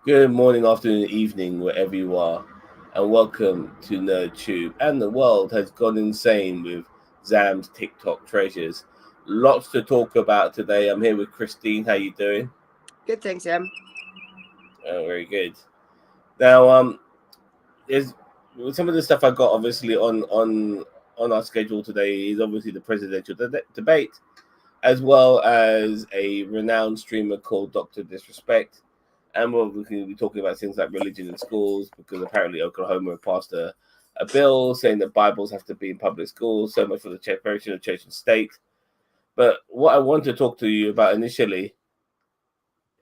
Good morning, afternoon, evening, wherever you are, and welcome to NerdTube. And the world has gone insane with Zams TikTok treasures. Lots to talk about today. I'm here with Christine. How you doing? Good, thanks, Em. Oh, very good. Now, there's some of the stuff I got obviously on our schedule today is obviously the presidential debate, as well as a renowned streamer called Doctor Disrespect. And we're going to be talking about things like religion in schools because apparently Oklahoma passed a bill saying that Bibles have to be in public schools. So much for the separation of church and state. But what I want to talk to you about initially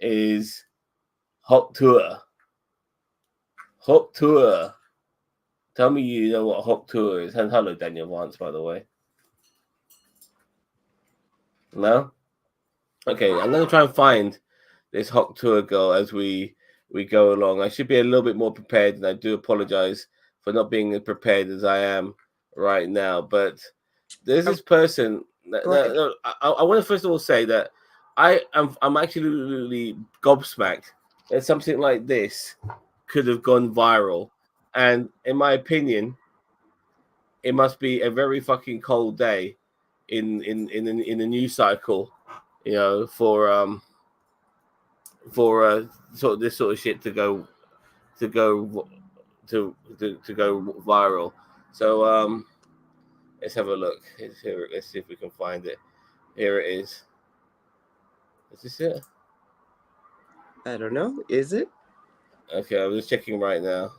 is Hop Tour. Hop Tour. Tell me you know what Hop Tour is. And hello, Daniel Vance, by the way. No? Okay, I'm going to try and find this Hop Tour girl as we go along. I should be a little bit more prepared, and I do apologize for not being as prepared as I am right now. But there's this person. I want to first of all say that I'm actually gobsmacked that something like this could have gone viral, and in my opinion, it must be a very fucking cold day in the news cycle, for sort of this sort of shit to go to go viral. So let's have a look. Let's see if we can find it. Here it is. Is this it? I don't know. Is it? Okay, I'm just checking right now.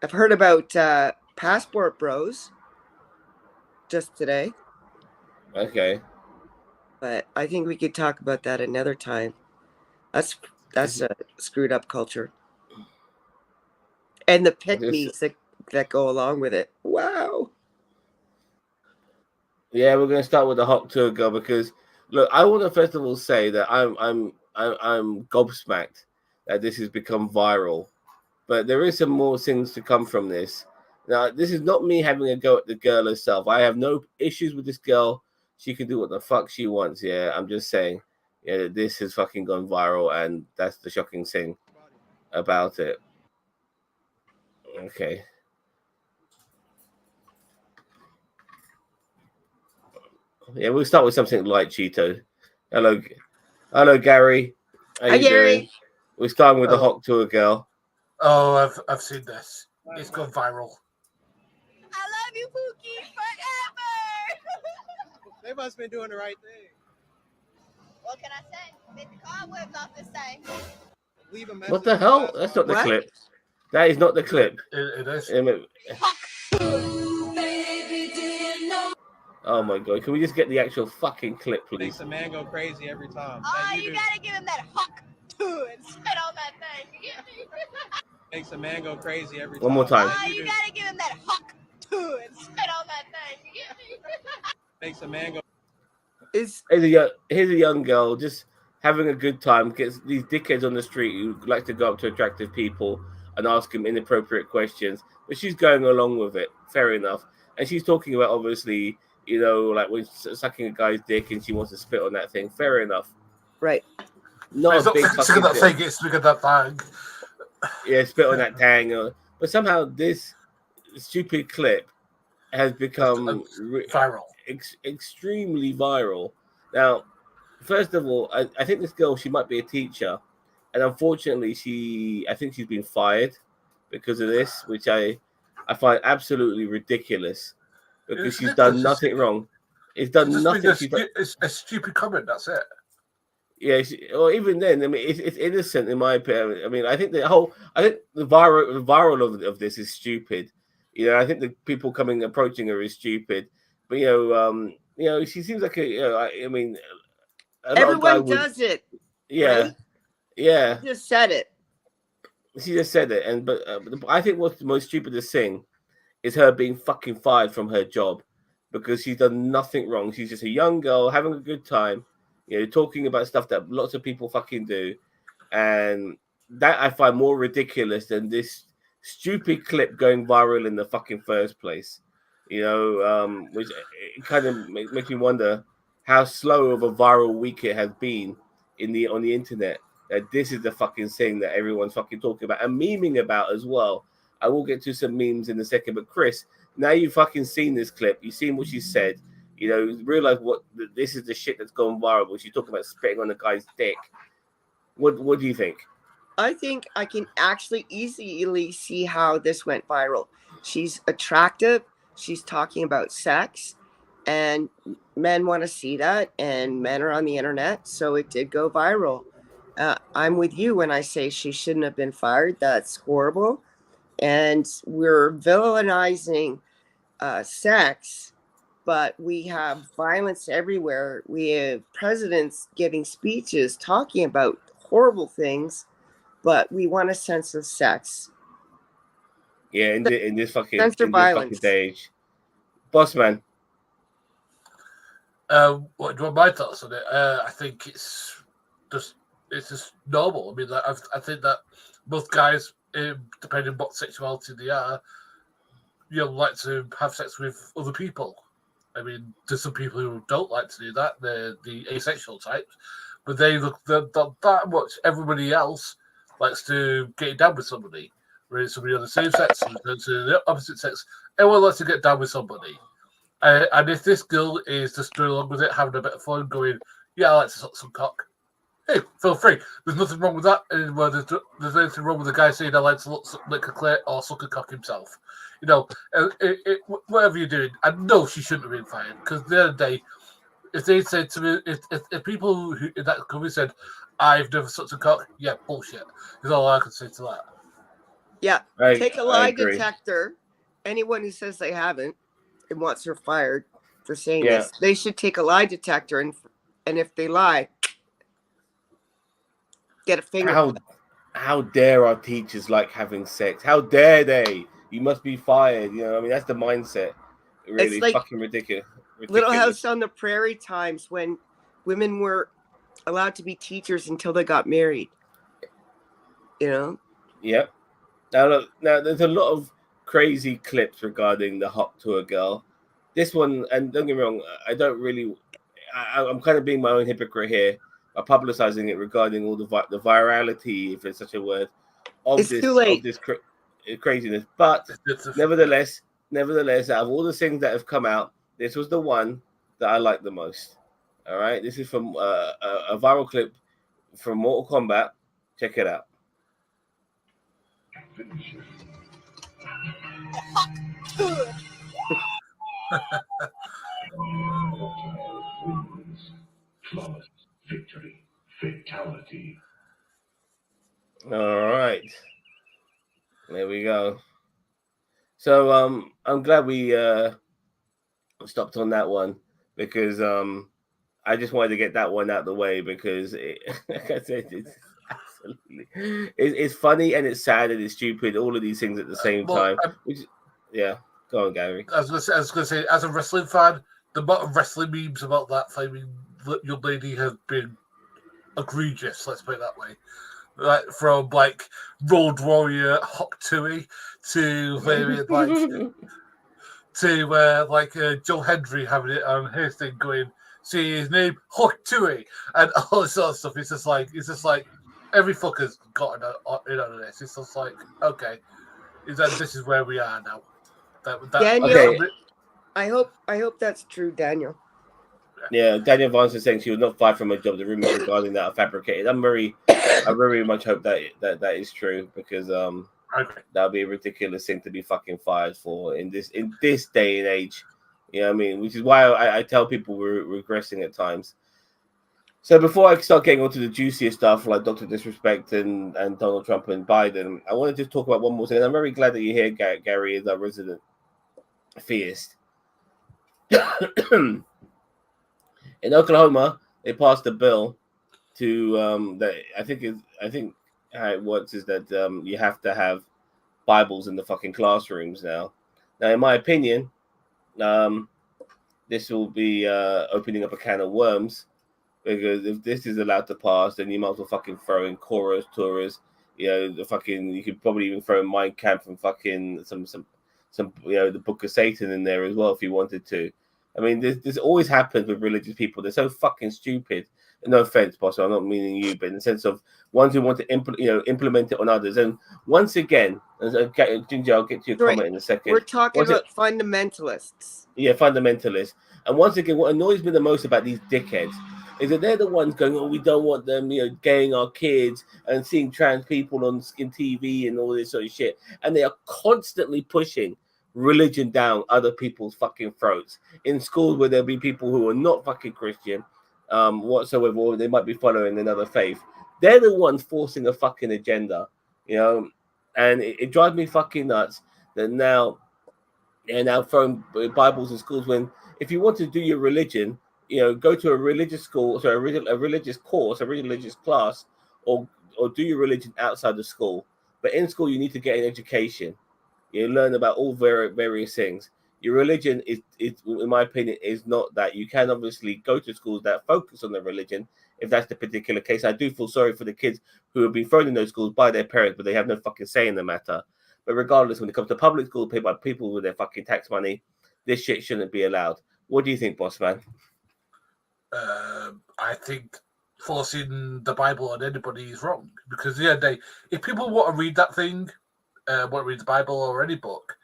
I've heard about Passport Bros just today. Okay. But I think we could talk about that another time. That's a screwed up culture. And the pick-me's that go along with it. Wow. Yeah, we're gonna start with the Hop Tour girl because look, I want to first of all say that I'm gobsmacked that this has become viral, but there is some more things to come from this. Now, this is not me having a go at the girl herself. I have no issues with this girl. She can do what the fuck she wants. Yeah, I'm just saying, yeah, this has fucking gone viral, and that's the shocking thing about it. Okay. Yeah, we'll start with something light, Cheeto. Hello, Gary. How Hi, you Gary. doing? We're starting with the Hop Tour girl. Oh, I've seen this. It's gone viral. I love you, Pookie, forever. They must have been doing the right thing. What can I say? Make the cobwebs off this thing. Leave a message. What the hell? That's not the What? clip. That is not the clip. It is. Oh my god! Can we just get the actual fucking clip, please? Makes a man go crazy every time. Oh, you gotta give him that huck to and spit on that thing. Makes a man go crazy every time. One more time. Oh, you gotta give him that huck to and spit on that thing. Makes a man go. Here's a young girl just having a good time. Gets these dickheads on the street who like to go up to attractive people and ask them inappropriate questions, but she's going along with it. Fair enough. And she's talking about obviously, like when sucking a guy's dick and she wants to spit on that thing. Fair enough. Right. Not It's a big not fucking that deal. thing. It's look at that thing. Yeah, spit on that tang. But somehow this stupid clip has become Viral. extremely viral. Now, first of all, I think this girl, she might be a teacher, and unfortunately, I think she's been fired because of this, which I find absolutely ridiculous because she's done nothing wrong. It's done nothing. It's a stupid comment. That's it. Yeah, or even then, I mean, it's innocent in my opinion. I mean, I think the viral of this is stupid. I think the people approaching her is stupid. But she seems like I mean, everyone does it. Yeah, right? yeah. She just said it. She just said it, but I think what's the most stupidest thing is her being fucking fired from her job because she's done nothing wrong. She's just a young girl having a good time. Talking about stuff that lots of people fucking do, and that I find more ridiculous than this stupid clip going viral in the fucking first place. Which it kind of makes me wonder how slow of a viral week it has been on the internet. that this is the fucking thing that everyone's fucking talking about and memeing about as well. I will get to some memes in a second, but Chris, now you've fucking seen this clip, you've seen what she said, you know, realize what this is the shit that's gone viral. She's talking about spitting on a guy's dick. What do you think? I think I can actually easily see how this went viral. She's attractive. She's talking about sex, and men want to see that, and men are on the internet, so it did go viral. I'm with you when I say she shouldn't have been fired. That's horrible. And we're villainizing sex, but we have violence everywhere. We have presidents giving speeches talking about horrible things, but we want a sense of sex. Yeah, in this fucking violence. age, boss man. What do you want my thoughts on it? I think it's just normal. I mean, like, I think that both guys, depending on what sexuality they are, like to have sex with other people. I mean, there's some people who don't like to do that. They're the asexual types, but they're that much. Everybody else likes to get down with somebody, whether it's somebody on the same sex or the opposite sex. Everyone likes to get down with somebody. And if this girl is just going along with it, having a bit of fun, going, yeah, I like to suck some cock. Hey, feel free. There's nothing wrong with that. And there's anything wrong with the guy saying I like to lick a clit or suck a cock himself. You know, whatever you're doing. I know she shouldn't have been fired, because the other day, if they said to me, if people who in that company said, I've never sucked a cock, yeah, bullshit. Is all I could say to that. Yeah, take a lie detector. Anyone who says they haven't and wants her fired for saying this, they should take a lie detector, and if they lie, get a finger. How dare our teachers like having sex? How dare they? You must be fired. You know, I mean, that's the mindset. Really, it's like fucking ridiculous. Little House on the Prairie times when women were allowed to be teachers until they got married. You know. Yep. Now there's a lot of crazy clips regarding the hot tour girl. This one, and don't get me wrong, I don't really. I'm kind of being my own hypocrite here by publicizing it regarding all the virality, if it's such a word, of this craziness. But nevertheless, out of all the things that have come out, this was the one that I liked the most. All right, this is from a viral clip from Mortal Kombat. Check it out. Victory, fatality. All right, there we go. So I'm glad we stopped on that one, because I just wanted to get that one out of the way, because like I said, it's absolutely it's funny and it's sad and it's stupid, all of these things at the same time. Go on, Gary. I was going to say, as a wrestling fan, the amount of wrestling memes about that flaming young lady have been egregious. Let's put it that way. Like, from like Road Warrior Hawk Tui to Joe Hendry having it on his thing, going, see his name Hawk Tui, and all this sort of stuff. It's just like every fucker's gotten in on this. It's just like, okay, this is where we are now. Daniel, okay. I hope that's true, Daniel. Yeah, Daniel Vance is saying she was not fired from her job. The rumors regarding that are fabricated. I very much hope that is true, because that would be a ridiculous thing to be fucking fired for in this day and age. You know what I mean? Which is why I tell people we're regressing at times. So before I start getting onto the juicier stuff like Dr. Disrespect and Donald Trump and Biden, I want to just talk about one more thing. And I'm very glad that you're here, Gary, as our resident theist. In Oklahoma, they passed a bill to that I think how it works is that you have to have Bibles in the fucking classrooms now. Now, in my opinion, this will be opening up a can of worms, because if this is allowed to pass, then you might as well fucking throw in Chorus, Torahs, you could probably even throw in Mein Kampf and fucking some the Book of Satan in there as well if you wanted to. I mean, this always happens with religious people. They're so fucking stupid. No offense, boss, I'm not meaning you, but in the sense of ones who want to implement it on others. And once again, Ginger, I'll get to your Right. comment in a second. We're talking about fundamentalists. Yeah, fundamentalists. And once again, what annoys me the most about these dickheads is that they're the ones going, "Oh, we don't want them, gaying our kids and seeing trans people on TV and all this sort of shit." And they are constantly pushing religion down other people's fucking throats in schools where there'll be people who are not fucking Christian, whatsoever, or they might be following another faith. They're the ones forcing a fucking agenda, and it drives me fucking nuts that now. And now throwing Bibles in schools when if you want to do your religion, go to a religious school, so a religious course, a religious class, or do your religion outside the school. But in school, you need to get an education. You learn about all various things. Your religion is, in my opinion, is not that. You can obviously go to schools that focus on the religion, if that's the particular case. I do feel sorry for the kids who have been thrown in those schools by their parents, but they have no fucking say in the matter. But regardless, when it comes to public school paid by people with their fucking tax money, this shit shouldn't be allowed. What do you think, boss man? I think forcing the Bible on anybody is wrong because if people want to read that thing, want to read the Bible or any book,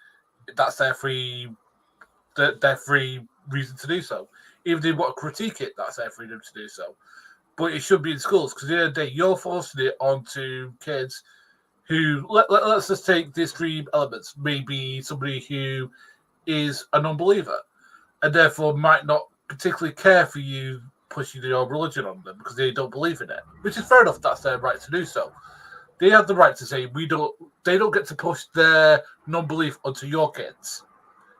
that's their free reason to do so. Even if they want to critique it, that's their freedom to do so. But it should be in schools because at the end of the day, you're forcing it onto kids who, let's just take the extreme elements, maybe somebody who is a non-believer and therefore might not particularly care for you pushing your religion on them because they don't believe in it, which is fair enough. That's their right to do so. They have the right to say they don't get to push their non-belief onto your kids.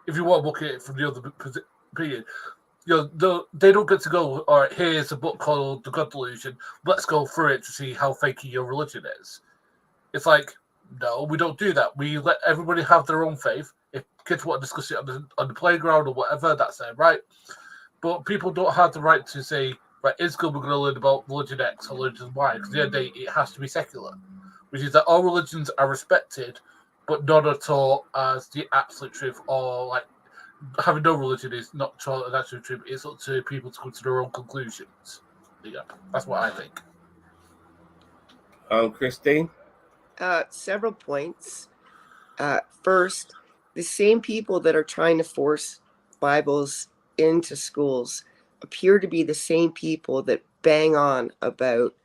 If you want to look at it from the other opinion, they don't get to go, all right, here's a book called The God Delusion. Let's go through it to see how fakey your religion is. It's like, no, we don't do that. We let everybody have their own faith. If kids want to discuss it on the playground or whatever, that's their right. But people don't have the right to say, right, in school we're going to learn about religion X or religion Y, because at the end of the day, it has to be secular, which is that all religions are respected, but not at all as the absolute truth, or like having no religion is not an absolute truth. It's up to people to come to their own conclusions. Yeah, that's what I think. Christine? Several points. First, the same people that are trying to force Bibles into schools appear to be the same people that bang on about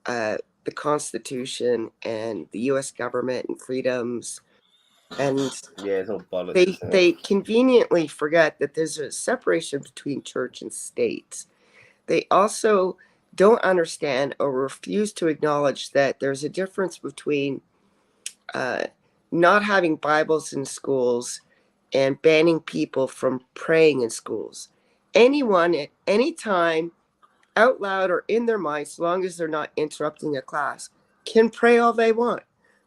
the Constitution and the U.S. government and freedoms. And yeah, it's all bollocks, they conveniently forget that there's a separation between church and state. They also don't understand or refuse to acknowledge that there's a difference between not having Bibles in schools and banning people from praying in schools. Anyone at any time, out loud or in their mind, as long as they're not interrupting a class, can pray all they want.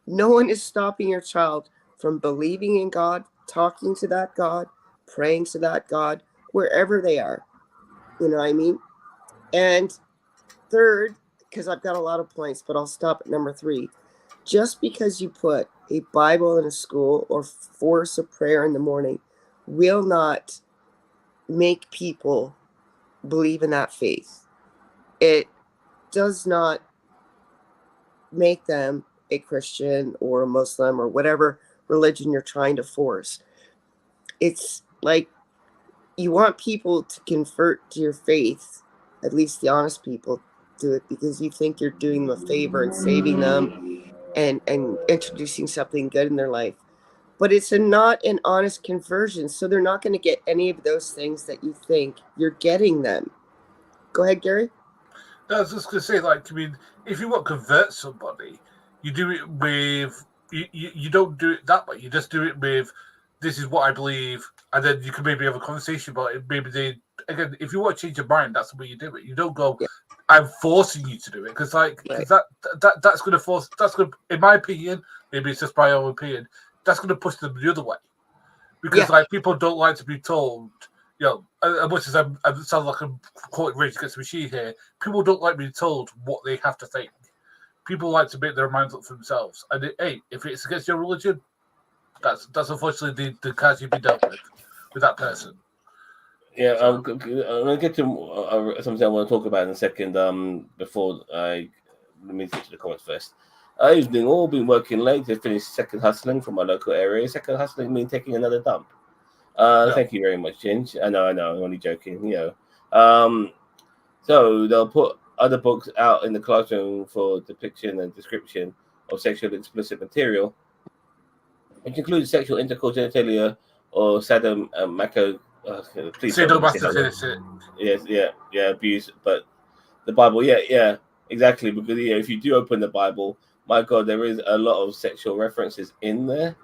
No one is stopping your child from believing in God, talking to that God, praying to that God, wherever they are. You know what I mean? And third, because I've got a lot of points, but I'll stop at number 3. Just because you put a Bible in a school or force a prayer in the morning will not make people believe in that faith. It does not make them a Christian or a Muslim or whatever religion you're trying to force. It's like you want people to convert to your faith, at least the honest people do it, because you think you're doing them a favor and saving them and introducing something good in their life. But it's not an honest conversion, so they're not going to get any of those things that you think you're getting them. Go ahead, Gary. I was just going to say, like, I mean, if you want to convert somebody, you do it with, you don't do it that way. You just do it with, this is what I believe, and then you can maybe have a conversation about it. Maybe again, if you want to change your mind, that's the way you do it. You don't go, I'm forcing you to do it, because like Right. that's going to force. That's going, in my opinion, maybe it's just my own opinion. That's going to push them the other way, because like people don't like to be told. You know, as much as I sound like I'm quoting Rage Against the Machine here, people don't like being told what they have to think. People like to make their minds up for themselves. And hey, if it's against your religion, that's unfortunately the cards you've been dealt with that person. Yeah, I'm gonna get to something I want to talk about in a second. Before let me get to the comments first. I've been working late to finish second hustling from my local area. Second hustling means taking another dump. Yeah. Thank you very much, Ginge. I know, I'm only joking. So they'll put other books out in the classroom for depiction and description of sexually explicit material, which includes sexual intercourse, genitalia, or sadomaso. Please don't let me say that word. Sadomasochistic. Yes, yeah, abuse. But the Bible, yeah, exactly. Because if you do open the Bible, my God, there is a lot of sexual references in there.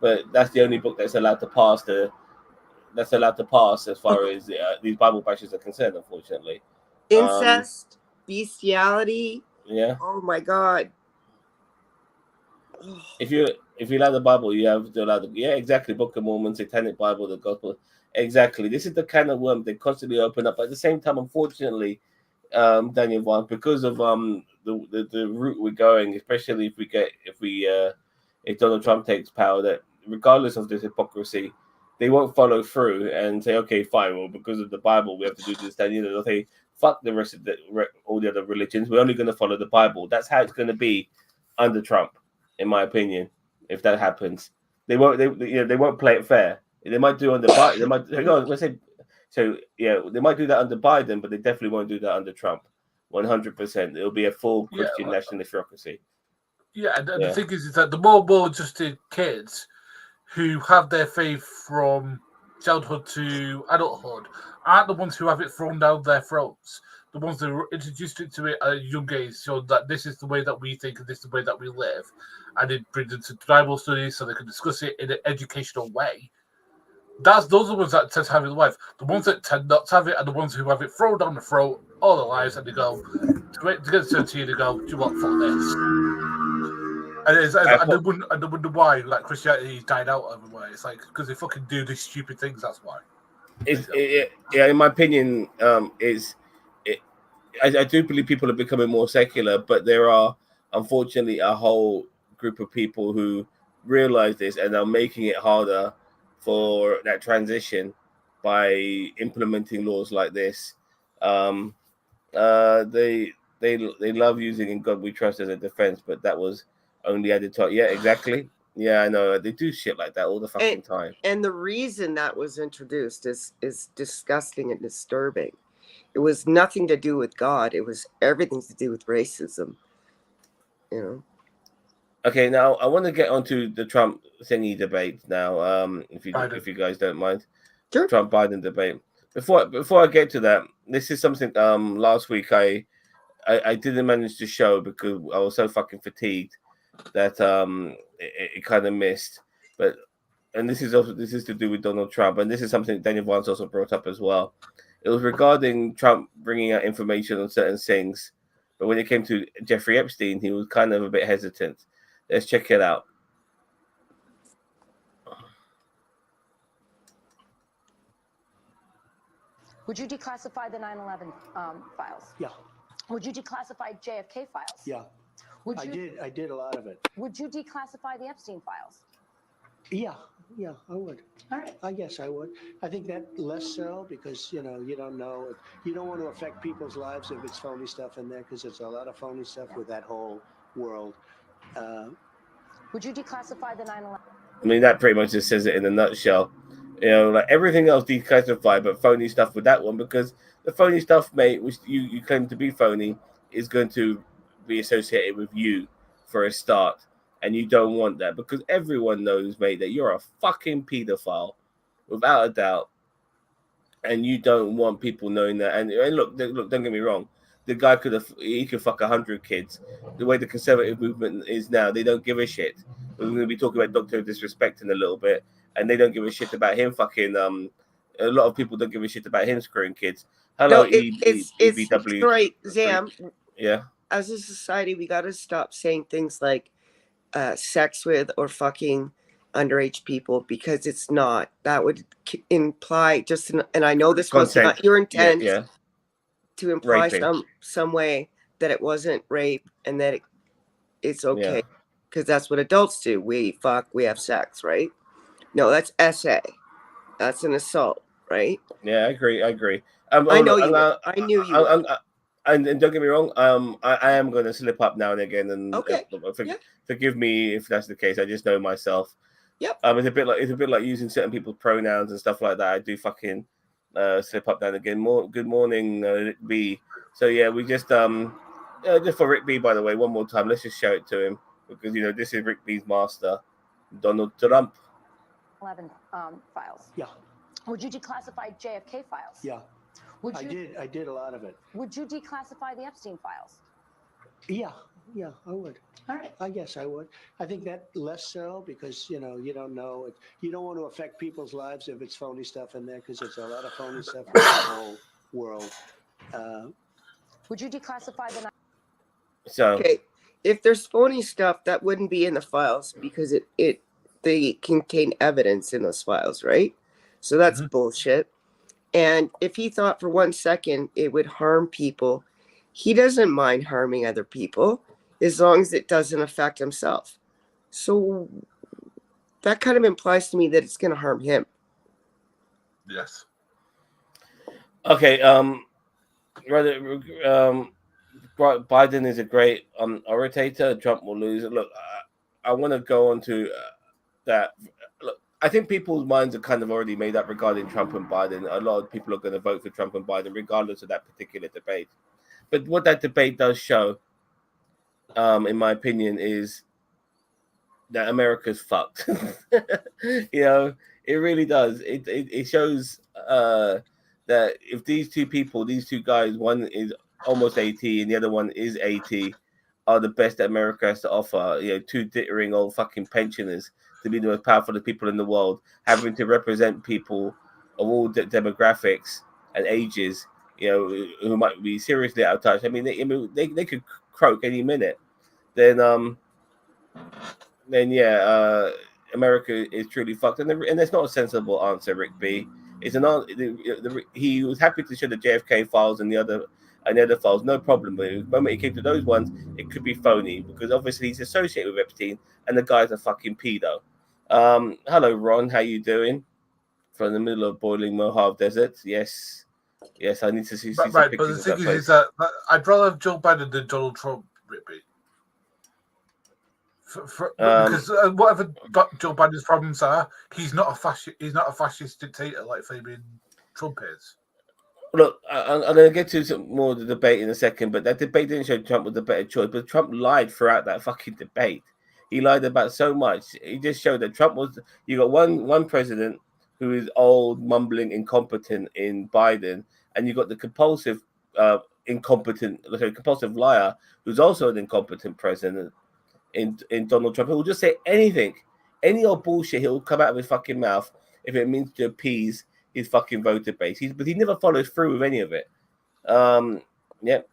But that's the only book that's allowed to pass as far as these Bible passages are concerned. Unfortunately, Incest, bestiality. yeah. Oh my God. If you allow the Bible, you have to allow exactly. Book of Mormon, Satanic Bible, the Gospel. Exactly. This is the kind of worm they constantly open up. But at the same time, unfortunately, Daniel Vaughn, because of the route we're going, especially if Donald Trump takes power, that regardless of this hypocrisy, they won't follow through and say, okay, fine, well, because of the Bible, we have to do this. Then they'll say, fuck the rest of all the other religions. We're only going to follow the Bible. That's how it's going to be under Trump, in my opinion. If that happens, they won't play it fair. They might do on the Bible. They might hang on. Let's say. So yeah, they might do that under Biden, but they definitely won't do that under Trump. 100%. It'll be a full Christian nationalist bureaucracy. Yeah, and the thing is that the more well-adjusted kids who have their faith from childhood to adulthood aren't the ones who have it thrown down their throats. The ones that were introduced to it at a young age, so that this is the way that we think and this is the way that we live. And it brings them to Bible studies so they can discuss it in an educational way. Those are the ones that tend to have it in life. The ones that tend not to have it are the ones who have it thrown down the throat all their lives, and they go to get to they go, do you want for this? And they wonder why like Christianity died out everywhere. It's like because they fucking do these stupid things. That's why. In my opinion, I do believe people are becoming more secular, but there are unfortunately a whole group of people who realize this and are making it harder for that transition by implementing laws like this. They love using "In God We Trust" as a defense, but that was only added to. Yeah, exactly. Yeah, I know they do shit like that all the fucking time. And the reason that was introduced is disgusting and disturbing. It was nothing to do with God. It was everything to do with racism. You know. Okay, now I want to get onto the Trump thingy debate now. If you guys don't mind, sure. Trump Biden debate. Before I get to that, this is something. Last week I didn't manage to show because I was so fucking fatigued that it kind of missed. And this is to do with Donald Trump, and this is something Daniel Vance also brought up as well. It was regarding Trump bringing out information on certain things, but when it came to Jeffrey Epstein, he was kind of a bit hesitant. Let's check it out. Would you declassify the 9/11 files? Yeah. Would you declassify JFK files? Yeah. I did a lot of it. Would you declassify the Epstein files? Yeah, I would. All right. I guess I would. I think that less so because, you don't know. You don't want to affect people's lives if it's phony stuff in there because there's a lot of phony stuff with that whole world. Would you declassify the 9/11? I mean, that pretty much just says it in a nutshell. Like everything else declassified, but phony stuff with that one because the phony stuff, mate, which you claim to be phony, is going to be associated with you for a start. And you don't want that because everyone knows, mate, that you're a fucking pedophile, without a doubt. And you don't want people knowing that. And look, don't get me wrong. The guy could fuck 100 kids. The way the conservative movement is now, they don't give a shit. We're going to be talking about Dr. Disrespect in a little bit, and they don't give a shit about him fucking. A lot of people don't give a shit about him screwing kids. Hello, it's EBW. right, Zam. Yeah. As a society, we got to stop saying things like sex with or fucking underage people because it's not. That would imply and I know this was not your intent to imply raping. some way that it wasn't rape and that it's okay because that's what adults do. We fuck, we have sex, right? No, that's SA. That's an assault, right? Yeah, I agree. I know you would. I knew you would. And don't get me wrong. I am going to slip up now and again, and Okay. Yeah. forgive me if that's the case. I just know myself. Yep. It's a bit like using certain people's pronouns and stuff like that. I do fucking slip up now and again. Good morning, Rick B. So yeah, we just just for Rick B. By the way, one more time, let's just show it to him because this is Rick B.'s master, Donald Trump. 11 files. Yeah, Would you declassify JFK files? yeah. Would I you? I did a lot of it. Would you declassify the Epstein files? Yeah, I would. All right. I guess I would. I think that less so because you don't know. You don't want to affect people's lives if it's phony stuff in there because it's a lot of phony stuff in the whole world. Would you declassify the? So Okay, if there's phony stuff, that wouldn't be in the files because they contain evidence in those files, right? So that's bullshit. And if he thought for 1 second it would harm people, he doesn't mind harming other people as long as it doesn't affect himself. So that kind of implies to me that it's going to harm him. Yes. okay, Biden is a great orator. Trump will lose. Look, I want to go on to that. Look, I think people's minds are kind of already made up regarding Trump and Biden. A lot of people are going to vote for Trump and Biden, regardless of that particular debate. But what that debate does show, in my opinion, is that America's fucked. It really does. It shows that if these two guys, one is almost 80 and the other one is 80, are the best that America has to offer. Two dittering old fucking pensioners to be the most powerful people in the world, having to represent people of all demographics and ages, who might be seriously out of touch. I mean, they could croak any minute. Then America is truly fucked, and that's not a sensible answer, Rick B. It's he was happy to show the JFK files and the other files, no problem. But the moment he came to those ones, it could be phony because obviously he's associated with Epstein, and the guy's a fucking pedo. Hello, Ron. How you doing? From the middle of boiling Mojave Desert. Yes, I need to see some Right, but the pictures thing of that is place. that I'd rather have Joe Biden than Donald Trump, Rippy. Because whatever Joe Biden's problems are, he's not a fascist. He's not a fascist dictator like Fabian Trump is. Look, I'm going to get to some more of the debate in a second, but that debate didn't show Trump was the better choice. But Trump lied throughout that fucking debate. He lied about so much. He just showed that Trump was. You got one president who is old, mumbling, incompetent in Biden, and you got the compulsive liar who's also an incompetent president in Donald Trump. He will just say anything, any old bullshit. He'll come out of his fucking mouth if it means to appease his fucking voter base. But he never follows through with any of it. Yep.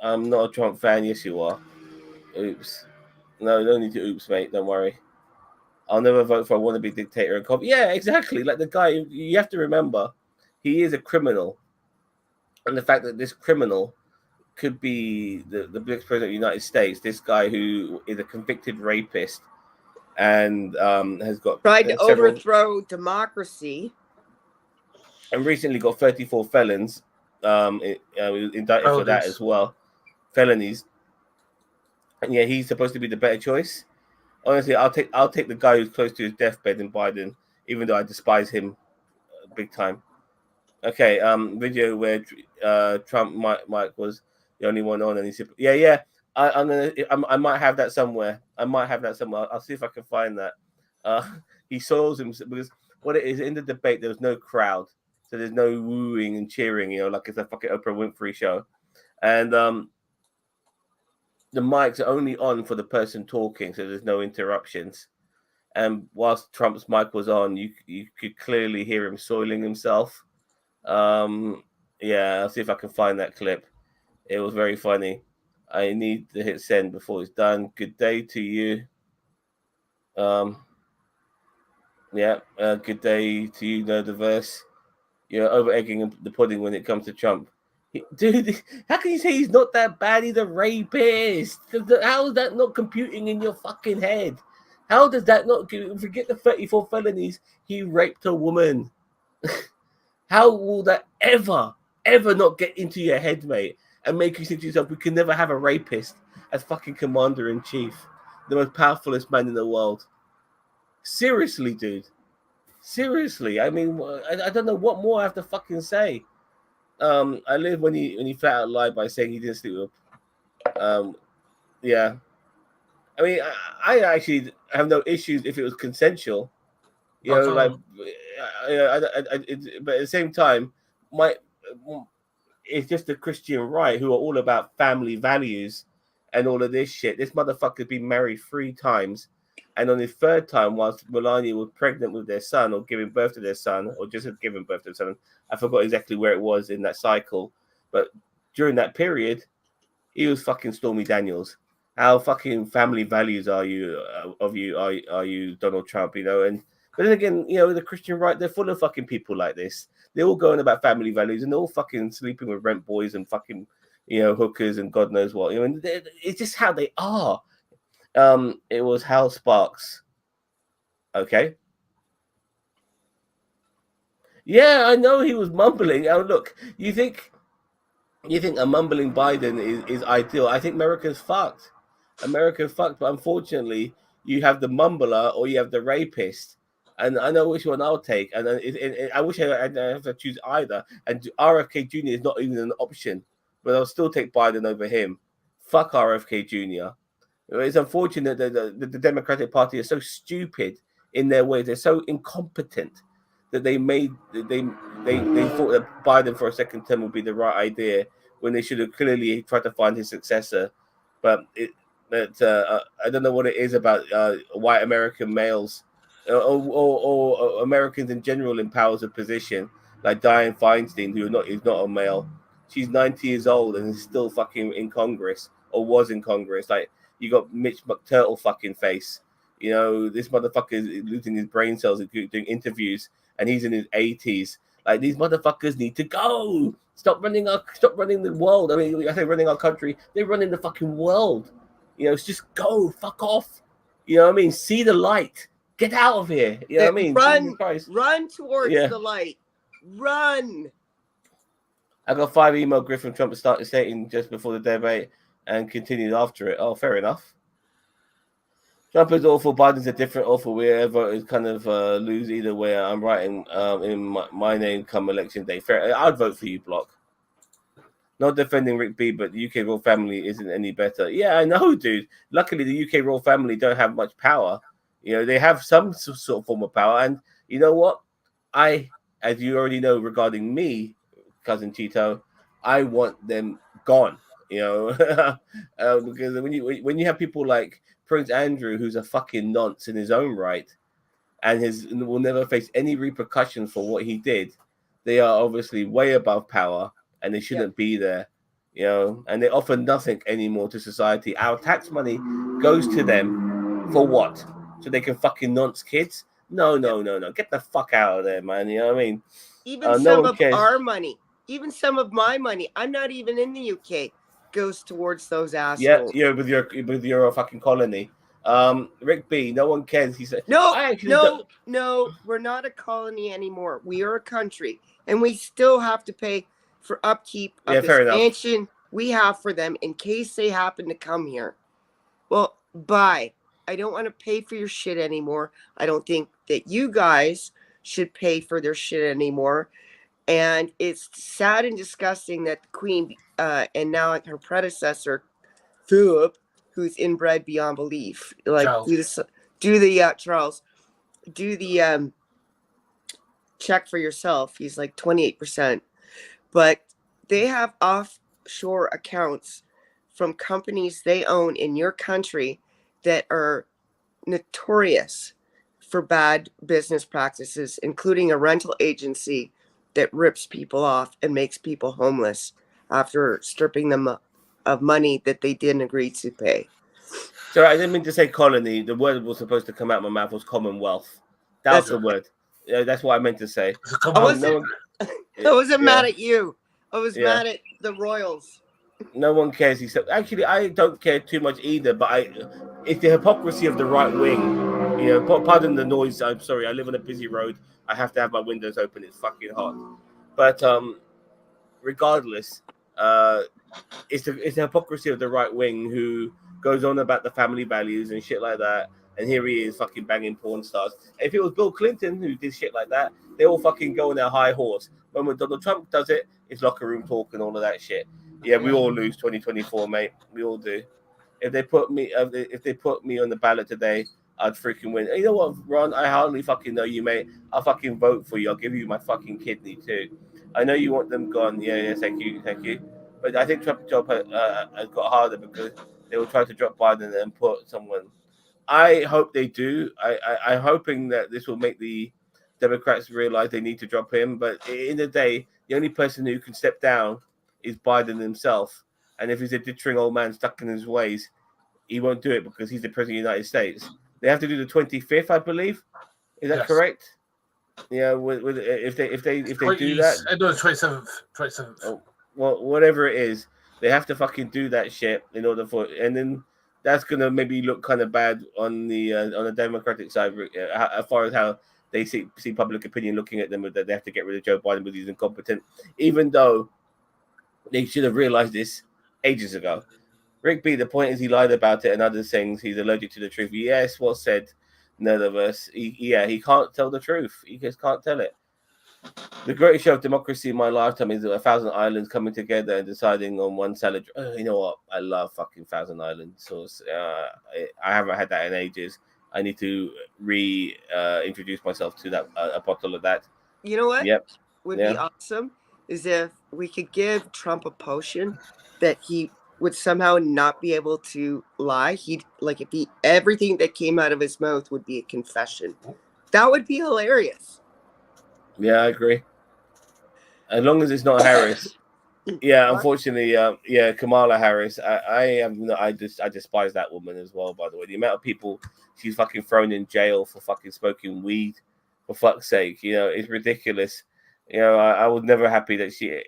I'm not a Trump fan. Yes, you are. Oops. No need to oops, mate. Don't worry. I'll never vote for a wannabe dictator and cop. Yeah, exactly. Like the guy, you have to remember, he is a criminal. And the fact that this criminal could be the next president of the United States, this guy who is a convicted rapist and has got tried to overthrow democracy, and recently got 34 felons indicted for that as well, felonies. And yeah, he's supposed to be the better choice. Honestly, I'll take the guy who's close to his deathbed in Biden, even though I despise him big time. Okay, video where Trump Mike was the only one on, and he said, "Yeah, I might have that somewhere. I'll see if I can find that." He soils him because what it is in the debate, there was no crowd, so there's no wooing and cheering, like it's a fucking Oprah Winfrey show, and the mics are only on for the person talking, so there's no interruptions. And whilst Trump's mic was on, you could clearly hear him soiling himself. Yeah, I'll see if I can find that clip. It was very funny. I need to hit send before it's done. Good day to you. Good day to you, Nerdiverse. You're over egging the pudding when it comes to Trump. Dude, how can you say he's not that bad? He's a rapist. How is that not computing in your fucking head? How does that not forget the 34 felonies? He raped a woman. How will that ever not get into your head, mate, and make you think to yourself, we can never have a rapist as fucking commander in chief, the most powerfulest man in the world? Seriously, dude. Seriously. I mean, I don't know what more I have to fucking say. I live when he flat out lied by saying he didn't sleep with. Yeah. I mean, I actually have no issues if it was consensual. You know, like, but at the same time, it's just the Christian right who are all about family values and all of this shit. This motherfucker's been married 3 times, and on his 3rd time, whilst Melania was pregnant with their son or giving birth to their son, or just had given birth to their son, I forgot exactly where it was in that cycle, but during that period, he was fucking Stormy Daniels. How fucking family values are you, are you Donald Trump, you know? And but then again, you know, the Christian right, they're full of fucking people like this. They're all going about family values and they're all fucking sleeping with rent boys and fucking, you know, hookers and God knows what. You know, and it's just how they are. It was Hal Sparks. Okay. Yeah, I know he was mumbling. Oh, look, you think a mumbling Biden is ideal? I think America's fucked. America's fucked, but unfortunately, you have the mumbler or you have the rapist. And I know which one I'll take. And I wish I have to choose either. And RFK Jr. is not even an option, but I'll still take Biden over him. Fuck RFK Jr. It's unfortunate that the Democratic Party is so stupid in their ways. They're so incompetent that they thought that Biden for a second term would be the right idea when they should have clearly tried to find his successor. But I don't know what it is about white American males or Americans in general in powers of position, like Dianne Feinstein, is not a male. She's 90 years old and is still fucking in Congress, or was in Congress. Like, you got Mitch McTurtle fucking face. You know, this motherfucker is losing his brain cells and doing interviews, and he's in his 80s. Like, these motherfuckers need to go. Stop running the world. I mean, I say running our country. They're running the fucking world. You know, it's just go. Fuck off. You know what I mean? See the light. Get out of here. You know what I mean? Run towards the light. Run. I got 5 email Griff from Trump started stating just before the debate and continued after it. Oh, fair enough. Trump is awful. Biden's a different awful. Wherever is kind of lose either way. I'm writing in my name come election day. Fair. I'd vote for you, Block. Not defending Rick B, but the UK royal family isn't any better. Yeah, I know, dude. Luckily, the UK royal family don't have much power. You know, they have some sort of form of power. And you know what? As you already know regarding me, Cousin Tito, I want them gone. You know, because when you have people like Prince Andrew, who's a fucking nonce in his own right, and will never face any repercussions for what he did, they are obviously way above power, and they shouldn't be there. You know, and they offer nothing anymore to society. Our tax money goes to them for what? So they can fucking nonce kids? No. Get the fuck out of there, man. You know what I mean? Even some of our money, even some of my money, I'm not even in the UK, goes towards those assholes. Yeah, with your fucking colony. Rick B, no one cares. He said, no, we're not a colony anymore. We are a country, and we still have to pay for upkeep of the expansion we have for them in case they happen to come here. Well, bye. I don't want to pay for your shit anymore. I don't think that you guys should pay for their shit anymore. And it's sad and disgusting that the Queen and now her predecessor, Philip, who's inbred beyond belief, like Charles. do the check for yourself. He's like 28%, but they have offshore accounts from companies they own in your country that are notorious for bad business practices, including a rental agency that rips people off and makes people homeless after stripping them of money that they didn't agree to pay. So I didn't mean to say colony. The word was supposed to come out of my mouth was commonwealth. That's the word. Yeah, that's what I meant to say. I wasn't mad at you. I was mad at the royals. No one cares. He said, actually, I don't care too much either, but it's the hypocrisy of the right wing Yeah, pardon the noise. I'm sorry. I live on a busy road. I have to have my windows open. It's fucking hot. But regardless, it's the hypocrisy of the right wing who goes on about the family values and shit like that. And here he is fucking banging porn stars. If it was Bill Clinton who did shit like that, they all fucking go on their high horse. When Donald Trump does it, it's locker room talk and all of that shit. Yeah, we all lose 2024, mate. We all do. If they put me on the ballot today, I'd freaking win. You know what, Ron? I hardly fucking know you, mate. I'll fucking vote for you. I'll give you my fucking kidney too. I know you want them gone. Yeah, thank you. But I think Trump's job has got harder because they will try to drop Biden and put someone. I hope they do. I'm hoping that this will make the Democrats realize they need to drop him. But in the day, the only person who can step down is Biden himself. And if he's a ditching old man stuck in his ways, he won't do it because he's the president of the United States. They have to do the 25th, I believe. Is that correct? Yeah. If they do that, no, 27th. Oh, well, whatever it is, they have to fucking do that shit in order for, and then that's gonna maybe look kind of bad on the Democratic side as far as how they see public opinion looking at them, that they have to get rid of Joe Biden because he's incompetent, even though they should have realized this ages ago. Rick B, the point is he lied about it and other things. He's allergic to the truth. Yes, well said, none of us. He can't tell the truth. He just can't tell it. The greatest show of democracy in my lifetime is 1,000 Islands coming together and deciding on one salad. You know what? I love fucking 1,000 Island sauce. I haven't had that in ages. I need to introduce myself to that a bottle of that. You know what? Yep. Would be awesome is if we could give Trump a potion that he would somehow not be able to lie. He'd everything that came out of his mouth would be a confession. That would be hilarious. Yeah, I agree. As long as it's not Harris. Yeah, unfortunately, Kamala Harris. I despise that woman as well. By the way, the amount of people she's fucking thrown in jail for fucking smoking weed, for fuck's sake, it's ridiculous. I was never happy that she,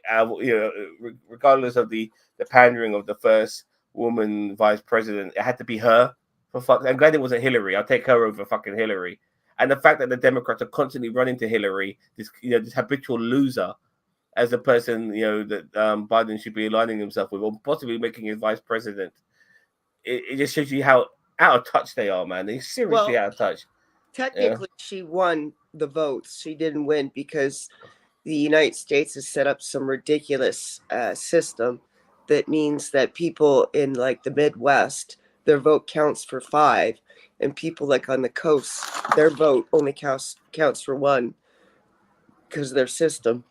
regardless of the pandering of the first woman vice president, it had to be her. For fuck, I'm glad it wasn't Hillary. I'll take her over fucking Hillary. And the fact that the Democrats are constantly running to Hillary, this habitual loser, as the person that Biden should be aligning himself with, or possibly making his vice president, it just shows you how out of touch they are, man. They're seriously out of touch. Technically, she won the votes. She didn't win because the United States has set up some ridiculous system that means that people in the Midwest, their vote counts for 5, and people on the coast, their vote only counts for 1 because of their system.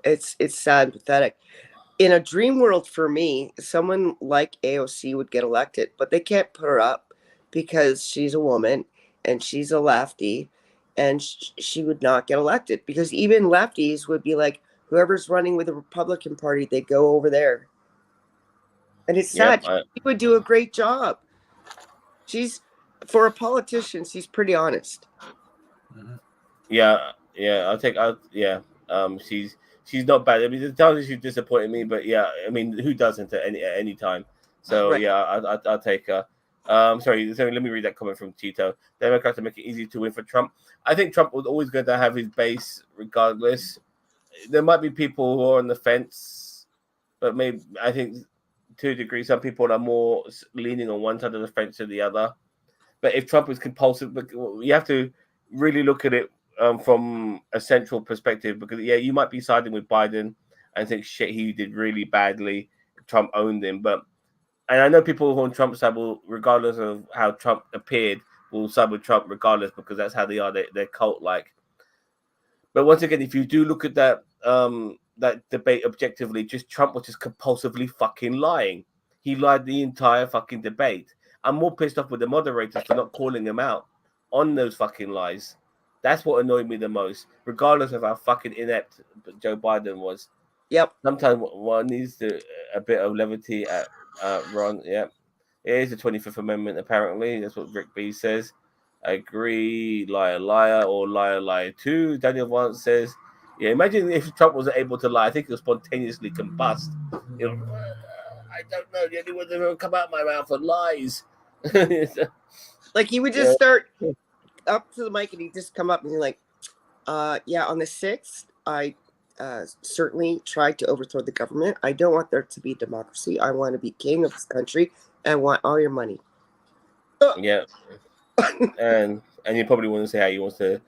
It's sad and pathetic. In a dream world for me, someone like AOC would get elected, but they can't put her up because she's a woman and she's a lefty, and she would not get elected because even lefties would be like, whoever's running with the Republican Party, they go over there. And it's sad. She would do a great job. For a politician, she's pretty honest. Yeah. She's not bad. I mean, the times she's disappointed me, but I mean, who doesn't at any time? So right. I'll take her. Sorry, let me read that comment from Tito. Democrats to make it easy to win for Trump. I think Trump was always going to have his base regardless. There might be people who are on the fence, but maybe I think to a degree, some people are more leaning on one side of the fence than the other. But if Trump is compulsive, you have to really look at it from a central perspective, because you might be siding with Biden and think shit, he did really badly. Trump owned him, and I know people on Trump's side will, regardless of how Trump appeared, will side with Trump regardless because that's how they are. They're cult-like. But once again, if you do look at that debate objectively, just Trump was just compulsively fucking lying. He lied the entire fucking debate. I'm more pissed off with the moderators for not calling him out on those fucking lies. That's what annoyed me the most, regardless of how fucking inept Joe Biden was. Yep. Sometimes one needs a bit of levity at Ron. Yep. It is the 25th Amendment, apparently. That's what Rick B says. I agree. Liar, liar, or liar, liar too. Daniel Vance says, imagine if Trump wasn't able to lie. I think he'll spontaneously combust. I don't know. The only words that will come out of my mouth are lies. He would just start up to the mic and he'd just come up and he's like, yeah, on the 6th, I certainly tried to overthrow the government. I don't want there to be democracy. I want to be king of this country and I want all your money. Yeah. and you probably want to say how he wants to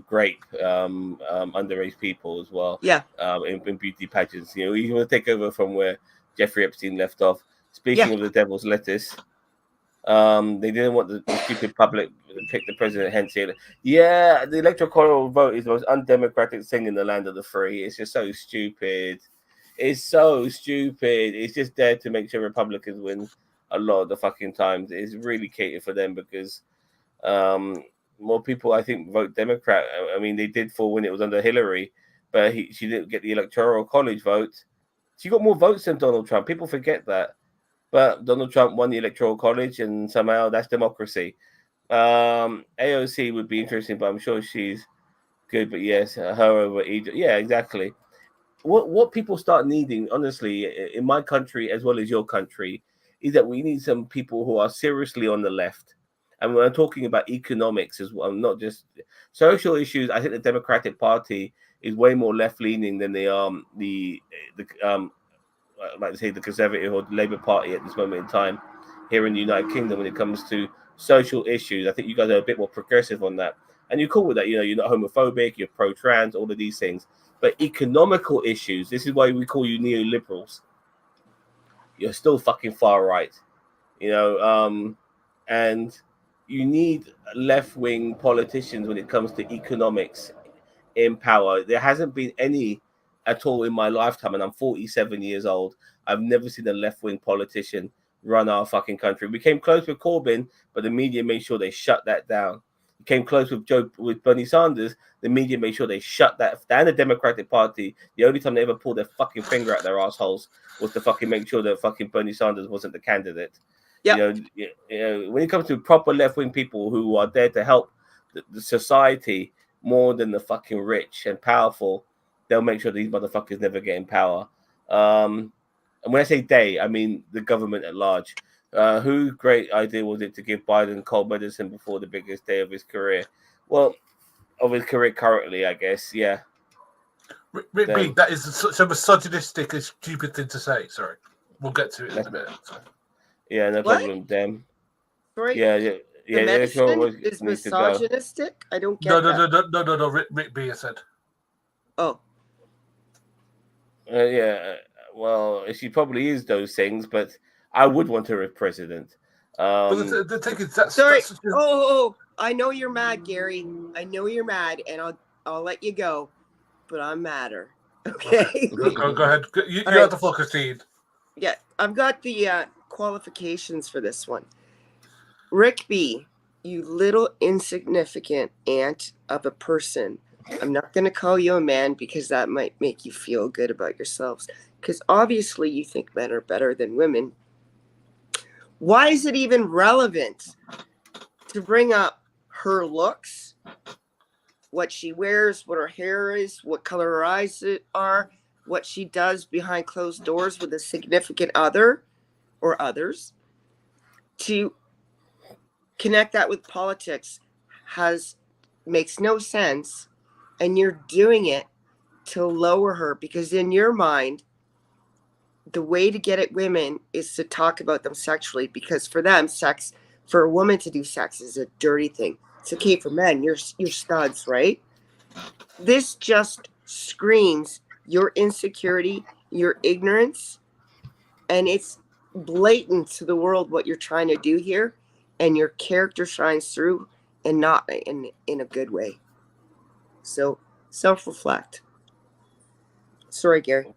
grape underage people as well. Yeah. In beauty pageants. You know, you want to take over from where Jeffrey Epstein left off. Speaking of the devil's lettuce, they didn't want the stupid public to pick the president, hence it. Yeah, the electoral vote is the most undemocratic thing in the land of the free. It's just so stupid. It's so stupid. It's just there to make sure Republicans win a lot of the fucking times. It's really catered for them because more people, I think, vote Democrat. I mean, they did for when it was under Hillary, but she didn't get the electoral college vote. She got more votes than Donald Trump. People forget that. But Donald Trump won the electoral college, and somehow that's democracy. AOC would be interesting, but I'm sure she's good. But yes, her over Egypt. Yeah, exactly. What people start needing, honestly, in my country as well as your country, is that we need some people who are seriously on the left. And we're talking about economics as well, not just social issues. I think the Democratic Party is way more left-leaning than the like to say the Conservative or the Labour Party at this moment in time here in the United Kingdom when it comes to social issues. I think you guys are a bit more progressive on that. And you're cool with that. You know, you're not homophobic, you're pro-trans, all of these things. But economical issues, this is why we call you neoliberals. You're still fucking far right. You know, and you need left-wing politicians when it comes to economics in power. There hasn't been any at all in my lifetime, and I'm 47 years old. I've never seen a left-wing politician run our fucking country. We came close with Corbyn, but the media made sure they shut that down. We came close with Bernie Sanders. The media made sure they shut that down. The Democratic Party, the only time they ever pulled their fucking finger out their assholes was to fucking make sure that fucking Bernie Sanders wasn't the candidate. Yep. You know, when it comes to proper left-wing people who are there to help the society more than the fucking rich and powerful, they'll make sure these motherfuckers never get in power. And when I say they, I mean the government at large. Whose great idea was it to give Biden cold medicine before the biggest day of his career? Well, of his career currently, I guess, yeah. Rick, that is such a misogynistic and stupid thing to say. Sorry. We'll get to it in a minute. Yeah, no problem, Dan. Sorry? Yeah. The medicine is misogynistic? I don't get that. No. Rick B, I said. Oh. Yeah, well, she probably is those things, but I would want her as president. But the thing is, that's sorry. That's I know you're mad, Gary. I know you're mad, and I'll let you go, but I'm madder. Okay. Go ahead. You have the floor, Christine. Yeah, I've got the qualifications for this one. Rick B, you little insignificant ant of a person. I'm not going to call you a man because that might make you feel good about yourselves. Because obviously you think men are better than women. Why is it even relevant to bring up her looks, what she wears, what her hair is, what color her eyes are, what she does behind closed doors with a significant other or others? To connect that with politics makes no sense. And you're doing it to lower her because in your mind, the way to get at women is to talk about them sexually because for them, sex, for a woman to do sex is a dirty thing. It's okay for men. You're studs, right? This just screams your insecurity, your ignorance, and it's blatant to the world what you're trying to do here, and your character shines through and not in a good way. So self-reflect. Sorry, Gary.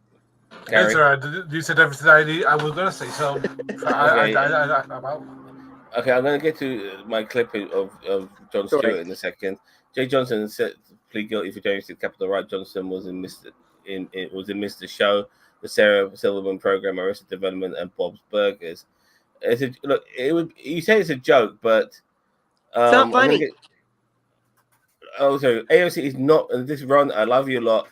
It's all right. You said everything I was going to say, so I'm out. Okay, I'm going to get to my clip of Jon Stewart in a second. Jay Johnson said plead guilty for James to capital right. Johnson was in Mr. Show, the Sarah Silverman program, Arrested Development, and Bob's Burgers. You say it's a joke, but it's not funny. So AOC is not, and this Ron, I love you a lot.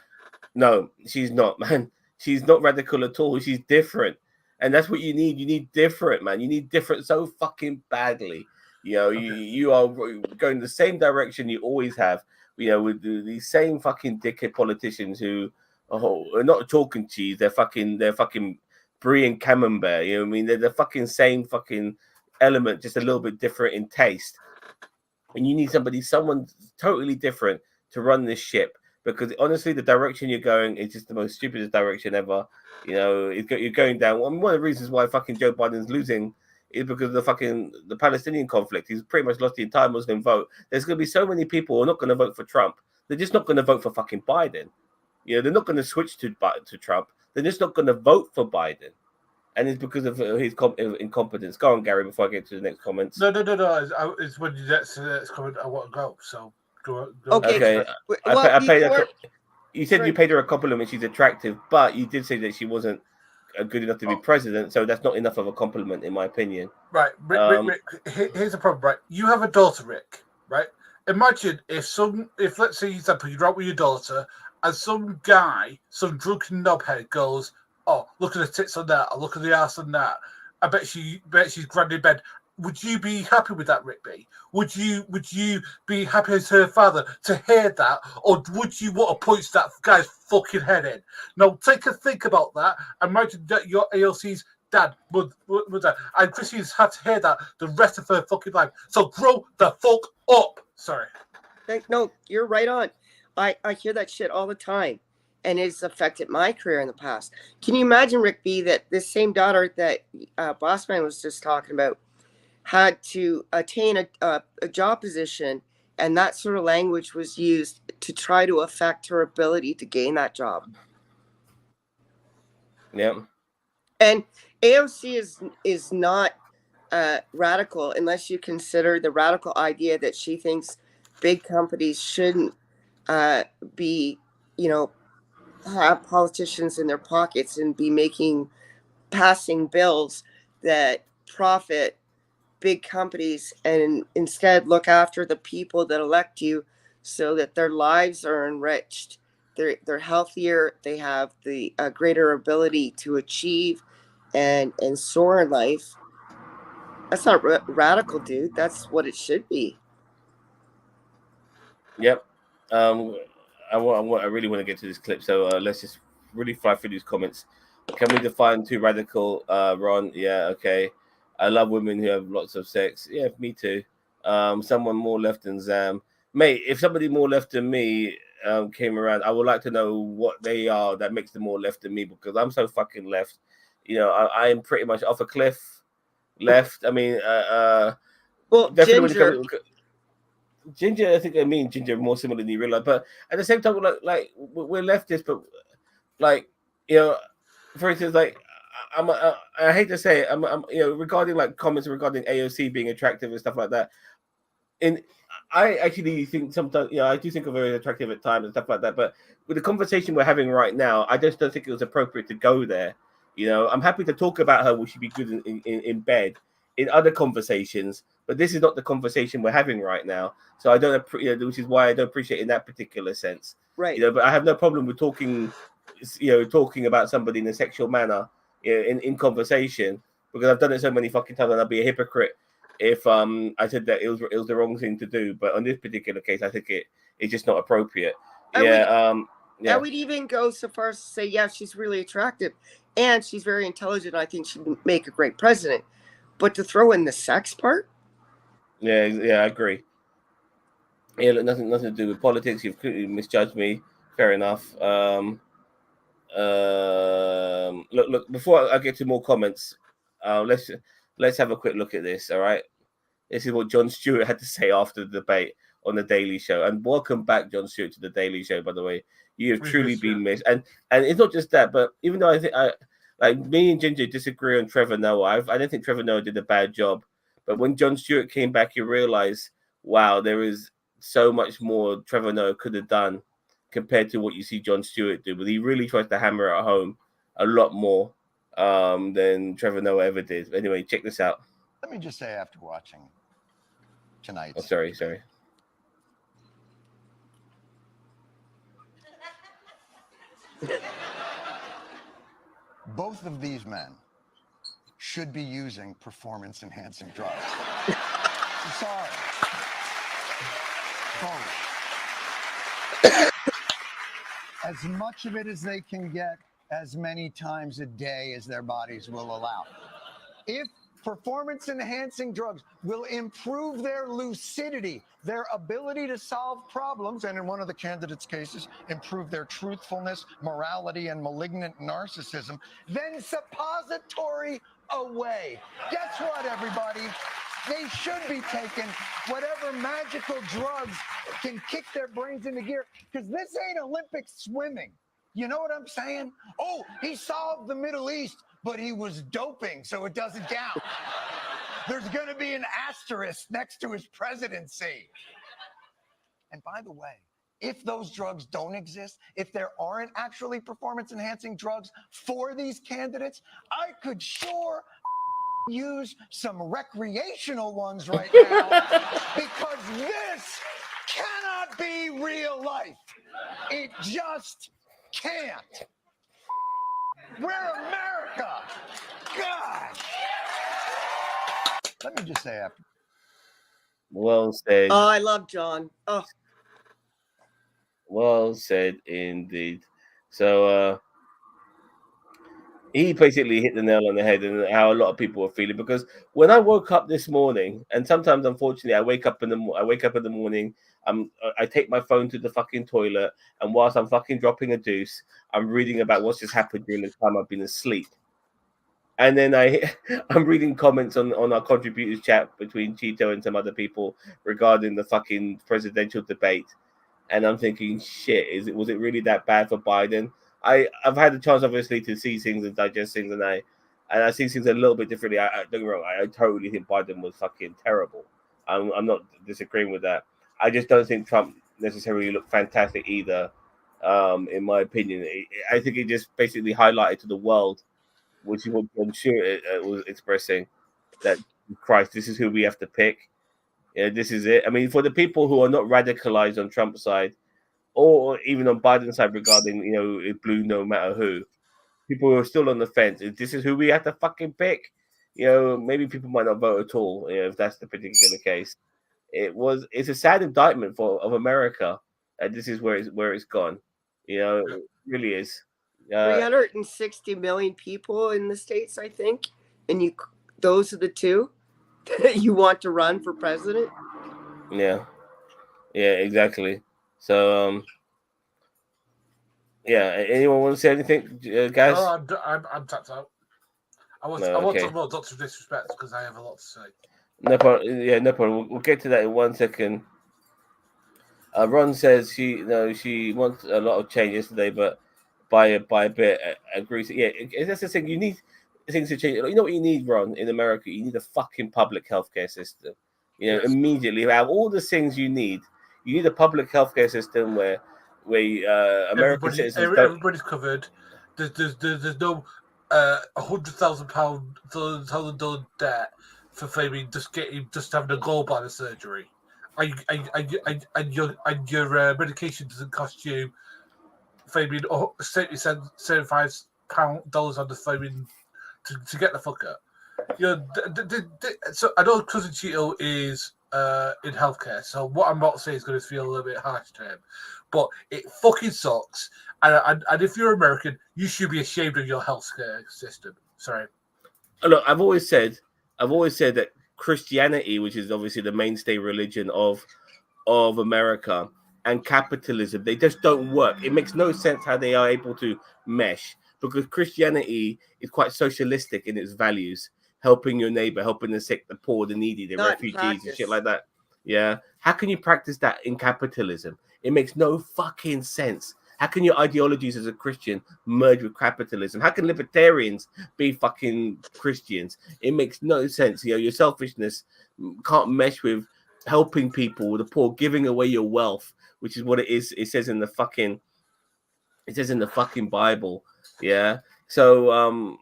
No, she's not, man. She's not radical at all. She's different. And that's what you need. You need different, man. You need different so fucking badly. You know, you are going the same direction you always have. You know, with these same fucking dickhead politicians who are not chalk and cheese. They're fucking brie and camembert. You know what I mean? They're the fucking same fucking element, just a little bit different in taste. And you need someone totally different to run this ship. Because honestly, the direction you're going is just the most stupidest direction ever. You know, you're going down. I mean, one of the reasons why fucking Joe Biden's losing is because of the Palestinian conflict. He's pretty much lost the entire Muslim vote. There's going to be so many people who are not going to vote for Trump. They're just not going to vote for fucking Biden. You know, they're not going to switch to Trump. They're just not going to vote for Biden. And it's because of his incompetence. Go on, Gary, before I get to the next comments. No. It's when you get to the next comment, I want to go. So go. Okay. You said you paid her a compliment. She's attractive, but you did say that she wasn't good enough to be president. So that's not enough of a compliment, in my opinion. Right, Rick, here's the problem. Right, you have a daughter, Rick. Right. Imagine if let's say, example, you're out with your daughter, and some guy, some drunken knobhead goes, "Oh, look at the tits on that. Or look at the ass on that. I bet she's grand in bed." Would you be happy with that, Rick B? Would you be happy as her father to hear that, or would you want to punch that guy's fucking head in? Now, take a think about that. Imagine that your AOC's dad would and Christine's had to hear that the rest of her fucking life. So grow the fuck up. Sorry. No, you're right on. I hear that shit all the time, and it's affected my career in the past. Can you imagine, Rick B, that this same daughter that Bossman was just talking about had to attain a job position, and that sort of language was used to try to affect her ability to gain that job? Yeah. And AOC is not radical unless you consider the radical idea that she thinks big companies shouldn't be, have politicians in their pockets and be passing bills that profit big companies, and instead look after the people that elect you so that their lives are enriched. They're healthier. They have the greater ability to achieve and soar in life. That's not radical, dude. That's what it should be. Yep. I really want to get to this clip, so let's just really fly through these comments. Can we define too radical, Ron? Yeah, okay. I love women who have lots of sex. Yeah, me too. Someone more left than Zam. Mate, if somebody more left than me came around, I would like to know what they are that makes them more left than me, because I'm so fucking left. You know, I am pretty much off a cliff left. I mean, well, definitely Ginger, I think I mean Ginger more similar than you realize, but at the same time, like we're leftists, but like, for instance, like I hate to say it, I'm regarding like comments regarding AOC being attractive and stuff like that. And I actually think sometimes, I do think of her as attractive at times and stuff like that. But with the conversation we're having right now, I just don't think it was appropriate to go there. I'm happy to talk about her. Will she be good in bed in other conversations? But this is not the conversation we're having right now. So I don't, which is why I don't appreciate it in that particular sense. Right. But I have no problem with talking about somebody in a sexual manner in conversation, because I've done it so many fucking times, and I'd be a hypocrite if I said that it was the wrong thing to do. But on this particular case, I think it's just not appropriate. I would even go so far as to say, yeah, she's really attractive and she's very intelligent. I think she'd make a great president. But to throw in the sex part? Yeah, I agree. Yeah, look, nothing to do with politics. You've completely misjudged me. Fair enough. Look. Before I get to more comments, let's have a quick look at this. All right, this is what Jon Stewart had to say after the debate on the Daily Show. And welcome back, Jon Stewart, to the Daily Show. By the way, you have truly been missed. And it's not just that, but even though I think like me and Ginger disagree on Trevor Noah, I don't think Trevor Noah did a bad job. But when Jon Stewart came back, you realize, wow, there is so much more Trevor Noah could have done compared to what you see Jon Stewart do. But he really tries to hammer it home a lot more than Trevor Noah ever did. Anyway, check this out. Let me just say, after watching tonight. Oh, sorry. Both of these men should be using performance-enhancing drugs. I'm sorry. As much of it as they can get, as many times a day as their bodies will allow. If performance-enhancing drugs will improve their lucidity, their ability to solve problems, and in one of the candidates' cases, improve their truthfulness, morality, and malignant narcissism, then suppository away. Guess what, everybody? They should be taken whatever magical drugs can kick their brains into gear, because this ain't Olympic swimming. You know what I'm saying? Oh, he solved the Middle East, but he was doping, so it doesn't count. There's going to be an asterisk next to his presidency. And by the way, if those drugs don't exist, if there aren't actually performance-enhancing drugs for these candidates, I could sure use some recreational ones right now, because this cannot be real life. It just can't. We're America. God. Let me just say after. Well said. Oh, I love John. Oh, Well said indeed. So he basically hit the nail on the head, and how a lot of people are feeling. Because when I woke up this morning, and sometimes unfortunately I wake up in the morning, I take my phone to the fucking toilet, and whilst I'm fucking dropping a deuce, I'm reading about what's just happened during the time I've been asleep. And then I'm reading comments on our contributors chat between Cheeto and some other people regarding the fucking presidential debate. And I'm thinking, shit, was it really that bad for Biden? I've had the chance, obviously, to see things and digest things, and I see things a little bit differently. I don't get me wrong, I totally think Biden was fucking terrible. I'm not disagreeing with that. I just don't think Trump necessarily looked fantastic either. In my opinion, I think it just basically highlighted to the world, which is what I'm sure it was expressing, that Christ, this is who we have to pick. Yeah, this is it. I mean, for the people who are not radicalized on Trump's side, or even on Biden's side regarding, it blue no matter who, people who are still on the fence, this is who we have to fucking pick. Maybe people might not vote at all, if that's the particular case. It's a sad indictment of America. This is where it's gone. It really is. 360 million people in the States, I think. And those are the two that you want to run for president? Yeah, exactly. So, yeah. Anyone want to say anything, guys? No, I'm tapped out. I want to avoid lots of disrespect because I have a lot to say. No problem. Yeah, no problem. We'll get to that in 1 second. Ron says she wants a lot of change yesterday, but by a bit agrees. Yeah, that's the thing. You need things to change. You know what you need, Ron, in America? You need a fucking public healthcare system. Yes. Immediately, out of all the things you need a public healthcare system where American citizens everybody's covered. There's no $100,000 debt for Fabian just having a gallbladder surgery. And your medication doesn't cost you, Fabian, $75 on the Fabian to get the fuck up. So I know Cousin Cheeto is in healthcare, so what I'm about to say is going to feel a little bit harsh to him, but it fucking sucks. And if you're American, you should be ashamed of your healthcare system. Sorry. Look, I've always said that Christianity, which is obviously the mainstay religion of America, and capitalism, they just don't work. It makes no sense how they are able to mesh, because Christianity is quite socialistic in its values, helping your neighbor, helping the sick, the poor, the needy, the refugees, and shit like that. Yeah. How can you practice that in capitalism? It makes no fucking sense. How can your ideologies as a Christian merge with capitalism? How can libertarians be fucking Christians? It makes no sense. Your selfishness can't mesh with helping people, the poor, giving away your wealth, which is what it is. It says in the fucking Bible. Yeah. So,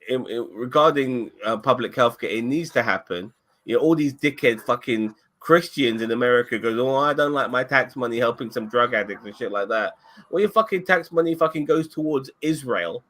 regarding public healthcare, it needs to happen. All these dickhead fucking Christians in America goes, oh, I don't like my tax money helping some drug addicts and shit like that. Well, your fucking tax money fucking goes towards Israel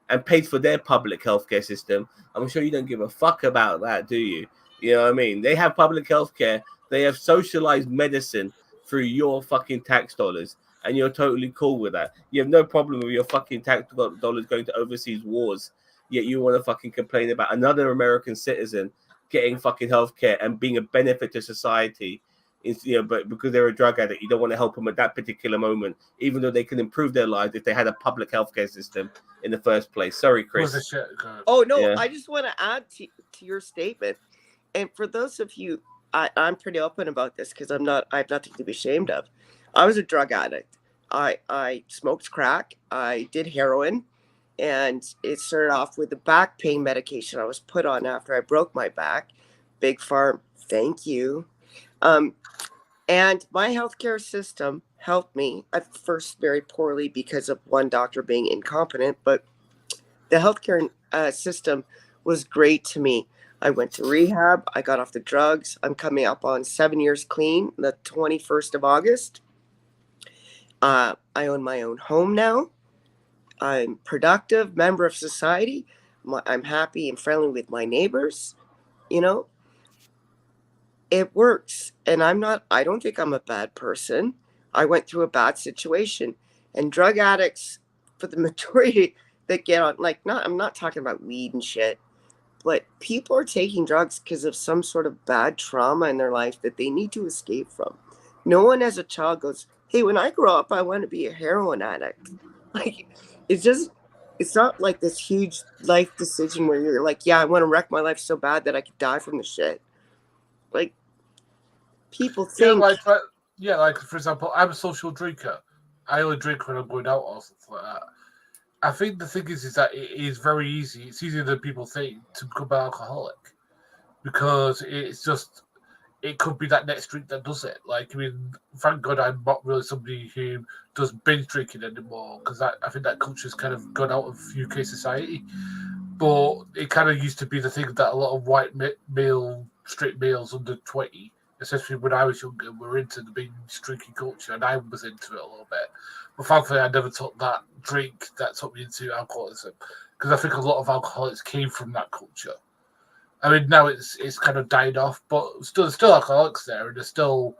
and pays for their public healthcare system. I'm sure you don't give a fuck about that, do you? You know what I mean? They have public health care. They have socialized medicine through your fucking tax dollars. And you're totally cool with that. You have no problem with your fucking tax dollars going to overseas wars. Yet you want to fucking complain about another American citizen getting fucking healthcare and being a benefit to society. But because they're a drug addict, you don't want to help them at that particular moment, even though they can improve their lives if they had a public healthcare system in the first place. Sorry, Chris. Oh no, Yeah. I just want to add to your statement. And for those of you, I'm pretty open about this because I have nothing to be ashamed of. I was a drug addict. I smoked crack. I did heroin, and it started off with the back pain medication I was put on after I broke my back. Big Farm, thank you. And my healthcare system helped me at first very poorly because of one doctor being incompetent, but the healthcare system was great to me. I went to rehab. I got off the drugs. I'm coming up on 7 years clean, the 21st of August. I own my own home now. I'm productive member of society. I'm happy and friendly with my neighbors. You know, it works. And I don't think I'm a bad person. I went through a bad situation. And drug addicts, for the majority that get on, I'm not talking about weed and shit, but people are taking drugs because of some sort of bad trauma in their life that they need to escape from. No one as a child goes, hey, when I grow up, I want to be a heroin addict. Like, it's not like this huge life decision where you're like, yeah, I want to wreck my life so bad that I could die from the shit. Like, people think. Like for example, I'm a social drinker. I only drink when I'm going out or something like that. I think the thing is that it is very easy. It's easier than people think to become an alcoholic because it could be that next drink that does it. Like, I mean, thank God I'm not really somebody who does binge drinking anymore because I think that culture's kind of gone out of UK society. But it kind of used to be the thing that a lot of white straight males under 20, especially when I was younger, were into the binge drinking culture, and I was into it a little bit. But thankfully, I never took that drink that took me into alcoholism because I think a lot of alcoholics came from that culture. I mean, now it's kind of died off, but there's still alcoholics there, and there's still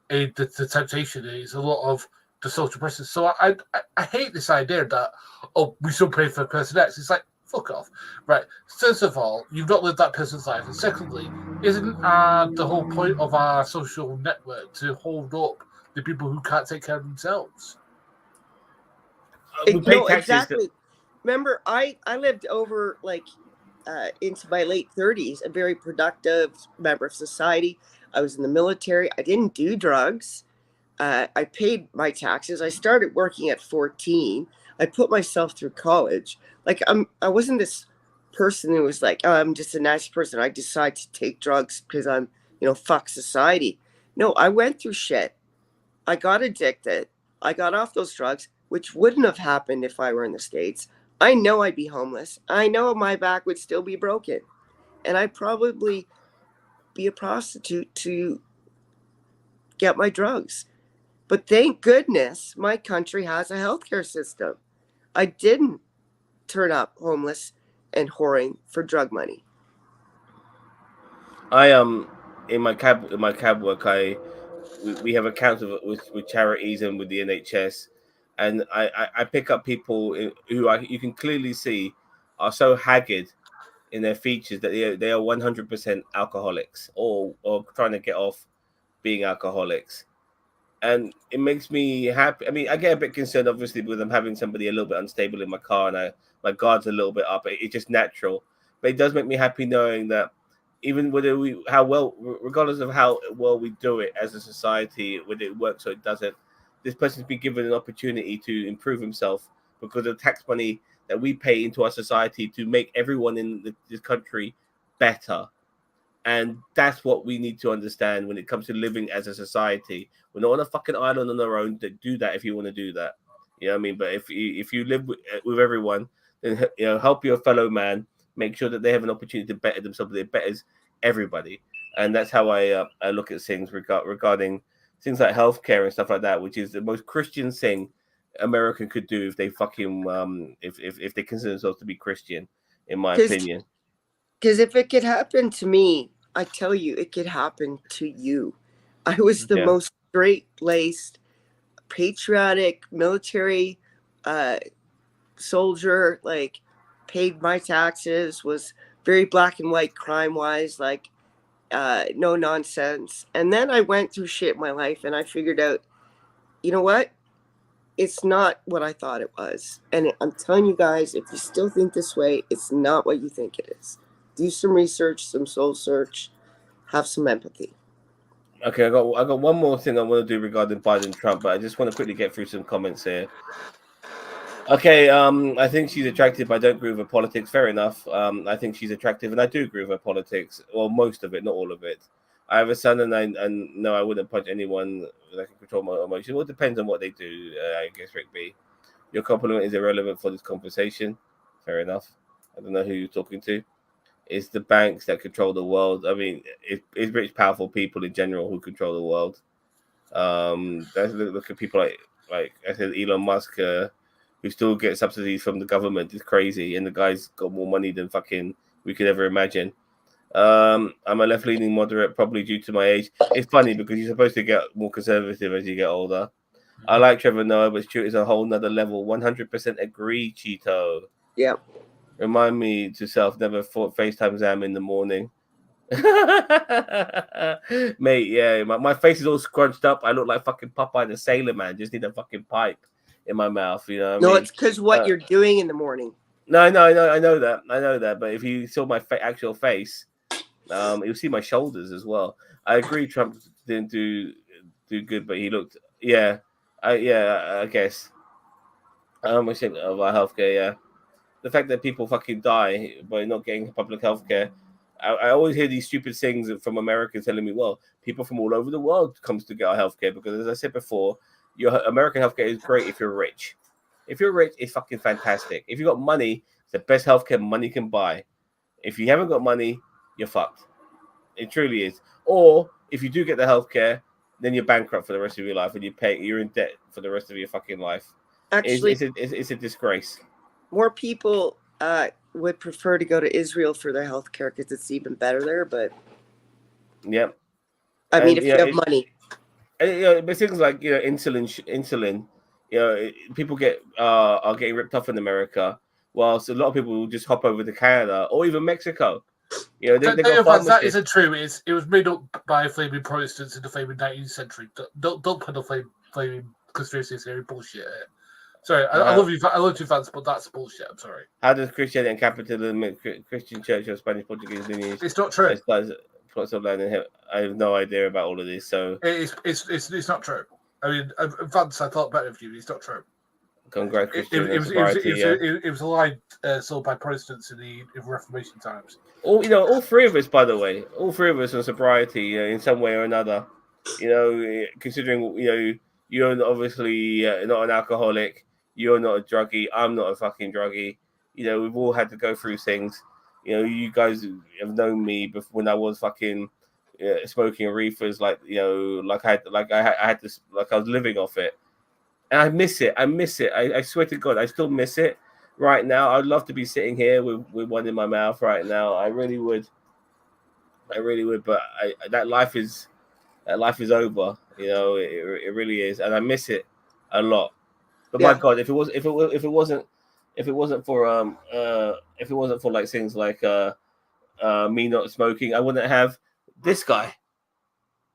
the temptation is a lot of the social pressures. So I hate this idea that, we should pray for person X. It's like, fuck off. Right. First of all, you've not lived that person's life. And secondly, isn't the whole point of our social network to hold up the people who can't take care of themselves? No, exactly. Remember, I lived over into my late 30s, a very productive member of society. I was in the military. I didn't do drugs. I paid my taxes. I started working at 14. I put myself through college. I wasn't this person who was like, oh, I'm just a nice person. I decide to take drugs because I'm, fuck society. No, I went through shit. I got addicted. I got off those drugs, which wouldn't have happened if I were in the States. I know I'd be homeless. I know my back would still be broken. And I'd probably be a prostitute to get my drugs. But thank goodness my country has a healthcare system. I didn't turn up homeless and whoring for drug money. In my cab work, we have accounts with charities and with the NHS, and I pick up people who you can clearly see are so haggard in their features that they are 100% alcoholics or trying to get off being alcoholics. And it makes me happy. I mean, I get a bit concerned, obviously, with them having somebody a little bit unstable in my car, and my guard's a little bit up. It's just natural, but it does make me happy knowing that even regardless of how well we do it as a society, whether it works or it doesn't, this person's been given an opportunity to improve himself because of tax money that we pay into our society to make everyone in this country better. And that's what we need to understand when it comes to living as a society. We're not on a fucking island on our own to do that if you want to do that. You know what I mean? But if you live with everyone, then help your fellow man. Make sure that they have an opportunity to better themselves. It betters everybody. And that's how I look at things regarding things like healthcare and stuff like that, which is the most Christian thing America could do if they fucking if they consider themselves to be Christian, in my opinion. Because if it could happen to me, I tell you, it could happen to you. I was the Yeah. most straight-laced, patriotic, military soldier, like paid my taxes, was very black and white crime-wise, like no nonsense. And then I went through shit in my life and I figured out, you know what? It's not what I thought it was. And I'm telling you guys, if you still think this way, it's not what you think it is. Do some research, some soul search, have some empathy. Okay, I got one more thing I want to do regarding Biden and Trump, but I just want to quickly get through some comments here. Okay, I think she's attractive, but I don't agree with her politics. Fair enough. I think she's attractive, and I do agree with her politics. Well, most of it, not all of it. I have a son, and no, I wouldn't punch anyone that can control my emotions. Well, it depends on what they do, I guess, Rick B. Your compliment is irrelevant for this conversation. Fair enough. I don't know who you're talking to. It's the banks that control the world. I mean, it's rich, powerful people in general who control the world. Look at people like I said, Elon Musk, who still gets subsidies from the government. It's crazy, and the guy's got more money than fucking we could ever imagine. I'm a left-leaning moderate, probably due to my age. It's funny because you're supposed to get more conservative as you get older. I like Trevor Noah, but Stuart is a whole nother level. 100% agree, Cheeto. Yeah. Remind me to self, never FaceTime Zam in the morning. Mate, yeah, my face is all scrunched up. I look like fucking Popeye the Sailor Man. Just need a fucking pipe in my mouth, you know what I mean? It's because what you're doing in the morning. No, I know that. But if you saw my actual face, you'll see my shoulders as well. I agree, Trump didn't do good, but he looked, I guess. I think of our healthcare, yeah. The fact that people fucking die by not getting public healthcare. I always hear these stupid things from Americans telling me, well, people from all over the world comes to get our healthcare because, as I said before, your American healthcare is great if you're rich. If you're rich, it's fucking fantastic. If you got money, it's the best healthcare money can buy. If you haven't got money, you're fucked. It truly is. Or if you do get the healthcare, then you're bankrupt for the rest of your life, and you're in debt for the rest of your fucking life. Actually, it's a disgrace. More people would prefer to go to Israel for their health care because it's even better there. But yeah, I mean, if you have money, but things like insulin, people are getting ripped off in America, whilst a lot of people will just hop over to Canada or even Mexico. They got that isn't true. It was made up by flaming Protestants in the flaming 19th century. Don't put the flaming conspiracy theory bullshit. Sorry, I love you. I love you fans, but that's bullshit. I'm sorry. How does Christianity and capitalism, Christian Church of Spanish Portuguese lineage? It's not true. Plots of land in here. I have no idea about all of this. So it's not true. I mean, Vance, I thought better of you. It's not true. Congrats, Christian. It was a lie sold by Protestants in the Reformation times. All three of us, by the way, all three of us on sobriety, in some way or another. Considering you're obviously not an alcoholic. You're not a druggie. I'm not a fucking druggie. We've all had to go through things. You guys have known me before when I was fucking smoking reefers, I was living off it, and I miss it. I swear to God, I still miss it right now. I'd love to be sitting here with one in my mouth right now. I really would. But that life is over. It really is, and I miss it a lot. But my God, if it wasn't for like things like me not smoking, I wouldn't have this guy.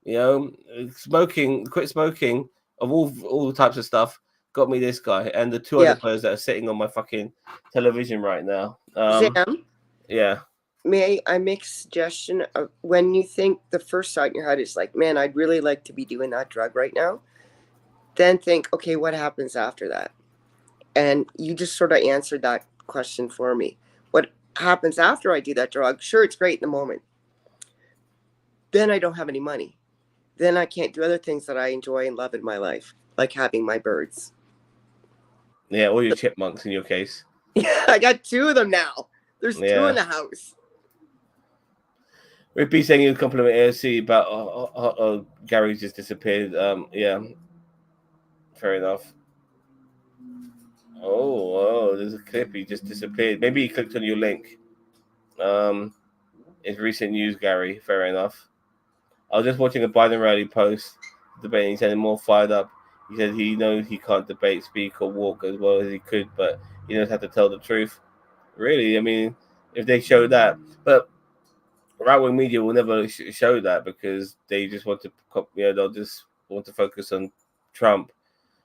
Quit smoking of all types of stuff got me this guy and the two other players that are sitting on my fucking television right now. Zam, yeah. May I make a suggestion? When you think the first thought in your head is like, man, I'd really like to be doing that drug right now. Then think, okay, what happens after that? And you just sort of answered that question for me. What happens after I do that drug? Sure, it's great in the moment. Then I don't have any money. Then I can't do other things that I enjoy and love in my life, like having my birds. Yeah, or your chipmunks in your case. Yeah, I got two of them now. There's two in the house. We'd be saying you compliment AFC, but Gary's just disappeared. Yeah, fair enough. Oh, there's a clip. He just disappeared. Maybe he clicked on your link. It's recent news, Gary. Fair enough. I was just watching a Biden rally post debate. He's getting more fired up. He said he knows he can't debate, speak, or walk as well as he could, but he knows how to tell the truth. Really, I mean, if they show that, but right-wing media will never show that because they just want to, they'll just want to focus on Trump.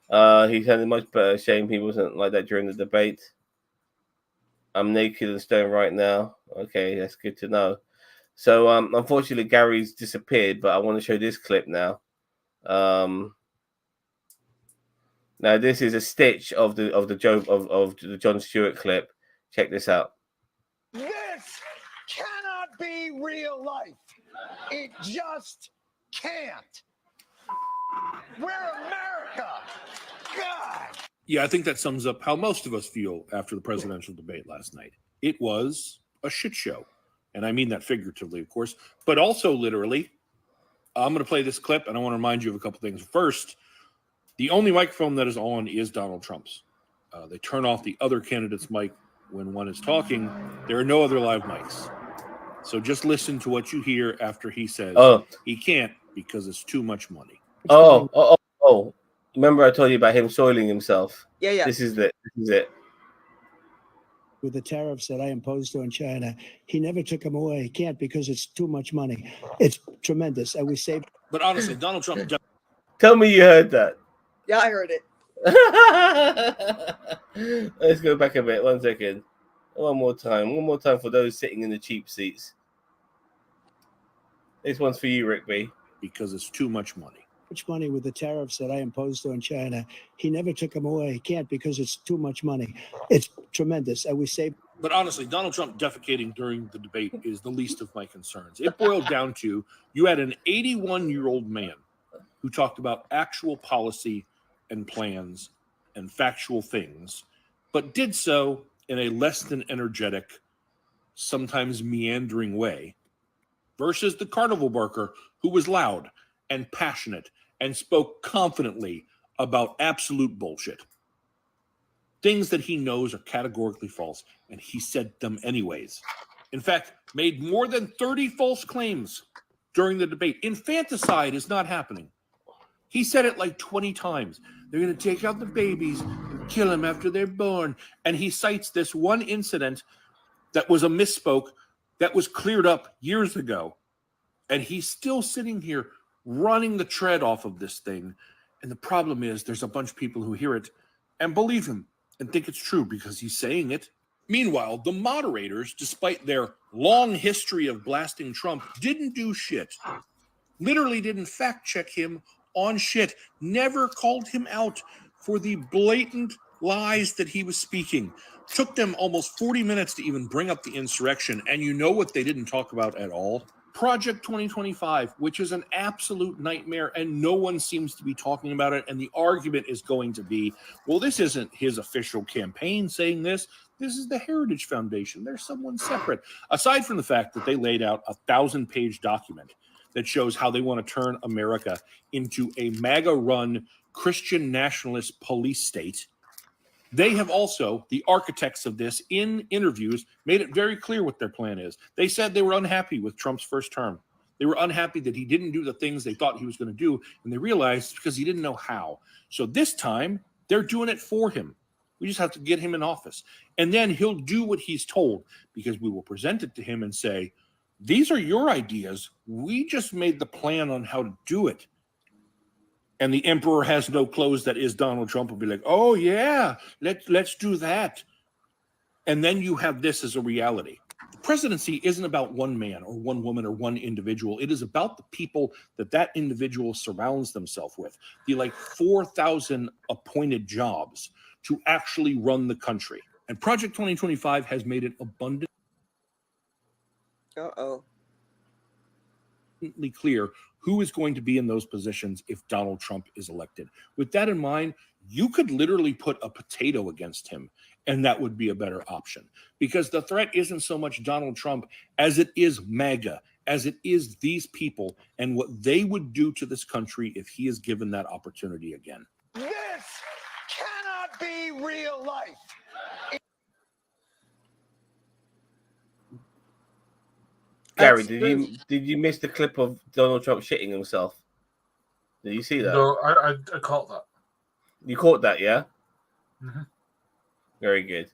He sounded much better. Shame he wasn't like that during the debate. I'm naked and stoned right now. Okay, that's good to know. So, unfortunately, Gary's disappeared, but I want to show this clip now. Now, this is a stitch of the Jon Stewart clip. Check this out. This cannot be real life. It just can't. We're America. God. Yeah, I think that sums up how most of us feel after the presidential debate last night. It was a shit show. And I mean that figuratively, of course, but also literally. I'm going to play this clip, and I want to remind you of a couple things. First, the only microphone that is on is Donald Trump's. They turn off the other candidate's mic when one is talking. There are no other live mics. So just listen to what you hear after he says he can't because it's too much money. Oh. Remember I told you about him soiling himself? Yeah. This is it. With the tariffs that I imposed on China, he never took them away. He can't because it's too much money. It's tremendous. And we saved. But honestly, Donald Trump. Tell me you heard that. Yeah, I heard it. Let's go back a bit. 1 second. One more time for those sitting in the cheap seats. This one's for you, Rick B. Because it's too much money. Much money with the tariffs that I imposed on China. He never took them away. He can't because it's too much money. It's tremendous. And we saved. But honestly, Donald Trump defecating during the debate is the least of my concerns. It boiled down to you had an 81-year-old man who talked about actual policy and plans and factual things, but did so in a less than energetic, sometimes meandering way, versus the carnival barker who was loud and passionate and spoke confidently about absolute bullshit. Things that he knows are categorically false, and he said them anyways. In fact, made more than 30 false claims during the debate. Infanticide is not happening. He said it like 20 times. They're going to take out the babies and kill them after they're born. And he cites this one incident that was a misspoke that was cleared up years ago. And he's still sitting here running the tread off of this thing. And the problem is there's a bunch of people who hear it and believe him and think it's true because he's saying it. Meanwhile, the moderators, despite their long history of blasting Trump, didn't do shit. Literally didn't fact check him on shit. Never called him out for the blatant lies that he was speaking. Took them almost 40 minutes to even bring up the insurrection. And you know what they didn't talk about at all? Project 2025, which is an absolute nightmare, and no one seems to be talking about it. And the argument is going to be, well, this isn't his official campaign saying this. This is the Heritage Foundation. There's someone separate. Aside from the fact that they laid out a 1,000-page document that shows how they want to turn America into a MAGA-run Christian nationalist police state, they have also, the architects of this, in interviews, made it very clear what their plan is. They said they were unhappy with Trump's first term. They were unhappy that he didn't do the things they thought he was going to do, and they realized because he didn't know how. So this time, they're doing it for him. We just have to get him in office. And then he'll do what he's told, because we will present it to him and say, these are your ideas. We just made the plan on how to do it. And the emperor has no clothes that is Donald Trump will be like, oh, yeah, let's do that. And then you have this as a reality. The presidency isn't about one man or one woman or one individual. It is about the people that individual surrounds themselves with. The like 4,000 appointed jobs to actually run the country. And Project 2025 has made it abundantly clear who is going to be in those positions if Donald Trump is elected. With that in mind, you could literally put a potato against him, and that would be a better option. Because the threat isn't so much Donald Trump as it is MAGA, as it is these people and what they would do to this country if he is given that opportunity again. This cannot be real life. Gary, true. did you miss the clip of Donald Trump shitting himself? Did you see that? No, I caught that. You caught that, yeah? Mm-hmm. Very good.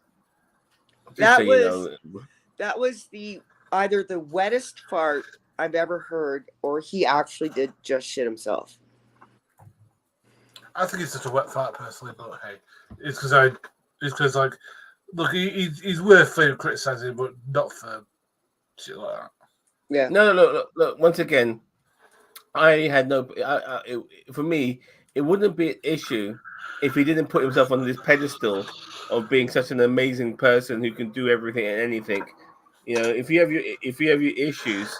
Just That so you know. That was either the wettest fart I've ever heard, or he actually did just shit himself. I think it's such a wet fart personally, but hey, it's because like, look, he's worth criticizing, but not for shit like that. Yeah. No, look. Once again, I had no. For me, it wouldn't be an issue if he didn't put himself on this pedestal of being such an amazing person who can do everything and anything. You know, if you have your issues,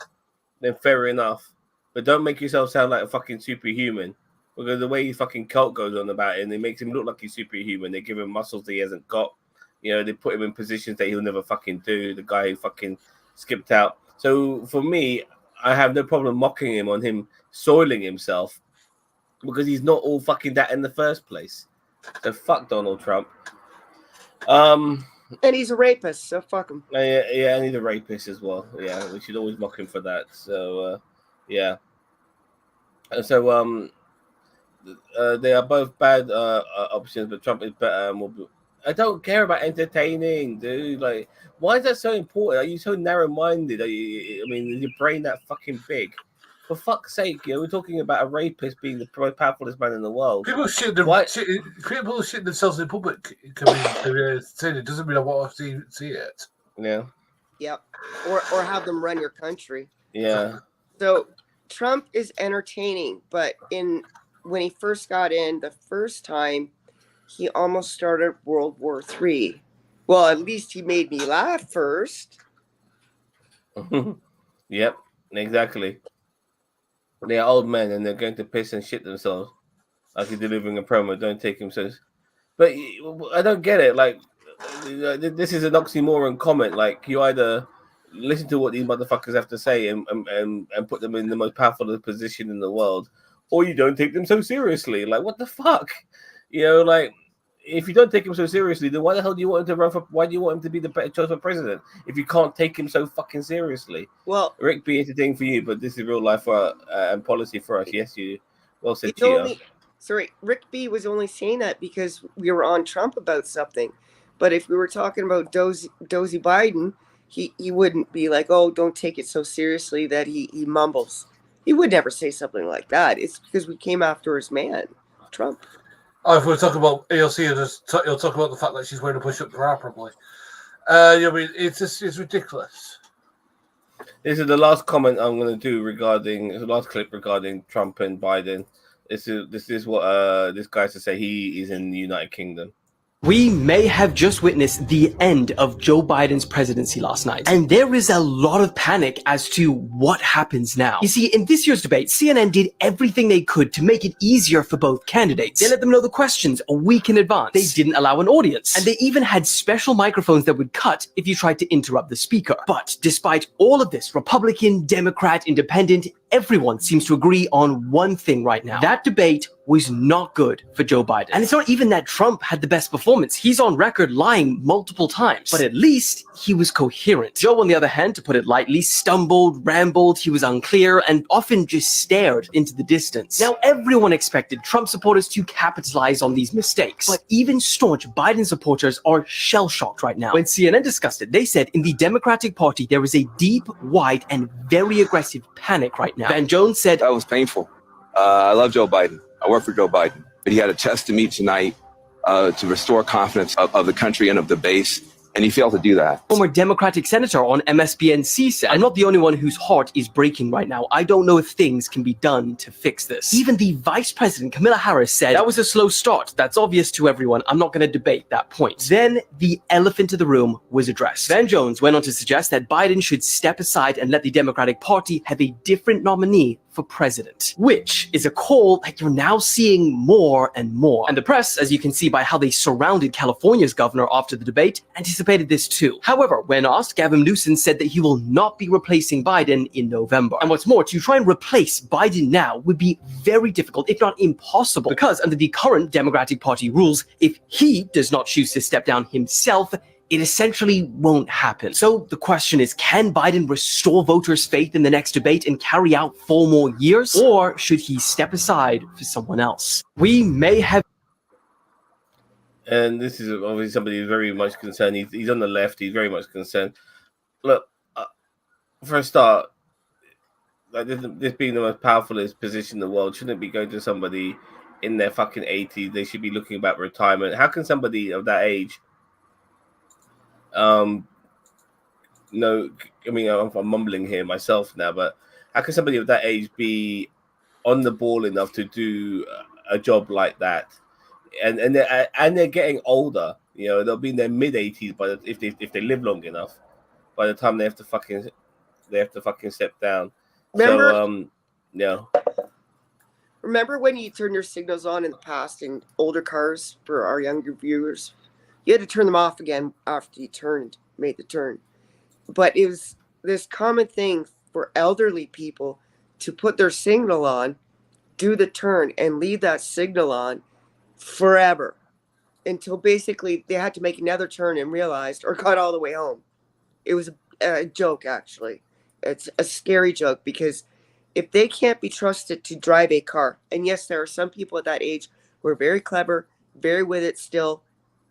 then fair enough. But don't make yourself sound like a fucking superhuman. Because the way his fucking cult goes on about it, and it makes him look like he's superhuman. They give him muscles that he hasn't got. You know, they put him in positions that he'll never fucking do. The guy who fucking skipped out. So for me, I have no problem mocking him on him soiling himself because he's not all fucking that in the first place. So fuck Donald Trump. And he's a rapist, so fuck him. Yeah, and he's a rapist as well. Yeah, we should always mock him for that. So yeah. So they are both bad options, but Trump is better. I don't care about entertaining, dude. Like, why is that so important? Are you so narrow-minded? I mean, is your brain that fucking big? For fuck's sake, you know, we're talking about a rapist being the most powerfulest man in the world. People shit themselves in public. It doesn't mean I want to see it. Yeah. Yep. Or have them run your country. Yeah. So Trump is entertaining, but when he first got in the first time, he almost started World War III. Well, at least he made me laugh first. Yep, exactly. They're old men and they're going to piss and shit themselves. Like he's delivering a promo. Don't take him so. But I don't get it. Like, this is an oxymoron comment. Like, you either listen to what these motherfuckers have to say and put them in the most powerful position in the world, or you don't take them so seriously. Like, what the fuck? You know, like, if you don't take him so seriously, then why the hell do you want him to run for? Why do you want him to be the choice for president if you can't take him so fucking seriously? Well, Rick, be entertaining for you, but this is real life for and policy for us. Yes, you well said, Chia. Rick B was only saying that because we were on Trump about something. But if we were talking about Dozy Biden, he wouldn't be like, oh, don't take it so seriously that he mumbles. He would never say something like that. It's because we came after his man, Trump. Oh, if we're talking about AOC, you'll talk about the fact that she's wearing a push-up bra, probably. I mean, it's ridiculous. This is the last comment I'm going to do regarding the last clip regarding Trump and Biden. This is what this guy to say. He is in the United Kingdom. We may have just witnessed the end of Joe Biden's presidency last night, and there is a lot of panic as to what happens now. You see, in this year's debate, CNN did everything they could to make it easier for both candidates. They let them know the questions a week in advance. They didn't allow an audience, and they even had special microphones that would cut if you tried to interrupt the speaker. But despite all of this, Republican, Democrat, Independent, everyone seems to agree on one thing right now. That debate was not good for Joe Biden. And it's not even that Trump had the best performance. He's on record lying multiple times, but at least he was coherent. Joe, on the other hand, to put it lightly, stumbled, rambled, he was unclear, and often just stared into the distance. Now, everyone expected Trump supporters to capitalize on these mistakes, but even staunch Biden supporters are shell-shocked right now. When CNN discussed it, they said in the Democratic Party, there is a deep, wide, and very aggressive panic right now. Van Jones said, that was painful. I love Joe Biden. I work for Joe Biden. But he had a test to meet tonight to restore confidence of the country and of the base. And he failed to do that. Former Democratic senator on MSNBC said, I'm not the only one whose heart is breaking right now. I don't know if things can be done to fix this. Even the Vice President, Kamala Harris, said, that was a slow start. That's obvious to everyone. I'm not going to debate that point. Then the elephant in the room was addressed. Van Jones went on to suggest that Biden should step aside and let the Democratic Party have a different nominee for president, which is a call that you're now seeing more and more. And the press, as you can see by how they surrounded California's governor after the debate, anticipated this too. However, when asked, Gavin Newsom said that he will not be replacing Biden in November. And what's more, to try and replace Biden now would be very difficult, if not impossible, because under the current Democratic Party rules, if he does not choose to step down himself, it essentially won't happen. So the question is, can Biden restore voters' faith in the next debate and carry out 4 more years? Or should he step aside for someone else? We may have... And this is obviously somebody who's very much concerned. He's on the left. He's very much concerned. Look, for a start, like this being the most powerfulest position in the world shouldn't be going to somebody in their fucking 80s. They should be looking about retirement. How can somebody of that age... no, I mean, I'm mumbling here myself now, but how can somebody of that age be on the ball enough to do a job like that? And they're getting older. You know, they'll be in their mid 80s, but if they live long enough, by the time they have to fucking step down. Remember, so yeah. Remember when you turned your signals on in the past in older cars for our younger viewers? You had to turn them off again after you made the turn. But it was this common thing for elderly people to put their signal on, do the turn, and leave that signal on forever until basically they had to make another turn and realized, or got all the way home. It was a joke, actually. It's a scary joke because if they can't be trusted to drive a car, and yes, there are some people at that age who are very clever, very with it still,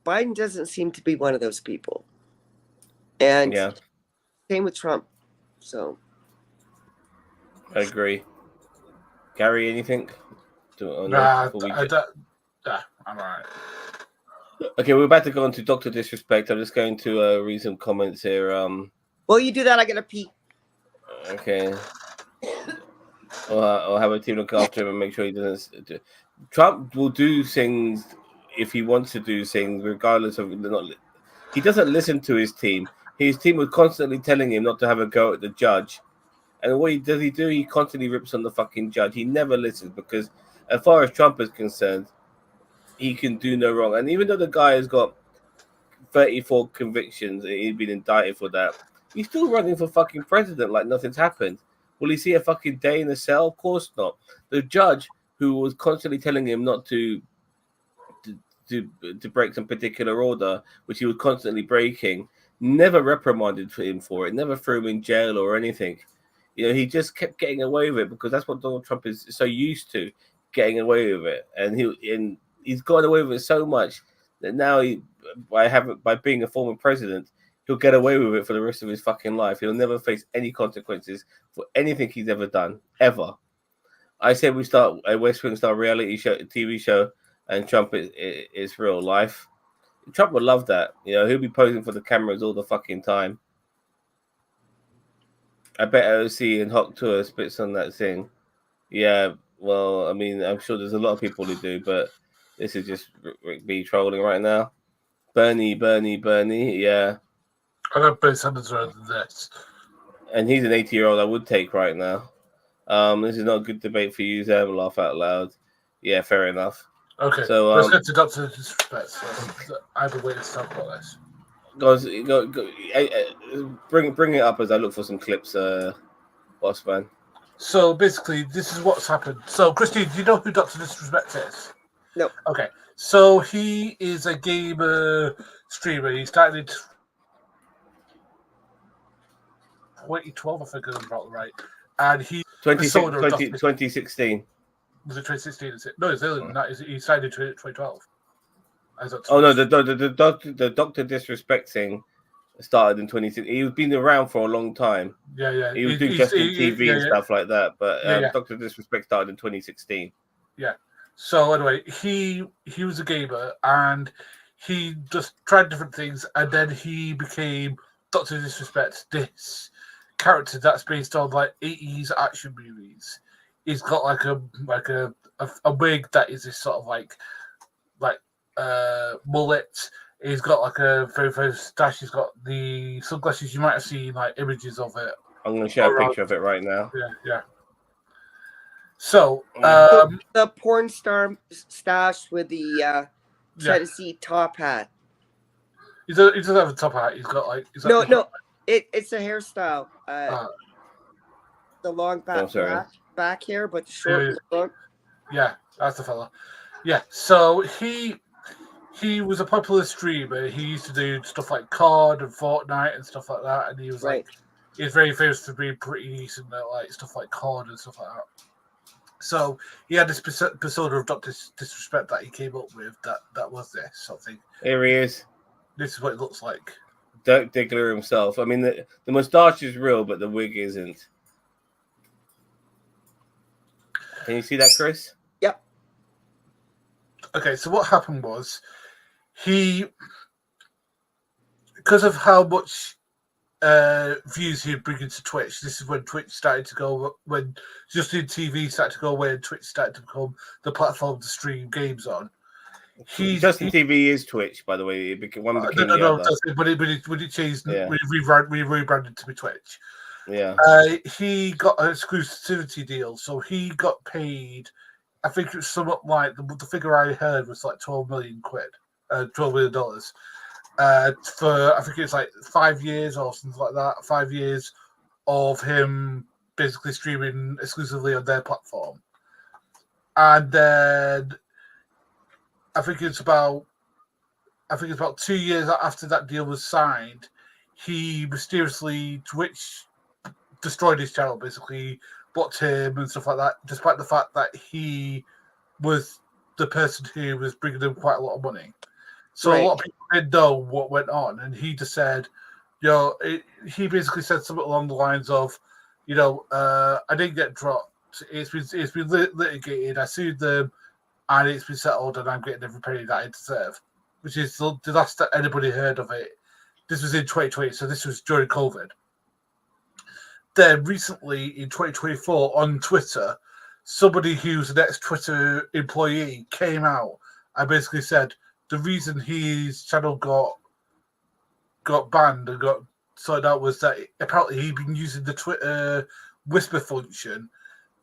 Biden doesn't seem to be one of those people. And yeah, same with Trump. So I agree. Gary, anything? Nah, I'm all right. Okay, we're about to go on to Dr. Disrespect. I'm just going to read some comments here. While you do that, I gotta pee. Okay. I'll have a team look after him and make sure he doesn't. Trump will do things if he wants to do things, regardless of not. He doesn't listen to his team. His team was constantly telling him not to have a go at the judge, and what does he do? He constantly rips on the fucking judge. He never listens because, as far as Trump is concerned, he can do no wrong. And even though the guy has got 34 convictions, he's been indicted for that, he's still running for fucking president like nothing's happened. Will he see a fucking day in the cell? Of course not. The judge who was constantly telling him not to break some particular order, which he was constantly breaking, never reprimanded him for it, never threw him in jail or anything. You know, he just kept getting away with it because that's what Donald Trump is so used to, getting away with it. And he's got away with it so much that now by being a former president, he'll get away with it for the rest of his fucking life. He'll never face any consequences for anything he's ever done, ever. I said we start a West Wing style reality show, TV show, and Trump is real life. Trump would love that. You know, he'll be posing for the cameras all the fucking time. I bet OC and Hawk Tour spits on that thing. Yeah, well, I mean, I'm sure there's a lot of people who do, but this is just Rick B trolling right now. Bernie, yeah. I don't Bernie Sanders rather than this. And he's an 80-year-old I would take right now. This is not a good debate for you, Zam. Laugh out loud. Yeah, fair enough. Okay, so let's get to Dr. Disrespect. So I have a way to talk about this. Go, bring it up as I look for some clips, boss man. So basically, this is what's happened. So, Christine, do you know who Dr. Disrespect is? No. Okay, so he is a gamer streamer. He started 2012, I think I got right. And he 2016. Was it 2016? Is it? No, it's earlier than that. He signed in 2012. Oh no, the Dr. Disrespect thing started in 2016. He's been around for a long time. Yeah. He was doing Justin TV and stuff like that. But Dr. Disrespect started in 2016. Yeah. So anyway, he was a gamer and he just tried different things, and then he became Dr. Disrespect, this character that's based on like 80s action movies. He's got like a wig that is this sort of like mullet. He's got like a very stash. He's got the sunglasses. You might have seen like images of it. I'm going to share a picture of it right now. Yeah. So the porn star stash with the Tennessee top hat. He doesn't have a top hat. He's got like it's a hairstyle. The long back hair, but the short front. Yeah, that's the fella. Yeah, so he he was a popular streamer. He used to do stuff like COD and Fortnite and stuff like that. And he was Right. he's very famous for being pretty decent at like stuff like COD and stuff like that. So he had this persona of Dr. Disrespect that he came up with that was this sort of thing. Here he is. This is what it looks like. Dirk Diggler himself. I mean, the moustache is real, but the wig isn't. Can you see that, Chris? Yep. Okay, so what happened was because of how much views he'd bring into Twitch, this is when Twitch started to go, when Justin TV started to go away and Twitch started to become the platform to stream games on. Justin TV is Twitch, by the way. It became the other. But it changed. Yeah. We rebranded to be Twitch. Yeah. He got an exclusivity deal, so he got paid. I think it was somewhat like the figure I heard was like $12 million, $12 million for I think it's like 5 years or something like that. 5 years of him basically streaming exclusively on their platform, and then I think it's about 2 years after that deal was signed, he mysteriously Twitch destroyed his channel, basically blocked him and stuff like that, despite the fact that he was the person who was bringing them quite a lot of money. So Right. a lot of people didn't know what went on, and he just said, he basically said something along the lines of, I didn't get dropped. It's been litigated. I sued them, and it's been settled, and I'm getting every penny that I deserve, which is the last that anybody heard of it. This was in 2020, so this was during COVID. Then recently in 2024 on Twitter, somebody who's an ex-Twitter employee came out and basically said the reason his channel got banned and got sorted out was that apparently he'd been using the Twitter whisper function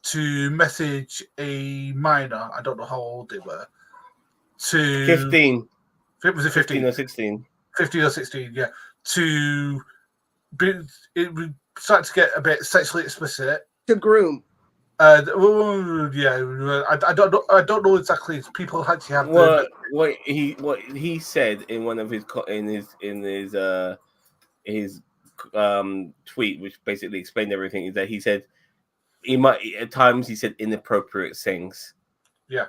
to message a minor. I don't know how old they were. 15. Was it 15 or 16? 15 or 16, yeah. It started to get a bit sexually explicit. To groom. I don't know exactly. People actually have what he said in one of his tweet, which basically explained everything, is that he said he might at times he said inappropriate things. Yeah.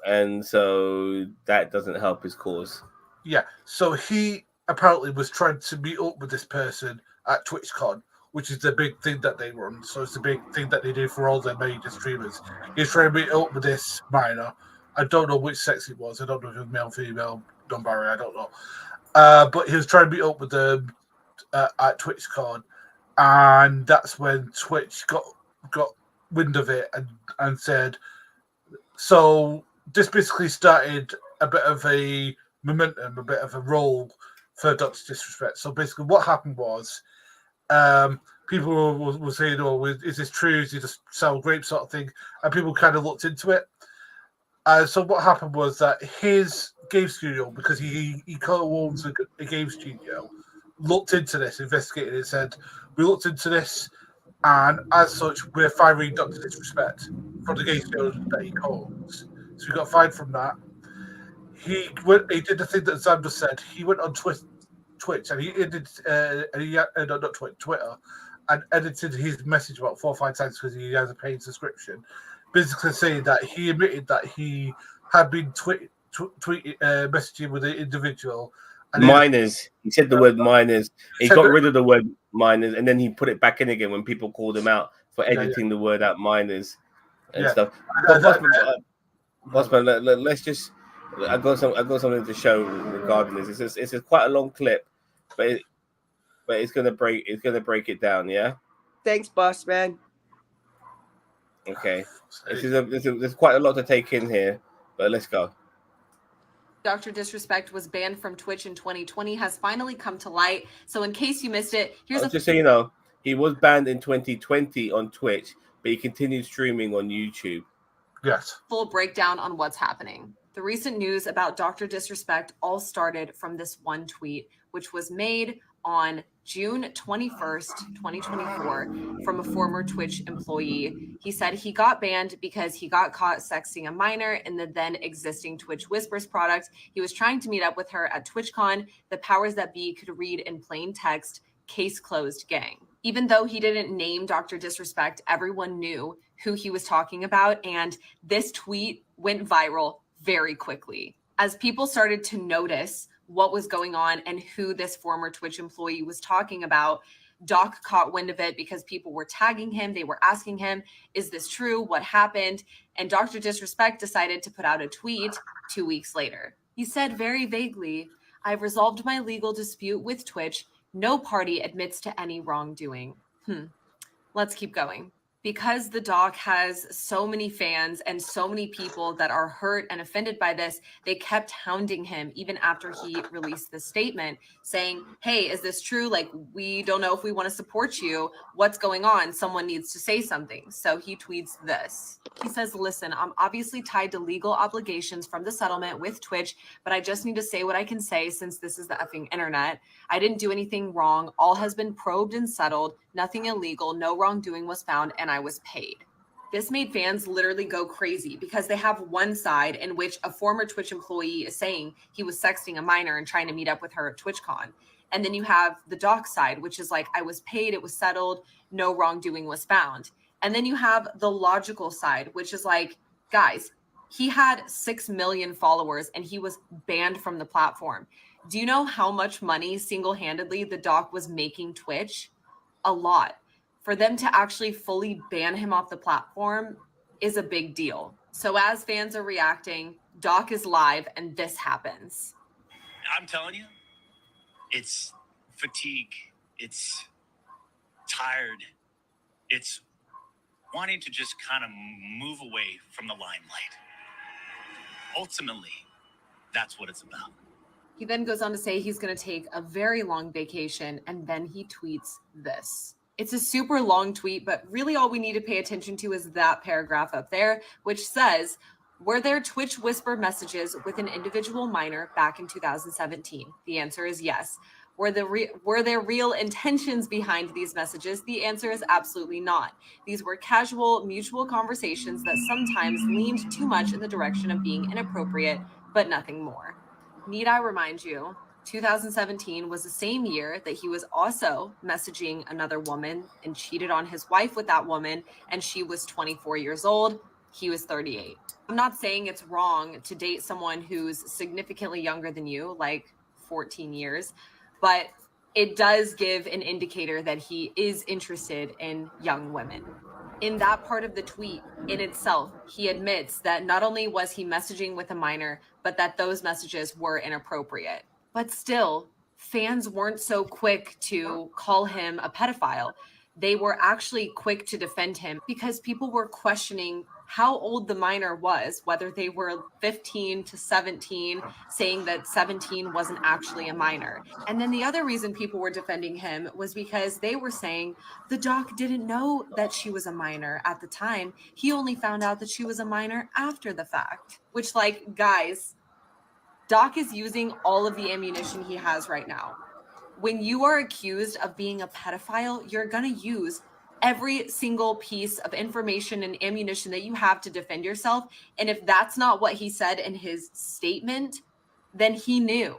And so that doesn't help his cause. Yeah. So he apparently was trying to meet up with this person at TwitchCon, which is the big thing that they run. So it's the big thing that they do for all their major streamers. He's trying to meet up with this minor. I don't know which sex it was. I don't know if it was male, female, non-binary. I don't know. But he was trying to meet up with them at TwitchCon, and that's when Twitch got wind of it and said. So this basically started a bit of a momentum, a bit of a role for Dr. Disrespect. So basically what happened was people were saying, is this true? Is he just sell grapes sort of thing? And people kind of looked into it. So what happened was that his game studio, because he co-owns a game studio, looked into this, investigated it, said, we looked into this, and as such, we're firing Dr. Disrespect from the game studio that he co-owns. So we got fired from that. He did the thing that Zams just said. He went on Twitch and he edited, Twitter, and edited his message about 4 or 5 times because he has a paid subscription. Basically saying that he admitted that he had been messaging with an individual. And minors. He said the word minors. He got rid of the word minors, and then he put it back in again when people called him out for editing the word out minors and stuff. Bossman, let's just. I got something to show regarding this. It's quite a long clip, but it's gonna break it down. Yeah. Thanks, boss man. Okay. There's quite a lot to take in here, but let's go. Dr. Disrespect was banned from Twitch in 2020 has finally come to light. So in case you missed it, just so you know, he was banned in 2020 on Twitch, but he continued streaming on YouTube. Yes. Full breakdown on what's happening. The recent news about Dr. Disrespect all started from this one tweet, which was made on June 21st, 2024, from a former Twitch employee. He said he got banned because he got caught sexting a minor in the then existing Twitch Whispers product. He was trying to meet up with her at TwitchCon. The powers that be could read in plain text, "Case closed, gang." Even though he didn't name Dr. Disrespect, everyone knew who he was talking about, and this tweet went viral very quickly. As people started to notice what was going on and who this former Twitch employee was talking about, Doc caught wind of it because people were tagging him. They were asking him, is this true? What happened? And Dr. Disrespect decided to put out a tweet 2 weeks later. He said very vaguely, "I've resolved my legal dispute with Twitch. No party admits to any wrongdoing." Let's keep going. Because the doc has so many fans and so many people that are hurt and offended by this, they kept hounding him even after he released the statement saying, "Hey, is this true? Like, we don't know if we want to support you. What's going on? Someone needs to say something." So he tweets this. He says, "Listen, I'm obviously tied to legal obligations from the settlement with Twitch, but I just need to say what I can say since this is the effing internet. I didn't do anything wrong. All has been probed and settled. Nothing illegal. No wrongdoing was found, and I was paid." This made fans literally go crazy because they have one side in which a former Twitch employee is saying he was sexting a minor and trying to meet up with her at TwitchCon. And then you have the doc side, which is like, I was paid, it was settled, no wrongdoing was found. And then you have the logical side, which is like, guys, he had 6 million followers and he was banned from the platform. Do you know how much money single-handedly the doc was making Twitch? A lot. For them to actually fully ban him off the platform is a big deal. So as fans are reacting, Doc is live and this happens. I'm telling you, it's fatigue. It's tired. It's wanting to just kind of move away from the limelight. Ultimately, that's what it's about. He then goes on to say he's going to take a very long vacation, and then he tweets this. It's a super long tweet, but really all we need to pay attention to is that paragraph up there, which says, "Were there Twitch whisper messages with an individual minor back in 2017? The answer is yes. Were there real intentions behind these messages? The answer is absolutely not. These were casual, mutual conversations that sometimes leaned too much in the direction of being inappropriate, but nothing more." Need I remind you, 2017 was the same year that he was also messaging another woman and cheated on his wife with that woman, and she was 24 years old. He was 38. I'm not saying it's wrong to date someone who's significantly younger than you, like 14 years, but it does give an indicator that he is interested in young women. In that part of the tweet in itself, he admits that not only was he messaging with a minor, but that those messages were inappropriate. But still, fans weren't so quick to call him a pedophile. They were actually quick to defend him because people were questioning how old the minor was, whether they were 15 to 17, saying that 17 wasn't actually a minor. And then the other reason people were defending him was because they were saying the doc didn't know that she was a minor at the time. He only found out that she was a minor after the fact, which, like, guys, Doc is using all of the ammunition he has right now. When you are accused of being a pedophile, you're going to use every single piece of information and ammunition that you have to defend yourself. And if that's not what he said in his statement, then he knew.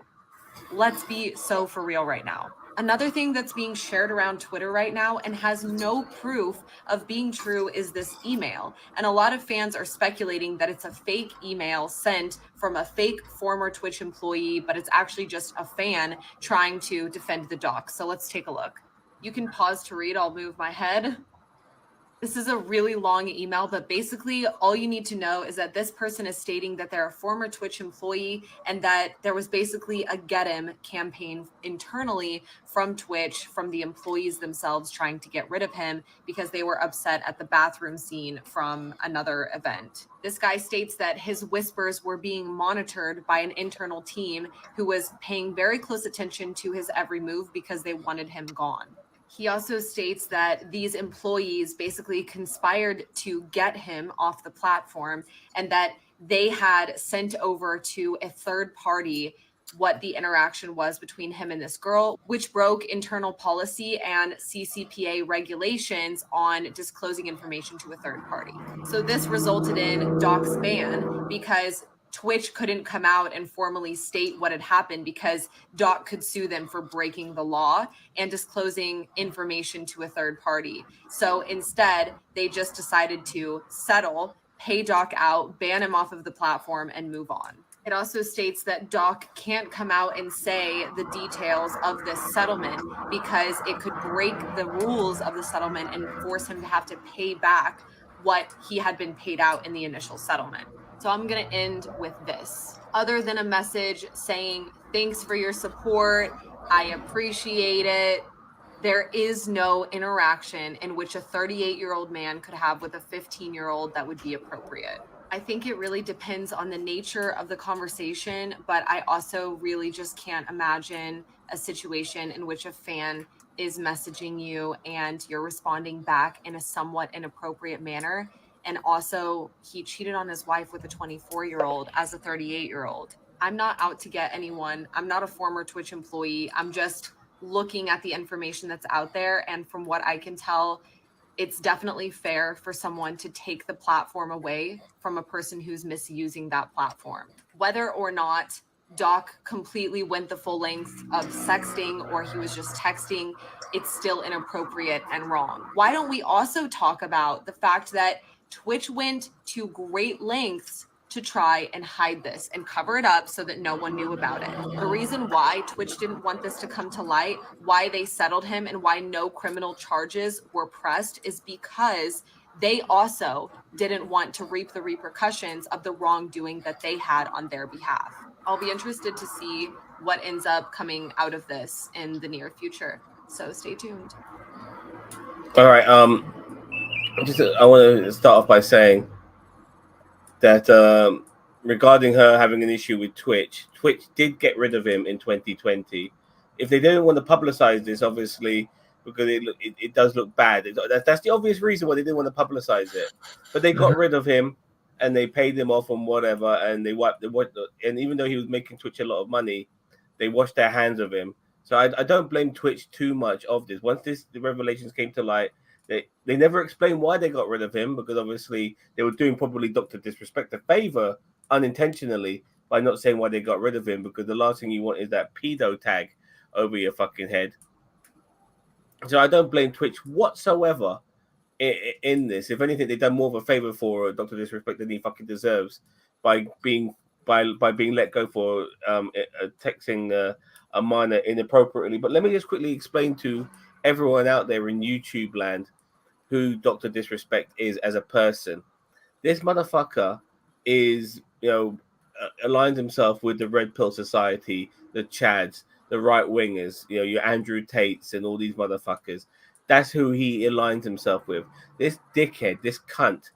Let's be so for real right now. Another thing that's being shared around Twitter right now and has no proof of being true is this email. And a lot of fans are speculating that it's a fake email sent from a fake former Twitch employee, but it's actually just a fan trying to defend the doc. So let's take a look. You can pause to read. I'll move my head. This is a really long email, but basically all you need to know is that this person is stating that they're a former Twitch employee and that there was basically a get him campaign internally from Twitch, from the employees themselves trying to get rid of him because they were upset at the bathroom scene from another event. This guy states that his whispers were being monitored by an internal team who was paying very close attention to his every move because they wanted him gone. He also states that these employees basically conspired to get him off the platform and that they had sent over to a third party what the interaction was between him and this girl, which broke internal policy and CCPA regulations on disclosing information to a third party. So this resulted in Doc's ban because Twitch couldn't come out and formally state what had happened because Doc could sue them for breaking the law and disclosing information to a third party. So instead, they just decided to settle, pay Doc out, ban him off of the platform, and move on. It also states that Doc can't come out and say the details of this settlement because it could break the rules of the settlement and force him to have to pay back what he had been paid out in the initial settlement. So I'm going to end with this. Other than a message saying, thanks for your support, I appreciate it, there is no interaction in which a 38-year-old man could have with a 15-year-old that would be appropriate. I think it really depends on the nature of the conversation, but I also really just can't imagine a situation in which a fan is messaging you and you're responding back in a somewhat inappropriate manner. And also, he cheated on his wife with a 24-year-old as a 38-year-old. I'm not out to get anyone. I'm not a former Twitch employee. I'm just looking at the information that's out there. And from what I can tell, it's definitely fair for someone to take the platform away from a person who's misusing that platform. Whether or not Doc completely went the full length of sexting or he was just texting, it's still inappropriate and wrong. Why don't we also talk about the fact that Twitch went to great lengths to try and hide this and cover it up so that no one knew about it. The reason why Twitch didn't want this to come to light, why they settled him, and why no criminal charges were pressed is because they also didn't want to reap the repercussions of the wrongdoing that they had on their behalf. I'll be interested to see what ends up coming out of this in the near future. So stay tuned. All right. I want to start off by saying that regarding her having an issue with Twitch did get rid of him in 2020. If they didn't want to publicize this, obviously, because it does look bad. That's the obvious reason why they didn't want to publicize it. But they got rid of him, and they paid him off and whatever, and they wiped and even though he was making Twitch a lot of money, they washed their hands of him. So I don't blame Twitch too much of this. Once the revelations came to light, they never explained why they got rid of him, because obviously they were doing probably Dr. Disrespect a favor unintentionally by not saying why they got rid of him, because the last thing you want is that pedo tag over your fucking head. So I don't blame Twitch whatsoever in this. If anything, they've done more of a favor for Dr. Disrespect than he fucking deserves by being let go for texting a minor inappropriately. But let me just quickly explain to everyone out there in YouTube land who Dr. Disrespect is as a person. This motherfucker is, aligns himself with the Red Pill Society, the Chads, the right wingers, your Andrew Tates and all these motherfuckers. That's who he aligns himself with. This dickhead, this cunt,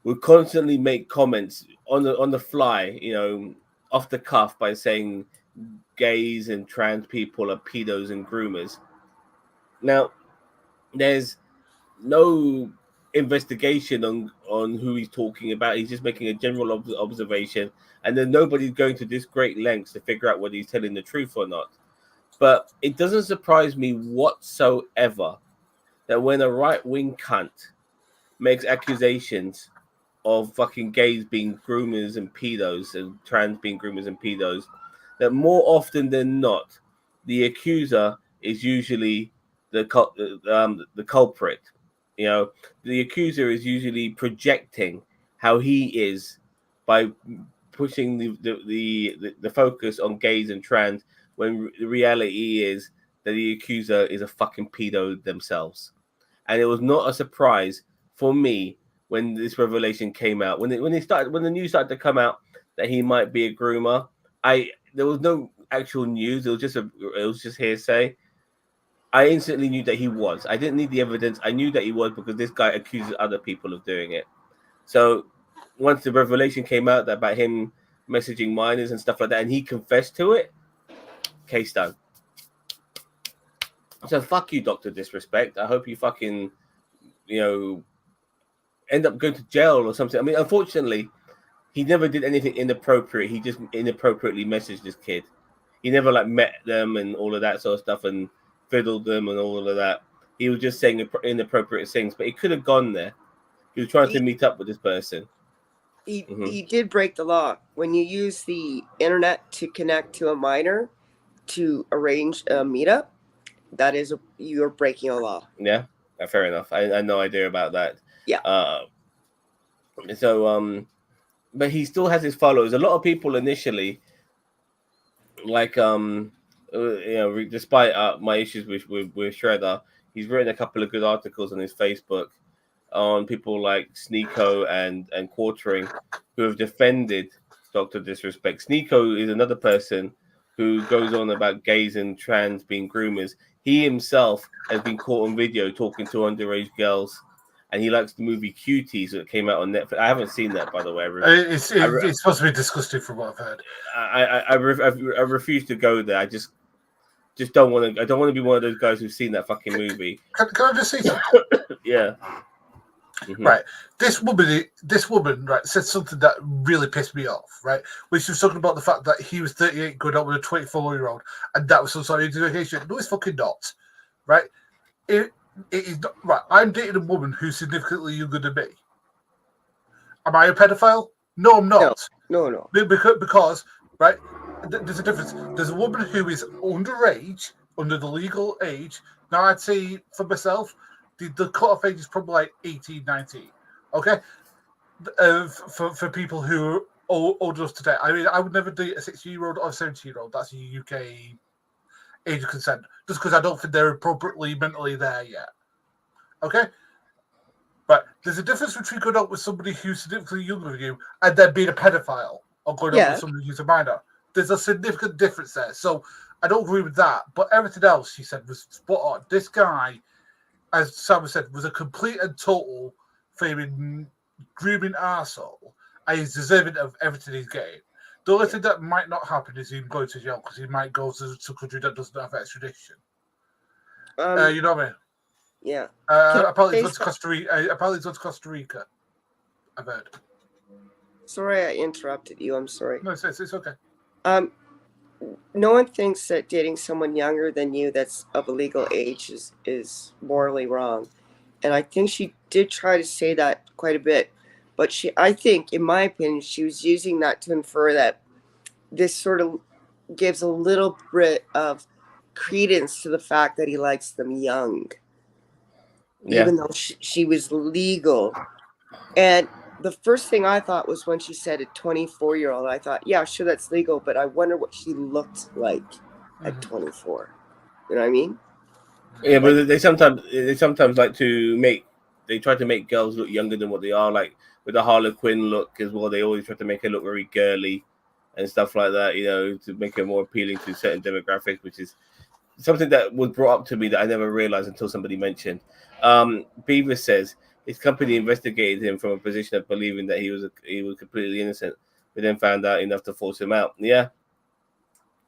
would constantly make comments on the fly, off the cuff by saying gays and trans people are pedos and groomers. Now, there's no investigation on who he's talking about. He's just making a general observation, and then nobody's going to this great lengths to figure out whether he's telling the truth or not. But it doesn't surprise me whatsoever that when a right-wing cunt makes accusations of fucking gays being groomers and pedos and trans being groomers and pedos, that more often than not, the accuser is usually the culprit. The accuser is usually projecting how he is by pushing the focus on gays and trans, when the reality is that the accuser is a fucking pedo themselves. And it was not a surprise for me when this revelation came out, when the news started to come out that he might be a groomer. There was no actual news. It was just hearsay. I instantly knew that he was. I didn't need the evidence. I knew that he was because this guy accuses other people of doing it. So once the revelation came out about him messaging minors and stuff like that, and he confessed to it, case done. So fuck you, Dr. Disrespect. I hope you fucking, end up going to jail or something. I mean, unfortunately, he never did anything inappropriate. He just inappropriately messaged this kid. He never like met them and all of that sort of stuff and fiddled them and all of that. He was just saying inappropriate things, but he could have gone there. He was trying to meet up with this person. He did break the law. When you use the internet to connect to a minor to arrange a meetup, you're breaking a law. Yeah, fair enough. I had no idea about that. Yeah. But he still has his followers. A lot of people initially, like despite my issues with Shredder, he's written a couple of good articles on his Facebook on people like Sneeko and Quartering who have defended Dr. Disrespect. Sneeko is another person who goes on about gays and trans being groomers. He himself has been caught on video talking to underage girls, and he likes the movie Cuties that came out on Netflix. I haven't seen that, by the way. It's supposed to be disgusting from what I've heard. I refuse to go there. I just don't want to. I don't want to be one of those guys who've seen that fucking movie. Can I just say something? Yeah. Right. This woman, right, said something that really pissed me off, right? When she was talking about the fact that he was 38 going out with a 24-year-old, and that was some sort of education. No, it's fucking not. Right? It is not. Right. I'm dating a woman who's significantly younger than me. Am I a pedophile? No, I'm not. No. Because right, there's a difference. There's a woman who is underage, under the legal age. Now, I'd say for myself, the cut-off age is probably like 18, 19. Okay? For people who are older today. I mean, I would never date a 16-year-old or a 17-year-old. That's a UK age of consent. Just because I don't think they're appropriately mentally there yet. Okay? But there's a difference between going out with somebody who's significantly younger than you and then being a pedophile or going out with somebody who's a minor. There's a significant difference there. So I don't agree with that. But everything else she said was spot on. This guy, as Sam said, was a complete and total flaming grooming arsehole, and he's deserving of everything he's getting. The only thing that might not happen is him going to jail because he might go to a country that doesn't have extradition. You know what I mean? Yeah. Apparently, he's going to Costa Rica. I've heard. Sorry, I interrupted you. I'm sorry. No, it's okay. No one thinks that dating someone younger than you that's of a legal age is morally wrong. And I think she did try to say that quite a bit. But I think, in my opinion, she was using that to infer that this sort of gives a little bit of credence to the fact that he likes them young. Yeah. Even though she was legal. And the first thing I thought was when she said a 24-year-old, I thought, yeah, sure, that's legal, but I wonder what she looked like at 24. You know what I mean? Yeah, but they sometimes like to try to make girls look younger than what they are, like with the Harlequin look as well. They always try to make her look very girly and stuff like that, you know, to make her more appealing to certain demographics, which is something that was brought up to me that I never realized until somebody mentioned. Beavis says his company investigated him from a position of believing that he was completely innocent, but then found out enough to force him out. Yeah,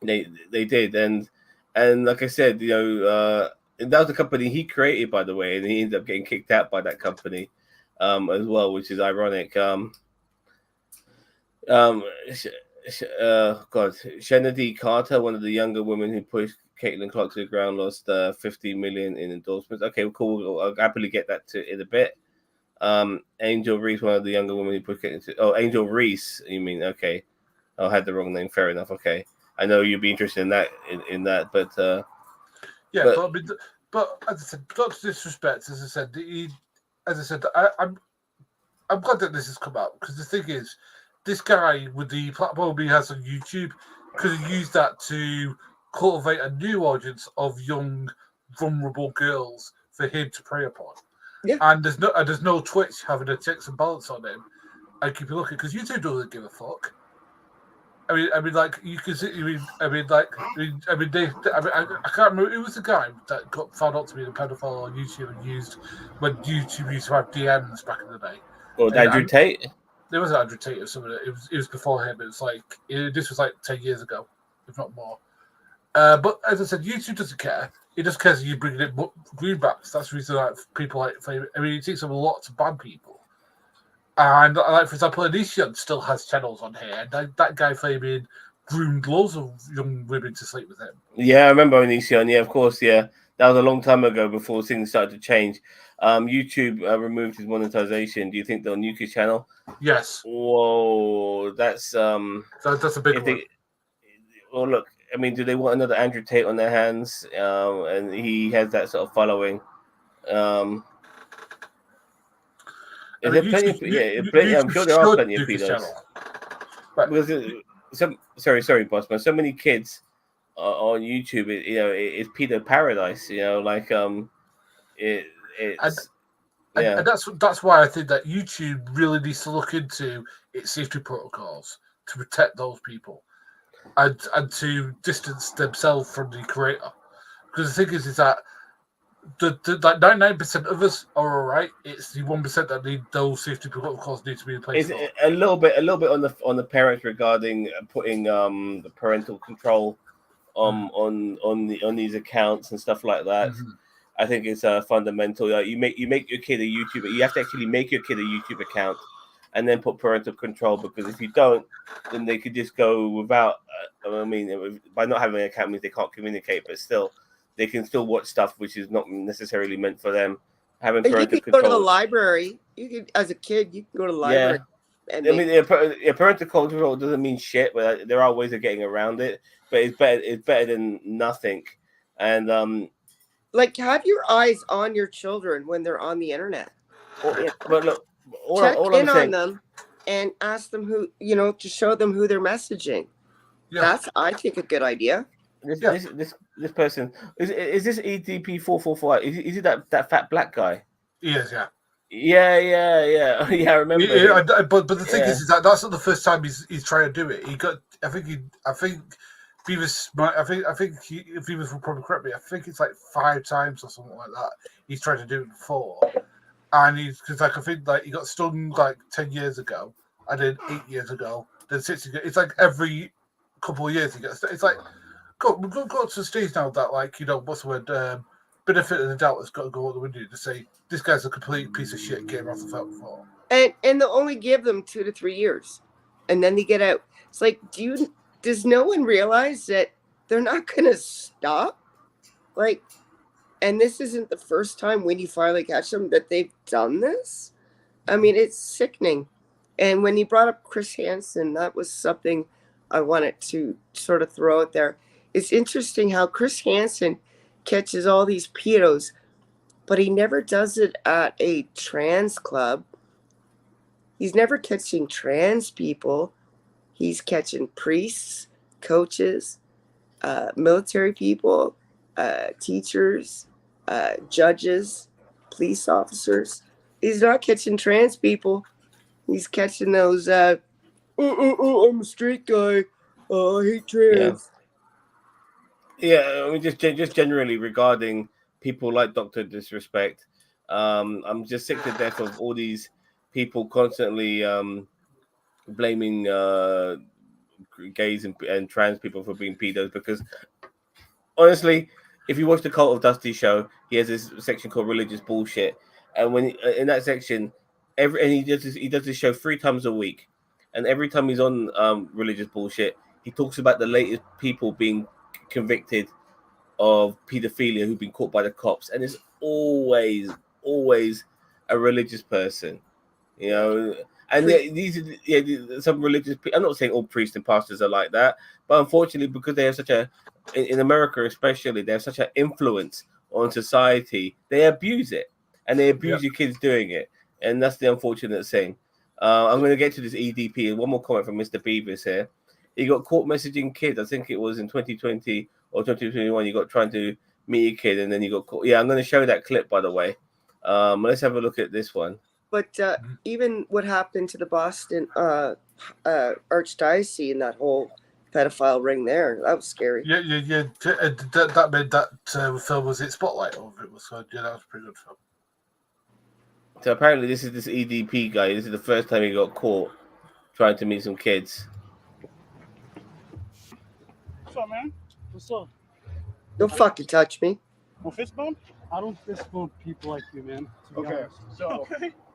they did, and like I said, you know, that was the company he created, by the way, and he ended up getting kicked out by that company as well, which is ironic. Shenedy Carter, one of the younger women who pushed Caitlin Clark to the ground, lost 50 million in endorsements. Okay, cool. I'll happily get that in a bit. Angel Reese, one of the younger women who pushed Caitlin to... Oh, Angel Reese, you mean? Okay. I had the wrong name. Fair enough. Okay. I know you'd be interested in that, but... But as I said, Dr. Disrespect, as I said, I'm glad that this has come out, because the thing is, this guy with the platform he has on YouTube could have used that to cultivate a new audience of young, vulnerable girls for him to prey upon. Yeah. And there's no Twitch having a checks and balance on him and keep looking, because YouTube doesn't give a fuck. I mean, like you can see. I can't remember who was the guy that got found out to be the pedophile on YouTube and used when YouTube used to have DMs back in the day. Or Andrew Tate. There was Andrew Tate or something. It was before him. It was like this was like 10 years ago, if not more. But as I said, YouTube doesn't care. It just cares if you bring in greenbacks. That's the reason people like. I mean, it takes them a lot to ban people. And like, for example, Onision still has channels on here, and that guy Fabian groomed loads of young women to sleep with him. Yeah, I remember Onision. Yeah, of course. Yeah, that was a long time ago before things started to change. YouTube removed his monetization. Do you think they'll nuke his channel? Yes. Whoa, that's that's a big one. Well, look, I mean, do they want another Andrew Tate on their hands? And he has that sort of following. Is there plenty of I'm sure there are plenty of pedos. Because sorry, Bossman. So many kids on YouTube, it's pedo paradise. Like it's. Yeah. And that's why I think that YouTube really needs to look into its safety protocols to protect those people and to distance themselves from the creator. Because the thing is that the 99% of us are all right. It's the 1% that need those safety protocols need to be in place. It's a little bit on the parents regarding putting the parental control on these accounts and stuff like that. Mm-hmm. I think it's fundamental. You make your kid a YouTuber. You have to actually make your kid a YouTube account, and then put parental control. Because if you don't, then they could just go without. By not having an account means they can't communicate, but still, they can still watch stuff which is not necessarily meant for them. Having parental control. Go to the library. You can, as a kid, you can go to the library. Yeah. Parental control doesn't mean shit, but there are ways of getting around it. But it's better than nothing, and like, have your eyes on your children when they're on the internet. But look, check in on them and ask them who, to show them who they're messaging. Yeah. That's, I think, a good idea. This person is this EDP 444? Is it that fat black guy? He is, yeah. Yeah. I remember. Yeah, but the thing is that that's not the first time he's trying to do it. I think Beavis, Beavis will probably correct me. I think it's like 5 times or something like that. He's tried to do it before, and because I think he got stung like 10 years ago, and then 8 years ago, then 6 years ago. It's like every couple of years he gets. It's like go to the stage now that what's the word? Benefit of the doubt has got to go out the window to say this guy's a complete piece of shit. Came off the phone before, and they'll only give them 2 to 3 years, and then they get out. It's like, does no one realize that they're not going to stop? And this isn't the first time when you finally catch them that they've done this. I mean, it's sickening. And when you brought up Chris Hansen, that was something I wanted to sort of throw out there. It's interesting how Chris Hansen catches all these pedos, but he never does it at a trans club. He's never catching trans people. He's catching priests, coaches, military people, teachers, judges, police officers. He's not catching trans people. He's catching those, I'm a straight guy. I hate trans. Yeah, I mean, just generally regarding people like Dr. Disrespect, I'm just sick to death of all these people constantly blaming gays and trans people for being pedos, because honestly, if you watch the Cult of Dusty show, he has this section called Religious Bullshit, and when in that section, he does this show 3 times a week, and every time he's on Religious Bullshit, he talks about the latest people being convicted of pedophilia who've been caught by the cops, and it's always a religious person, And these are some religious people. I'm not saying all priests and pastors are like that, but unfortunately, because they have in America especially, they have such an influence on society, they abuse it, and they abuse your kids doing it, and that's the unfortunate thing. I'm going to get to this EDP, and one more comment from Mr. Beavis here. He got caught messaging kids. I think it was in 2020 or 2021. You got trying to meet a kid, and then you got caught. Yeah, I'm going to show that clip, by the way. Let's have a look at this one. But even what happened to the Boston Archdiocese and that whole pedophile ring there, that was scary. Yeah. That made that film was its spotlight over it. So that was a pretty good film. So apparently, this EDP guy. This is the first time he got caught trying to meet some kids. What's up, man? What's up? Don't fucking touch me. Want fist bump? I don't fist bump people like you, man. To be Okay, honest. so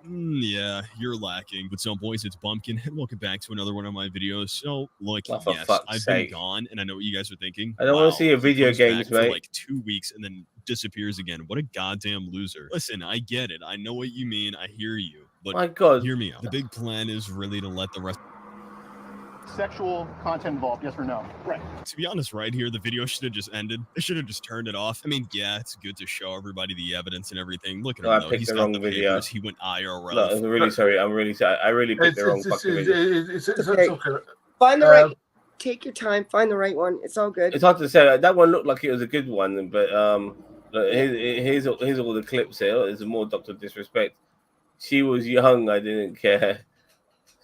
Yeah, you're lacking. What's up, boys? It's Bumpkin, and welcome back to another one of my videos. So, look, Oh, for yes, fuck's I've sake. been gone, and I know what you guys are thinking. I don't want to see your he video comes games, back for mate. like 2 weeks and then disappears again. What a goddamn loser. Listen, I get it. I know what you mean. I hear you. But My God. hear me out. The big plan is really to let the rest... sexual content involved, yes or no? Right. To be honest, right here, the video should have just ended. They should have just turned it off. I mean, yeah, it's good to show everybody the evidence and everything. Look at No, him, I though. picked He's the got wrong the video. papers. He went IRL. No, I'm really sorry. I'm really sorry. I really picked the wrong fucking video. It's Okay. okay. Find the right. Take your time. Find the right one. It's all good. It's hard to say. That one looked like it was a good one, but look, here's all the clips here. There's more Dr. Disrespect. She was young. I didn't care.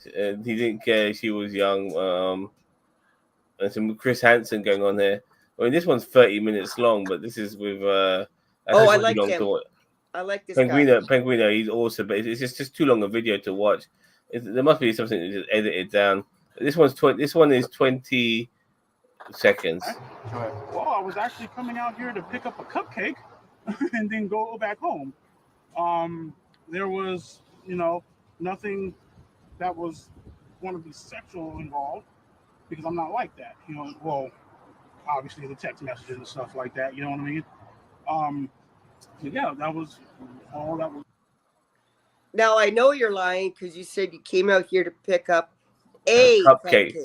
He didn't care. She was young. And some Chris Hansen going on here. I mean, this one's 30 minutes long, but this is with I like him. I like this guy. Penguino, he's awesome, but it's just too long a video to watch. There must be something that just edited down. This one is 20 seconds. Well, I was actually coming out here to pick up a cupcake and then go back home. There was, nothing that was going to be sexual involved because I'm not like that. Well, obviously the text messages and stuff like that. You know what I mean? Yeah, that was all that was. Now I know you're lying because you said you came out here to pick up a cupcake.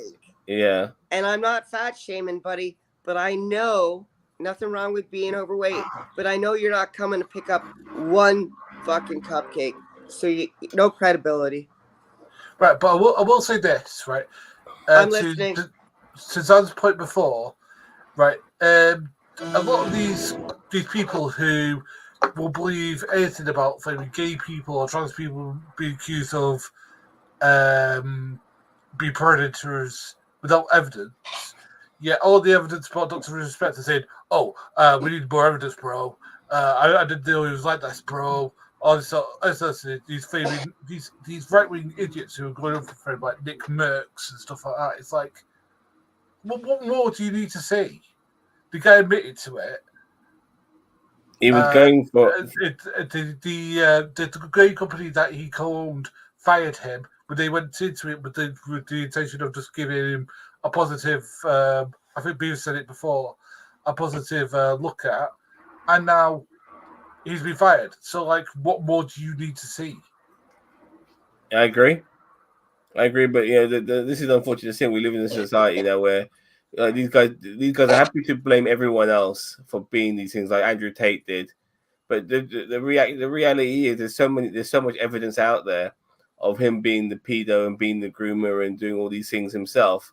Yeah. And I'm not fat shaming, buddy, but I know nothing wrong with being overweight. But I know you're not coming to pick up one fucking cupcake, so no credibility. Right, but I will say this, right? I'm listening. To Zan's point before, right? A lot of these people who will believe anything about maybe gay people or trans people being accused of being predators without evidence. Yeah, all the evidence about Dr. Respect is saying, we need more evidence, bro. I didn't know he was like this, bro. All this, these right-wing idiots who are going up for like Nick Merckx and stuff like that. It's like, what more do you need to say? The guy admitted to it. He was going for the great company that he co-owned fired him, but they went into it with the intention of just giving him a positive. I think Beaver said it before, a positive look at, and now he's been fired. So, like, what more do you need to see? I agree, but this is the unfortunate thing. We live in a society now where these guys are happy to blame everyone else for being these things, like Andrew Tate did. But the reality is there's so much evidence out there of him being the pedo and being the groomer and doing all these things himself.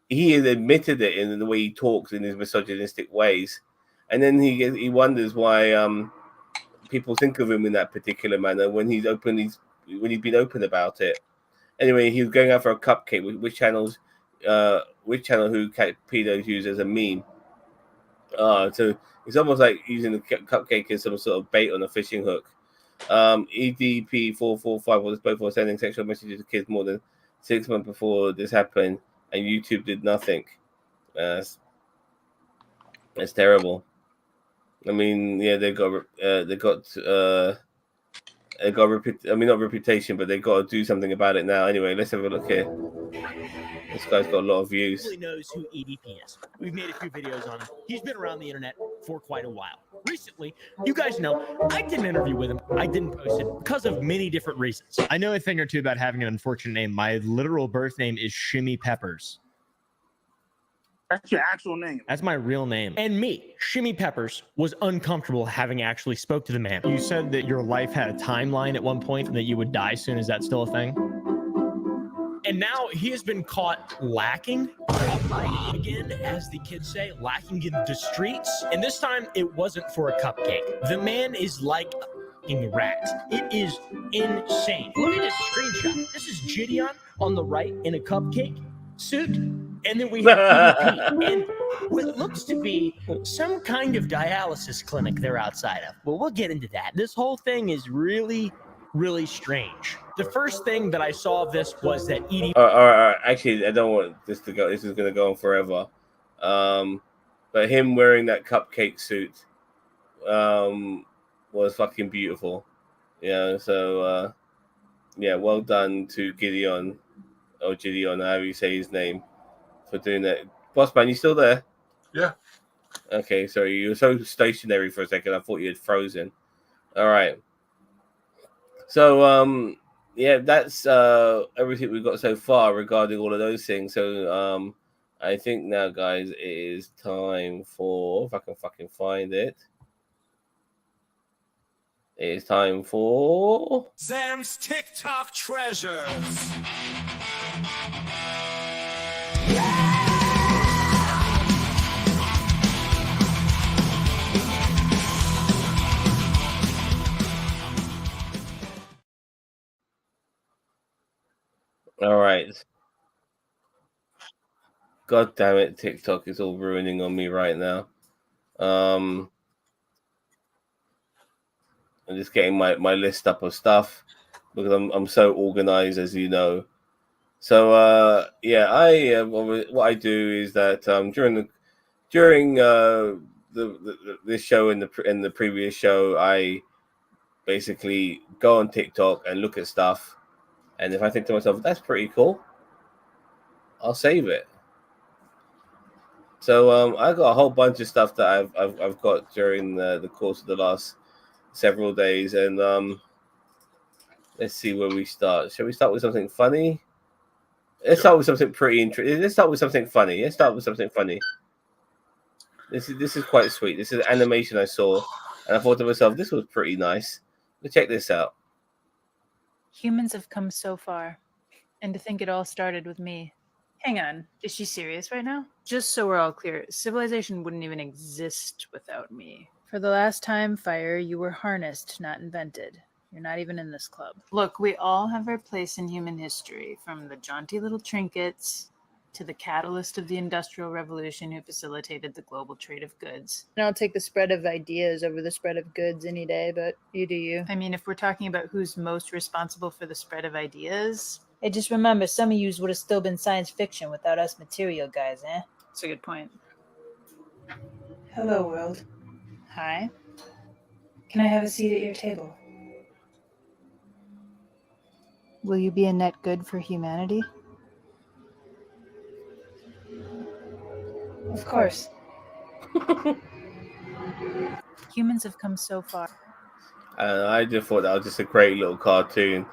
He has admitted it in the way he talks in his misogynistic ways, and then he wonders why people think of him in that particular manner when he's been open about it. Anyway, he was going out for a cupcake. Which channel who pedos use as a meme. So it's almost like using the cupcake as some sort of bait on a fishing hook. EDP445 was both for sending sexual messages to kids more than 6 months before this happened, and YouTube did nothing. It's terrible. I mean, yeah, they got not reputation, but they got to do something about it now. Anyway, let's have a look here. This guy's got a lot of views. He knows who EDP is. We've made a few videos on him. He's been around the internet for quite a while. Recently, you guys know, I did an interview with him. I didn't post it because of many different reasons. I know a thing or two about having an unfortunate name. My literal birth name is Shimmy Peppers. That's your actual name. That's my real name. And me, Shimmy Peppers, was uncomfortable having actually spoke to the man. You said that your life had a timeline at one point and that you would die soon. Is that still a thing? And now he has been caught lacking again, as the kids say, lacking in the streets. And this time it wasn't for a cupcake. The man is like a rat. It is insane. Look at this screenshot. This is Gideon on the right in a cupcake suit. And then we have EDP and what looks to be some kind of dialysis clinic they're outside of. Well, we'll get into that. This whole thing is really, really strange. The first thing that I saw of this was that EDP... All right. Actually, I don't want this to go. This is going to go on forever. But him wearing that cupcake suit, was fucking beautiful. Yeah, so yeah, well done to Gideon or Gideon, however you say his name, for doing that. Boss man, you still there? Yeah. Okay, sorry, you were so stationary for a second. I thought you had frozen. All right. So yeah, that's everything we've got so far regarding all of those things. So I think now, guys, it is time for, if I can fucking find it. It is time for Zams TikTok treasures. All right. God damn it, TikTok is all ruining on me right now. I'm just getting my list up of stuff because I'm so organized, as you know. So yeah, what I do is that during this show and the previous show, I basically go on TikTok and look at stuff, and if I think to myself that's pretty cool, I'll save it. So I got a whole bunch of stuff that I've got during the course of the last several days, and let's see where we start. Shall we start with something funny? Let's start with something pretty interesting. Let's start with something funny. This is quite sweet. This is animation I saw, and I thought to myself, this was pretty nice. Let's check this out. Humans have come so far, and to think it all started with me. Hang on, is she serious right now? Just so we're all clear, civilization wouldn't even exist without me. For the last time, Fire, you were harnessed, not invented. You're not even in this club. Look, we all have our place in human history, from the jaunty little trinkets to the catalyst of the Industrial Revolution who facilitated the global trade of goods. And I'll take the spread of ideas over the spread of goods any day, but you do you. I mean, if we're talking about who's most responsible for the spread of ideas... Hey, just remember, some of yous would have still been science fiction without us material guys, eh? That's a good point. Hello, world. Hi. Can I have a seat at your table? Will you be a net good for humanity? Of course. Humans have come so far. I just thought that was just a great little cartoon.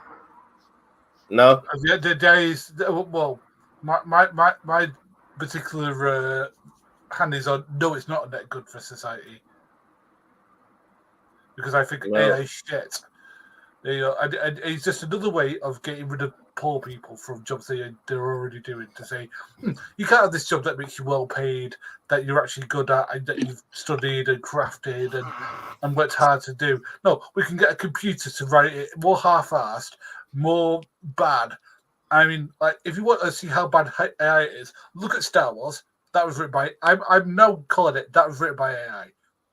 No? The days, well, my particular hand is on, no, it's not that good for society. Because I think AI is shit. You know, and it's just another way of getting rid of poor people from jobs they're already doing, to say, you can't have this job that makes you well paid, that you're actually good at, and that you've studied and crafted and worked hard to do. No, we can get a computer to write it more half-assed, more bad. I mean, like, if you want to see how bad AI is, look at Star Wars. That was written by... I'm now calling it, that was written by AI.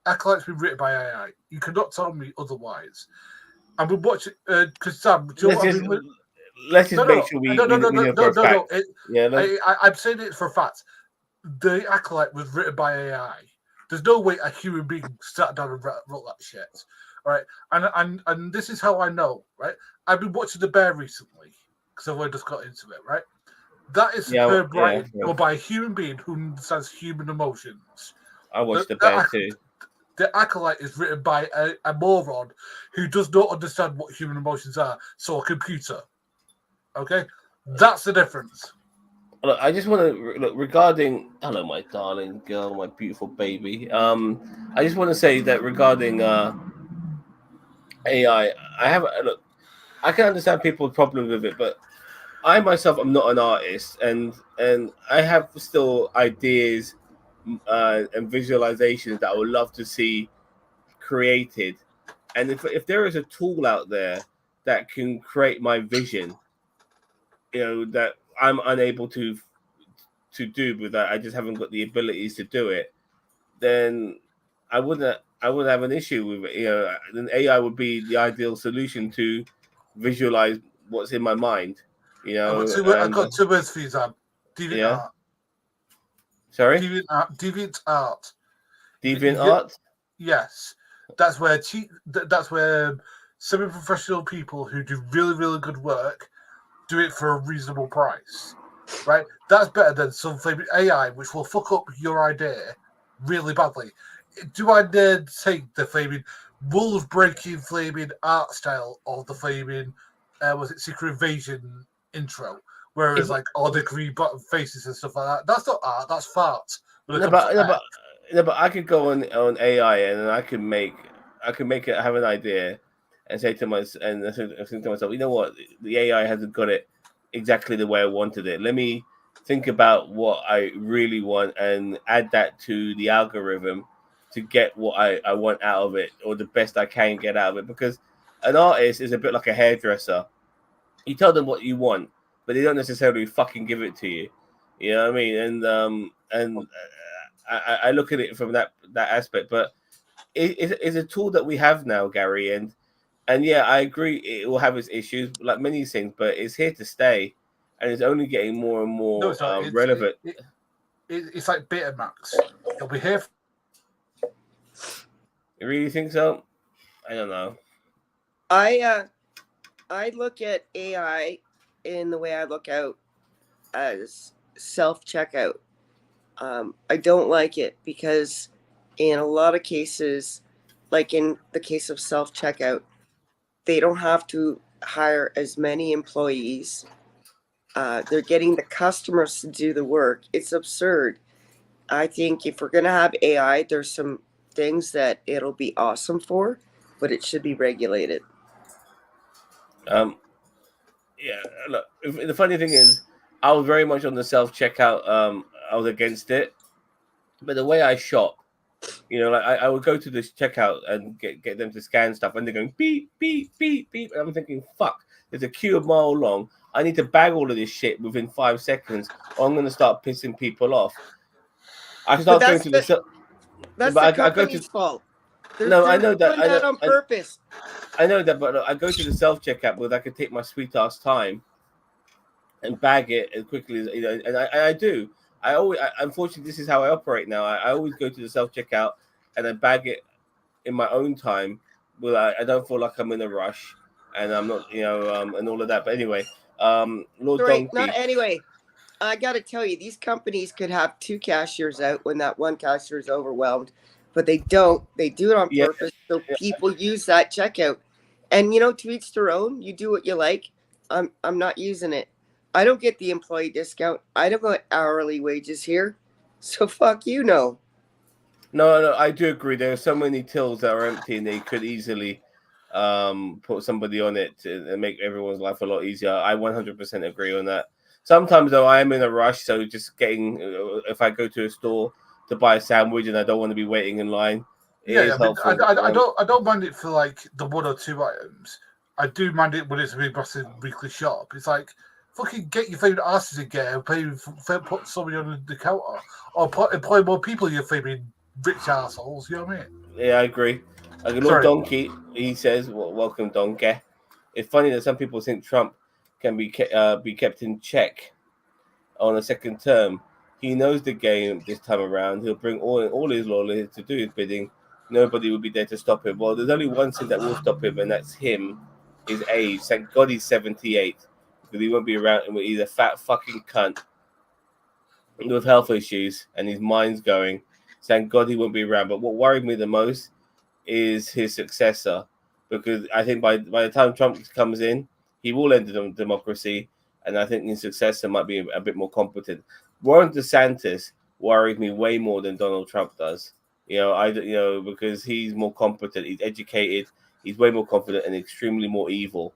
Acolyte's been written by AI. You cannot tell me otherwise. And we watch it because Sam. Let's just make sure we know for a fact. I'm saying it for a fact. The Acolyte was written by AI. There's no way a human being sat down and wrote that shit. All right, and this is how I know. Right, I've been watching The Bear recently because I've just got into it. Right, that is superb writing by a human being who understands human emotions. I watched The Bear too. The Acolyte is written by a moron who does not understand what human emotions are. So a computer. Okay? That's the difference. Look, I just want to look regarding... Hello, my darling girl, my beautiful baby. I just want to say that regarding AI, I can understand people's problems with it, but I myself am not an artist, and I have still ideas and visualizations that I would love to see created. And if there is a tool out there that can create my vision, that I'm unable to do with that, I just haven't got the abilities to do it, then I wouldn't have an issue with it. Then AI would be the ideal solution to visualize what's in my mind. I've got two words for you, Sam. Deviant art. Sorry? Deviant art. Deviant art? Yes. that's where semi-professional people who do really, really good work do it for a reasonable price, right? That's better than some flaming AI, which will fuck up your idea really badly. Do I then take the flaming rules-breaking flaming art style of the flaming, was it Secret Invasion intro, where it's like all the green button faces and stuff like that? That's not art, that's fart. No, but I could go on AI and I can make it have an idea and say to myself, you know what, the AI hasn't got it exactly the way I wanted it. Let me think about what I really want and add that to the algorithm to get what I want out of it, or the best I can get out of it. Because an artist is a bit like a hairdresser. You tell them what you want, but they don't necessarily fucking give it to you. You know what I mean? And I look at it from that aspect. But it's a tool that we have now, Gary, and yeah, I agree. It will have its issues, like many things, but it's here to stay, and it's only getting more and more No, it's not. relevant. It's like Betamax. It'll be here. You really think so? I don't know. I look at AI in the way I look out as self-checkout. I don't like it because in a lot of cases, like in the case of self-checkout, they don't have to hire as many employees. They're getting the customers to do the work. It's absurd. I think if we're going to have AI, there's some things that it'll be awesome for, but it should be regulated. Yeah, look, the funny thing is, I was very much on the self-checkout. I was against it, but the way I shop, you know, like I would go to this checkout and get them to scan stuff, and they're going beep, beep, beep, beep. And I'm thinking, fuck, there's a queue a mile long. I need to bag all of this shit within 5 seconds, or I'm going to start pissing people off. I start going to the... That's the company's fault. I know that. Doing that on purpose. I know that, but look, I go to the self-checkout because I can take my sweet-ass time and bag it as quickly as, you know, and I do. Unfortunately, this is how I operate now. I always go to the self-checkout and I bag it in my own time. Well, I don't feel like I'm in a rush, and I'm not, you know, and all of that. But anyway, Lord Sorry, Donkey. anyway, I got to tell you, these companies could have 2 cashiers out when that one cashier is overwhelmed, but they don't. They do it on purpose, so people use that checkout. And you know, to each their own. You do what you like. I'm not using it. I don't get the employee discount. I don't get hourly wages here, so fuck you. No, I do agree. There are so many tills that are empty, and they could easily put somebody on it and make everyone's life a lot easier. I 100% agree on that. Sometimes though, I am in a rush, so just getting, if I go to a store to buy a sandwich and I don't want to be waiting in line, I don't mind it for like the 1 or 2 items. I do mind it when it's a big massive weekly shop. It's like, fucking get your favourite asses in gear and put somebody on the counter, or employ more people, you favorite rich assholes. You know what I mean? Yeah, I agree. Lord Donkey, he says, welcome, Donkey. It's funny that some people think Trump can be kept in check on a second term. He knows the game this time around. He'll bring all his loyalists to do his bidding. Nobody will be there to stop him. Well, there's only one thing that will stop him, and that's him, his age. Thank God he's 78, because he won't be around with either fat fucking cunt with health issues and his mind's going. Thank God he won't be around. But what worried me the most is his successor, because I think by the time Trump comes in, he will end the democracy, and I think his successor might be a bit more competent. Ron DeSantis worries me way more than Donald Trump does. Because he's more competent, he's educated, he's way more confident, and extremely more evil.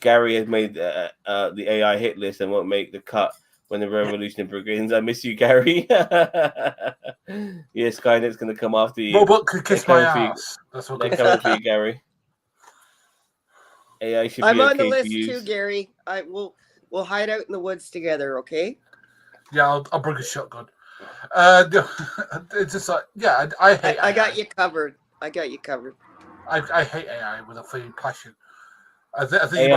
Gary has made the AI hit list and won't make the cut when the revolution begins. I miss you, Gary. Yeah, Skynet's going to come after you. Robot could kiss my ass. That's what they're coming for you, Gary. AI should I'm be on the okay list to use. too, Gary. We'll hide out in the woods together, okay? Yeah, I'll bring a shotgun. It's just like, yeah, I hate. I got you covered. I hate AI with a flaming passion. I think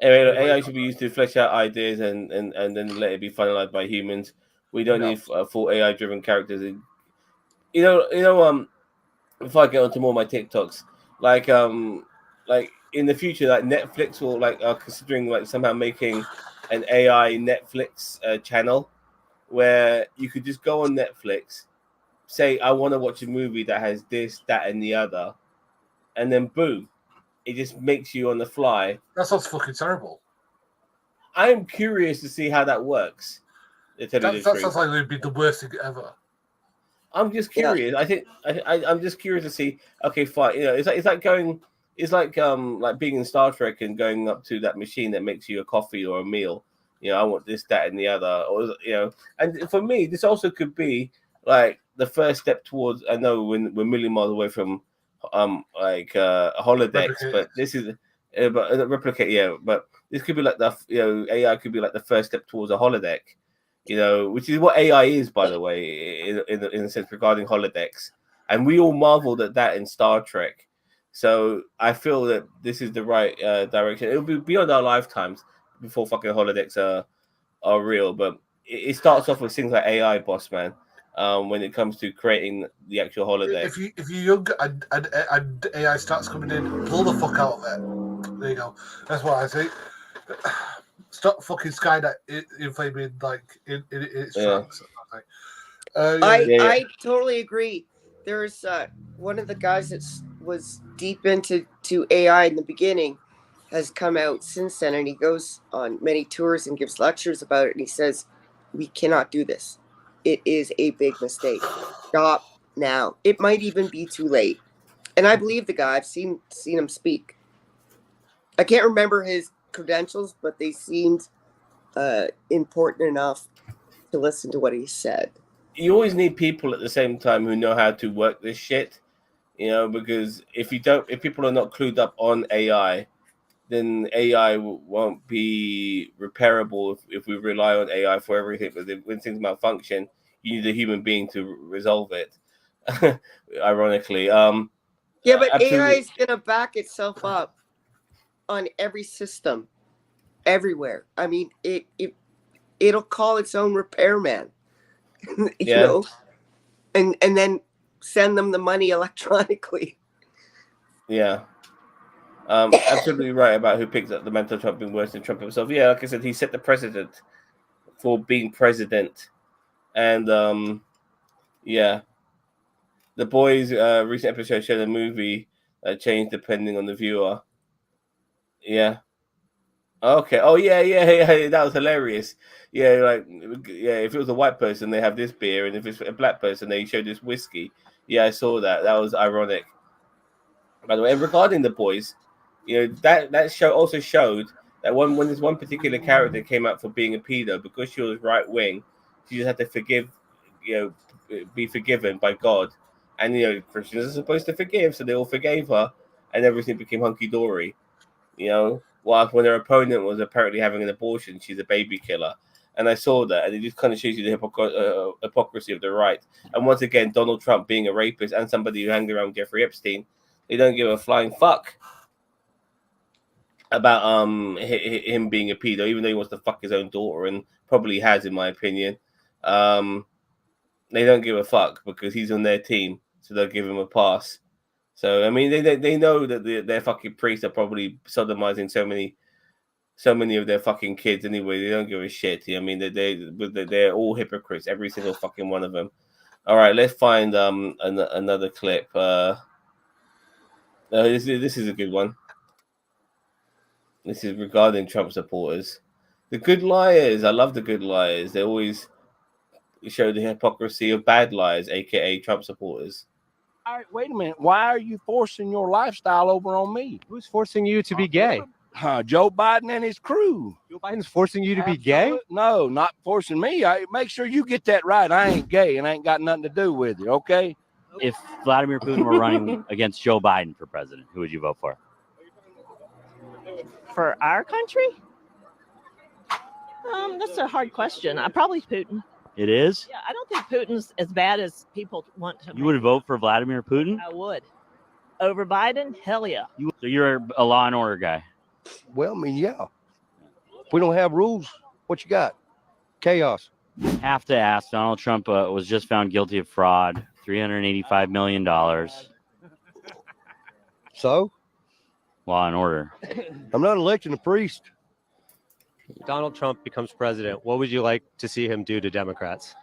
AI should be used to flesh out ideas and then let it be finalized by humans. We don't need full AI-driven characters. Before I get onto more of my TikToks, like in the future, like Netflix will are considering like somehow making an AI Netflix channel where you could just go on Netflix, say I want to watch a movie that has this, that, and the other, and then boom, it just makes you on the fly. That sounds fucking terrible. I'm curious to see how that works. That sounds like it would be the worst thing ever. I'm just curious. I think I'm just curious to see. Okay, fine. It's like being in Star Trek and going up to that machine that makes you a coffee or a meal. I want this, that, and the other. Or and for me, this also could be like the first step towards. I know we're a million miles away from holodecks, but this is replicate. Yeah, but this could be like the AI could be like the first step towards a holodeck. Which is what AI is, by the way, in a sense regarding holodecks. And we all marveled at that in Star Trek. So I feel that this is the right direction. It'll be beyond our lifetimes before fucking holodecks are real. But it starts off with things like AI, boss man, when it comes to creating the actual holodeck. If you're young and AI starts coming in, pull the fuck out of it. There you go. That's what I say. Stop fucking Skynet inflaming in its tracks. I totally agree. There's one of the guys that was deep into AI in the beginning has come out since then, and he goes on many tours and gives lectures about it. And he says, "We cannot do this. It is a big mistake. Stop now. It might even be too late." And I believe the guy. I've seen him speak. I can't remember his credentials, but they seemed important enough to listen to what he said. You always need people at the same time who know how to work this shit, because if people are not clued up on AI, then AI won't be repairable if we rely on AI for everything. Because when things malfunction, you need a human being to resolve it. Ironically, yeah, but absolutely. AI is gonna back itself up on every system, everywhere. I mean, it'll call its own repairman, you know, and then send them the money electronically. Yeah. Absolutely right about who picked up the mantle of Trump being worse than Trump himself. Yeah, like I said, he set the precedent for being president. And yeah. The Boys recent episode showed a movie that changed depending on the viewer. Yeah. Okay. Oh yeah. That was hilarious. Yeah, if it was a white person, they have this beer, and if it's a black person, they show this whiskey. Yeah, I saw that. That was ironic. By the way, and regarding The Boys, that show also showed that when this one particular character came out for being a pedo, because she was right wing, she just had to be forgiven by God, and Christians are supposed to forgive, so they all forgave her, and everything became hunky dory. Whilst when her opponent was apparently having an abortion, she's a baby killer. And I saw that, and it just kind of shows you the hypocrisy of the right. And once again, Donald Trump being a rapist and somebody who hanged around Jeffrey Epstein, they don't give a flying fuck about him being a pedo, even though he wants to fuck his own daughter, and probably has, in my opinion. They don't give a fuck because he's on their team, so they'll give him a pass. So I mean, they know that their fucking priests are probably sodomizing so many of their fucking kids anyway. They don't give a shit. I mean, they're all hypocrites, every single fucking one of them. All right, let's find another clip. This is a good one. This is regarding Trump supporters. The good liars. I love the good liars. They always show the hypocrisy of bad liars, aka Trump supporters. All right, wait a minute. Why are you forcing your lifestyle over on me? Who's forcing you to be gay? Joe Biden and his crew. Joe Biden's forcing you to be gay? No, not forcing me. Make sure you get that right. I ain't gay and ain't got nothing to do with it, okay? If Vladimir Putin were running against Joe Biden for president, who would you vote for? For our country? That's a hard question. Probably Putin. It is? Yeah, I don't think Putin's as bad as people want to. You would vote for Vladimir Putin? I would. Over Biden? Hell yeah. So you're a law and order guy? Well, I mean, yeah. If we don't have rules, what you got? Chaos. Have to ask, Donald Trump was just found guilty of fraud $385 million. So? Law and order. I'm not electing a priest. Donald Trump becomes president. What would you like to see him do to Democrats?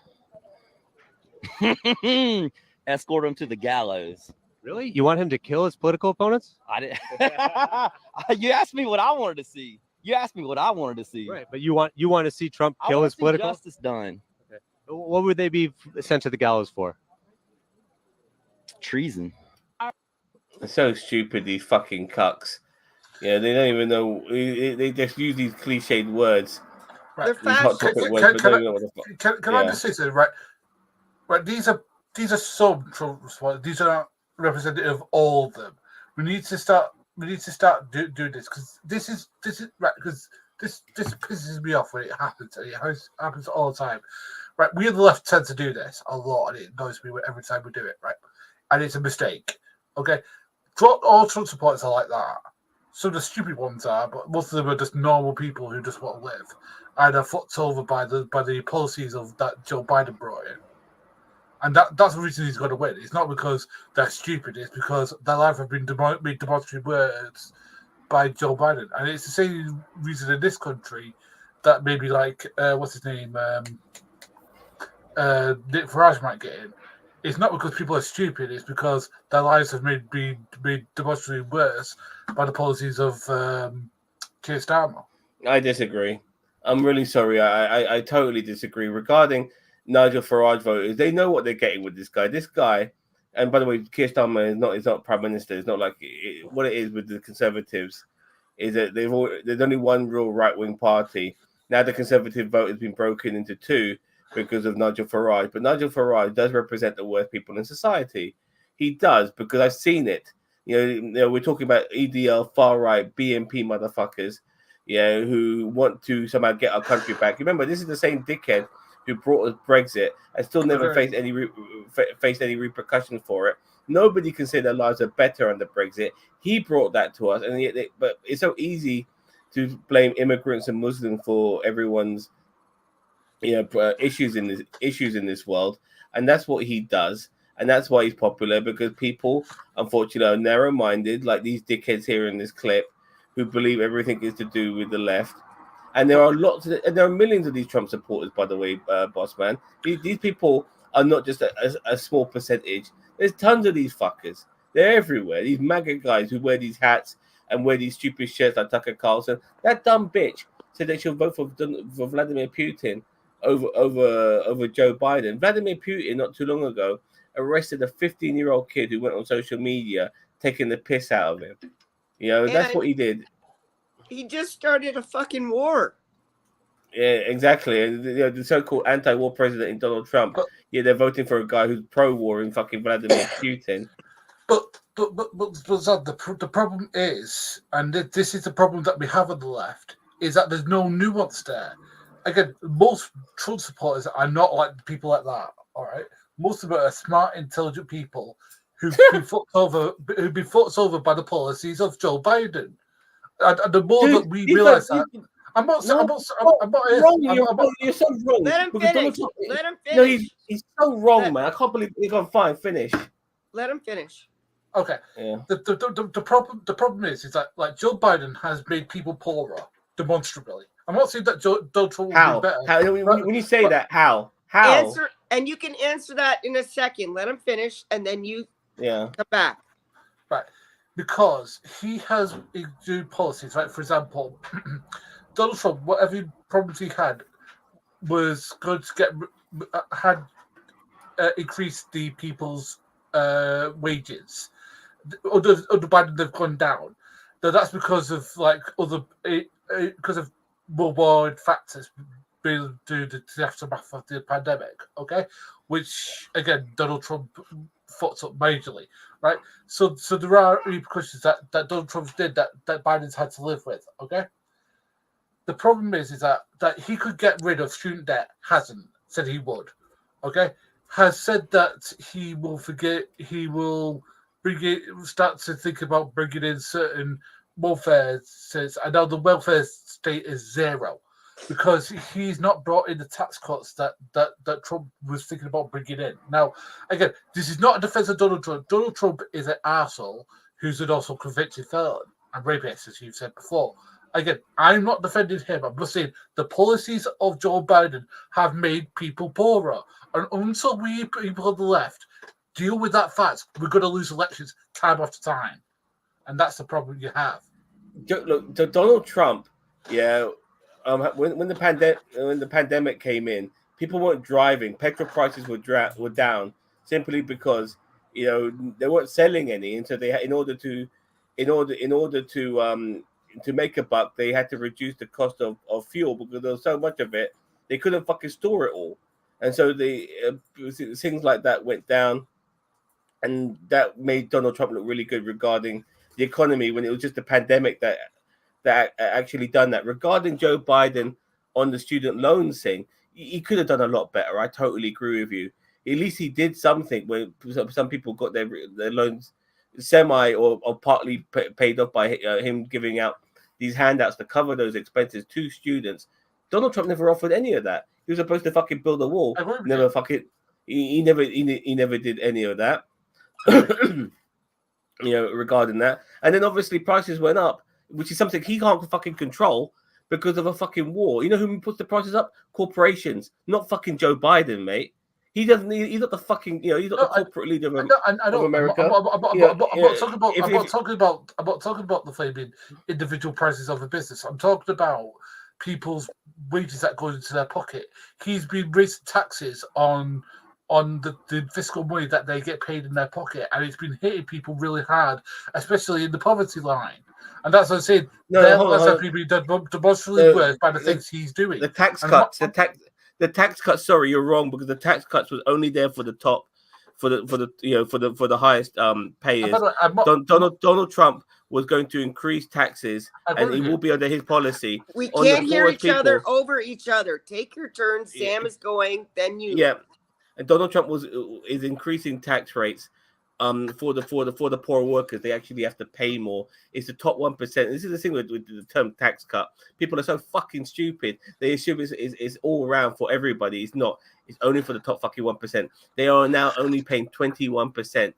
Escort him to the gallows. Really? You want him to kill his political opponents? I didn't. You asked me what I wanted to see. You asked me what I wanted to see. Right, but you want to see Trump I kill wanna his see political? justice done. Okay. What would they be sent to the gallows for? Treason. They're so stupid, these fucking cucks. Yeah, they don't even know. They just use these cliched words. They're These hot fascists. topic words, but don't even know what the fuck. Can I just say something, right? Right, these are some Trump's. These are not representative of all of them. We need to start doing this because this is right because this pisses me off when it happens. And it happens all the time. Right, we on the left tend to do this a lot, and it annoys me every time we do it. Right, and it's a mistake. Okay, all Trump supporters are like that. Some of the stupid ones are, but most of them are just normal people who just want to live, and are fucked over by the policies of that Joe Biden brought in. And that's the reason he's going to win. It's not because they're stupid. It's because their life have been made demonstrably worse by Joe Biden. And it's the same reason in this country that maybe like, what's his name? Nick Farage might get in. It's not because people are stupid. It's because their lives have been made demonstrably worse by the policies of Keir Starmer. I disagree. I'm really sorry. I totally disagree. Regarding Nigel Farage voters, they know what they're getting with this guy. This guy, and by the way, Keir Starmer is not prime minister. It's not like what it is with the Conservatives is that there's only one real right wing party. Now the Conservative vote has been broken into two because of Nigel Farage. But Nigel Farage does represent the worst people in society. He does, because I've seen it. You know, we're talking about EDL, far right, BNP motherfuckers, who want to somehow get our country back. Remember, this is the same dickhead who brought us Brexit and still never faced any repercussions for it. Nobody can say their lives are better under Brexit. He brought that to us, but it's so easy to blame immigrants and Muslims for everyone's issues in this world, and that's what he does, and that's why he's popular, because people, unfortunately, are narrow-minded, like these dickheads here in this clip, who believe everything is to do with the left. And there are there are millions of these Trump supporters, by the way, boss man. These people are not just a small percentage. There's tons of these fuckers. They're everywhere. These MAGA guys who wear these hats and wear these stupid shirts like Tucker Carlson. That dumb bitch said that she'll vote for Vladimir Putin over Joe Biden. Vladimir Putin, not too long ago, arrested a 15-year-old kid who went on social media taking the piss out of him. That's what he did. He just started a fucking war. Yeah, exactly. And the so-called anti-war president in Donald Trump, they're voting for a guy who's pro-war in fucking Vladimir Putin. But Zad, the problem is, and this is the problem that we have on the left, is that there's no nuance there. Again, most Trump supporters are not like people like that. All right, most of them are smart, intelligent people who've been fucked over by the policies of Joe Biden. And the more that we realize that, I'm not wrong. You're so wrong. Let him finish. Let him finish. No, he's so wrong, man. I can't believe he's gone fine. Finish. Let him finish. Okay. Yeah. The problem is that like Joe Biden has made people poorer demonstrably. I'm not saying that Donald Trump will be better. How? When you say that, how? Answer, and you can answer that in a second. Let him finish, and then you come back. Right. Because he has do policies, right? For example, Donald Trump, whatever problems he had, was going to increase the people's wages. Under Biden, they've gone down. Now, that's because of because of worldwide factors due to the aftermath of the pandemic. Okay, which again Donald Trump fucked up majorly, right? So there are repercussions that Donald Trump did that Biden's had to live with. Okay. The problem is that he could get rid of student debt. Hasn't said he would. Okay. Has said that he will start to think about bringing in certain welfare states. I know the welfare state is zero. because he's not brought in the tax cuts that Trump was thinking about bringing in. Now, again, this is not a defense of Donald Trump. Donald Trump is an arsehole who's an also convicted felon and rapist, as you've said before. Again, I'm not defending him. I'm just saying the policies of Joe Biden have made people poorer. And until we people on the left deal with that fact, we're going to lose elections time after time. And that's the problem you have. Look, Donald Trump, yeah, when the pandemic came in, people weren't driving. Petrol prices were down simply because they weren't selling any, and so they had, in order to make a buck, they had to reduce the cost of fuel because there was so much of it they couldn't fucking store it all, and so things like that went down, and that made Donald Trump look really good regarding the economy when it was just the pandemic that actually done that. Regarding Joe Biden on the student loans thing, he could have done a lot better. I totally agree with you. At least he did something where some people got their loans semi or partly paid off by him giving out these handouts to cover those expenses to students. Donald Trump never offered any of that. He was supposed to fucking build a wall. Never fucking. He never did any of that. Regarding that, and then obviously prices went up, which is something he can't fucking control because of a fucking war. You know who puts the prices up? Corporations, not fucking Joe Biden, mate. He doesn't. He's not the fucking. He's not the corporate leader of America. I'm not talking about the flaming individual prices of the business. I'm talking about people's wages that go into their pocket. He's been raising taxes on the fiscal money that they get paid in their pocket, and it's been hitting people really hard, especially in the poverty line. And that's what I'm saying. Their lives have been demonstrably worse by the things he's doing. The tax cuts, the tax cuts. Sorry, you're wrong, because the tax cuts was only there for the top, for the highest payers. Donald Trump was going to increase taxes, and it will be under his policy. We can't hear each other over each other. Take your turn. Sam is going, then you. Yeah. And Donald Trump is increasing tax rates for the poor workers. They actually have to pay more. It's the top 1%. This is the thing with the term tax cut. People are so fucking stupid. They assume it's all around for everybody. It's not. It's only for the top fucking 1%. They are now only paying 21%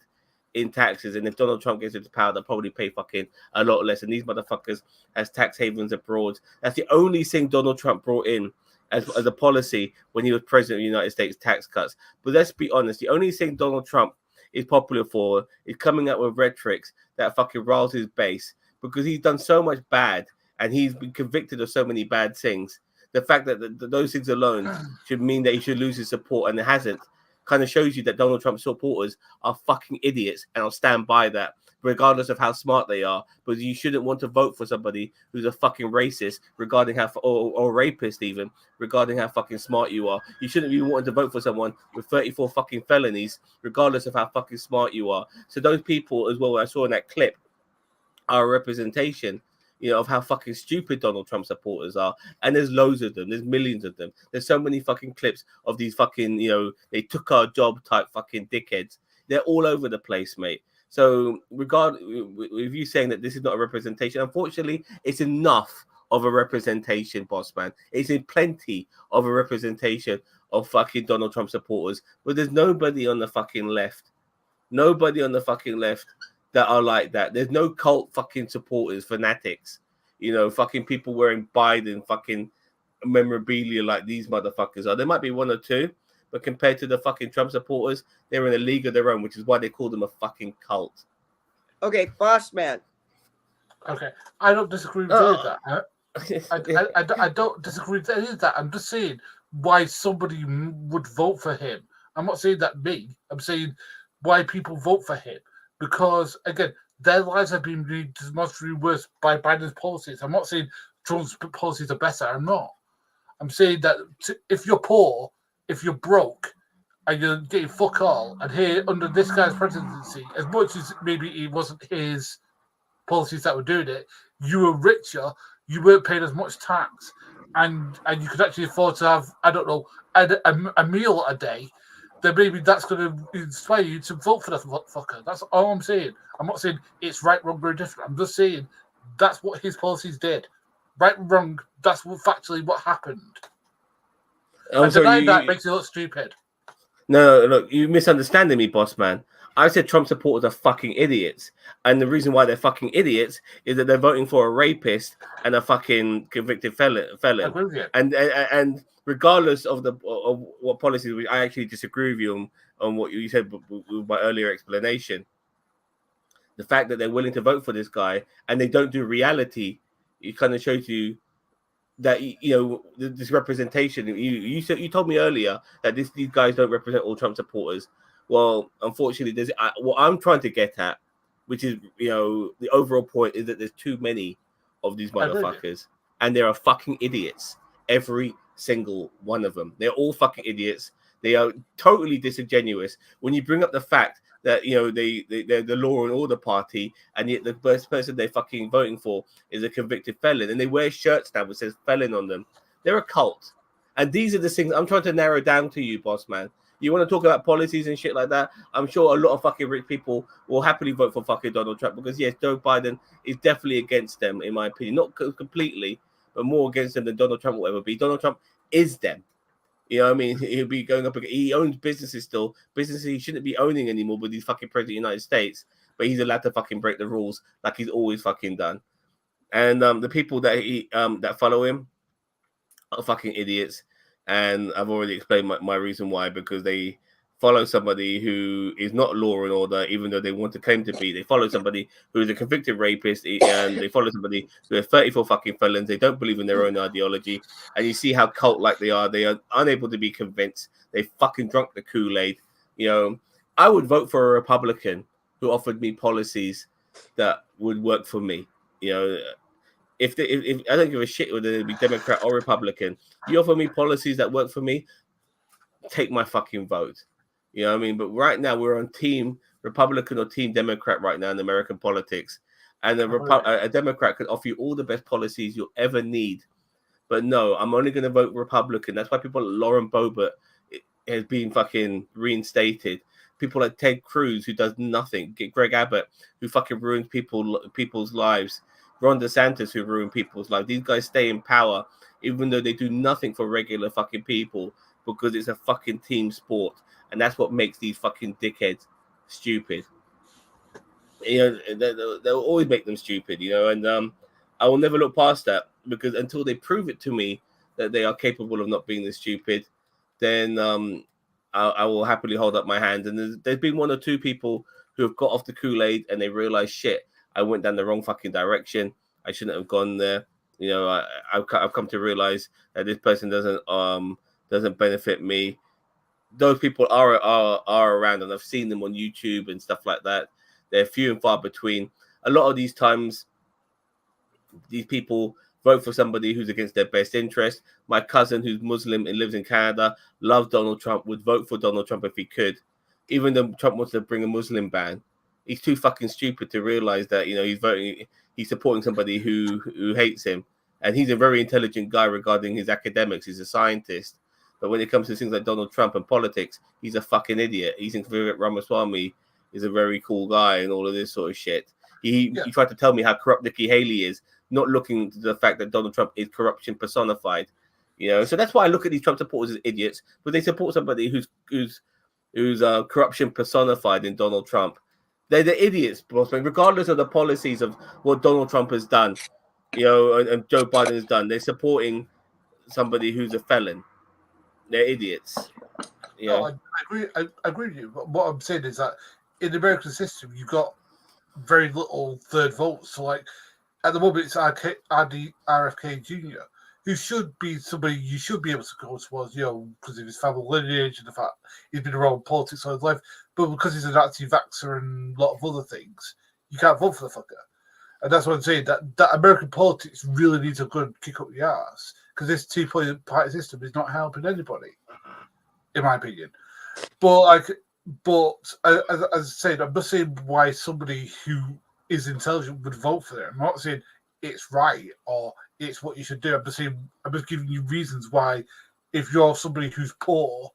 in taxes. And if Donald Trump gets into power, they'll probably pay fucking a lot less. And these motherfuckers has tax havens abroad. That's the only thing Donald Trump brought in as a policy when he was president of the United States, tax cuts. But let's be honest, the only thing Donald Trump is popular for is coming out with rhetorics that fucking riles his base, because he's done so much bad and he's been convicted of so many bad things. The fact that those things alone should mean that he should lose his support, and it hasn't, kind of shows you that Donald Trump supporters are fucking idiots, and I'll stand by that, regardless of how smart they are. But you shouldn't want to vote for somebody who's a fucking racist, regarding how or rapist even, regarding how fucking smart you are. You shouldn't be wanting to vote for someone with 34 fucking felonies, regardless of how fucking smart you are. So those people as well, I saw in that clip, are a representation, of how fucking stupid Donald Trump supporters are. And there's loads of them. There's millions of them. There's so many fucking clips of these fucking, they took our job type fucking dickheads. They're all over the place, mate. So with you saying that this is not a representation, unfortunately, it's enough of a representation, boss man. It's in plenty of a representation of fucking Donald Trump supporters. But there's nobody on the fucking left. Nobody on the fucking left that are like that. There's no cult fucking supporters, fanatics, fucking people wearing Biden fucking memorabilia like these motherfuckers are. There might be one or two, but compared to the fucking Trump supporters, they're in a league of their own, which is why they call them a fucking cult. Okay, boss man. Okay, I don't disagree with that. I don't disagree with any of that. I'm just saying why somebody would vote for him. I'm not saying that me. I'm saying why people vote for him. Because, again, their lives have been made demonstrably worse by Biden's policies. I'm not saying Trump's policies are better. I'm not. I'm saying that if you're poor, if you're broke, and you're getting fuck all, and here, under this guy's presidency, as much as maybe it wasn't his policies that were doing it, you were richer, you weren't paying as much tax, and you could actually afford to have, I don't know, a meal a day, then maybe that's going to inspire you to vote for that fucker. That's all I'm saying. I'm not saying it's right, wrong, or different. I'm just saying that's what his policies did. right and wrong, that's factually what happened. I'm And sorry, denying that makes you look stupid. No, look, you misunderstanding me, boss man. I said Trump supporters are fucking idiots, and the reason why they're fucking idiots is that they're voting for a rapist and a fucking convicted felon. I agree with you. And regardless of what policies, which I actually disagree with you on what you said with my earlier explanation. The fact that they're willing to vote for this guy and they don't do reality, it kind of shows you that this representation. You told me earlier that these guys don't represent all Trump supporters. Well, unfortunately, what I'm trying to get at, which is the overall point, is that there's too many of these motherfuckers, and they're fucking idiots. Every single one of them. They're all fucking idiots. They are totally disingenuous. When you bring up the fact that they're the law and order party, and yet the first person they're fucking voting for is a convicted felon, and they wear shirts now that says felon on them. They're a cult, and these are the things I'm trying to narrow down to you, boss man. You want to talk about policies and shit like that? I'm sure a lot of fucking rich people will happily vote for fucking Donald Trump because yes, Joe Biden is definitely against them, in my opinion. Not completely, but more against them than Donald Trump will ever be. Donald Trump is them. You know what I mean? He'll be going up. He owns businesses still. Businesses he shouldn't be owning anymore, but he's fucking president of the United States. But he's allowed to fucking break the rules like he's always fucking done. And the people that that follow him are fucking idiots. And I've already explained my reason why, because they follow somebody who is not law and order, even though they want to claim to be. They follow somebody who is a convicted rapist, and they follow somebody who has 34 fucking felons. They don't believe in their own ideology, and you see how cult-like they are. They are unable to be convinced. They fucking drunk the Kool-Aid. I would vote for a Republican who offered me policies that would work for me. If I don't give a shit whether it be Democrat or Republican, you offer me policies that work for me, take my fucking vote. You know what I mean? But right now we're on team Republican or team Democrat right now in American politics. And a Democrat could offer you all the best policies you'll ever need. But no, I'm only going to vote Republican. That's why people like Lauren Boebert has been fucking reinstated. People like Ted Cruz, who does nothing. Get Greg Abbott, who fucking ruins people's lives. Ron DeSantis, who ruined people's lives. These guys stay in power, even though they do nothing for regular fucking people, because it's a fucking team sport. And that's what makes these fucking dickheads stupid. They'll always make them stupid, and I will never look past that, because until they prove it to me that they are capable of not being this stupid, then I will happily hold up my hand. And there's been one or two people who have got off the Kool-Aid and they realize, shit, I went down the wrong fucking direction. I shouldn't have gone there. I've come to realize that this person doesn't benefit me. Those people are around, and I've seen them on YouTube and stuff like that. They're few and far between. A lot of these times, these people vote for somebody who's against their best interest. My cousin, who's Muslim and lives in Canada, loves Donald Trump, would vote for Donald Trump if he could, even though Trump wants to bring a Muslim ban. He's too fucking stupid to realize that he's supporting somebody who hates him, and he's a very intelligent guy regarding his academics. He's a scientist. But when it comes to things like Donald Trump and politics, he's a fucking idiot. He thinks Vivek Ramaswamy is a very cool guy and all of this sort of shit. He tried to tell me how corrupt Nikki Haley is, not looking to the fact that Donald Trump is corruption personified. So that's why I look at these Trump supporters as idiots, but they support somebody who's corruption personified in Donald Trump. They're the idiots, regardless of the policies of what Donald Trump has done, and Joe Biden has done. They're supporting somebody who's a felon. They're idiots. No, I agree with you. But what I'm saying is that in the American system, you've got very little third votes. So, like, at the moment, it's RFK Jr., who should be somebody you should be able to go towards, because of his family lineage and the fact he's been around politics all his life. But because he's an anti-vaxxer and a lot of other things, you can't vote for the fucker. And that's what I'm saying, that American politics really needs a good kick up the ass, because this two-party system is not helping anybody, in my opinion. But as I said, I'm not saying why somebody who is intelligent would vote for it. I'm not saying it's right or it's what you should do. I'm just giving you reasons why, if you're somebody who's poor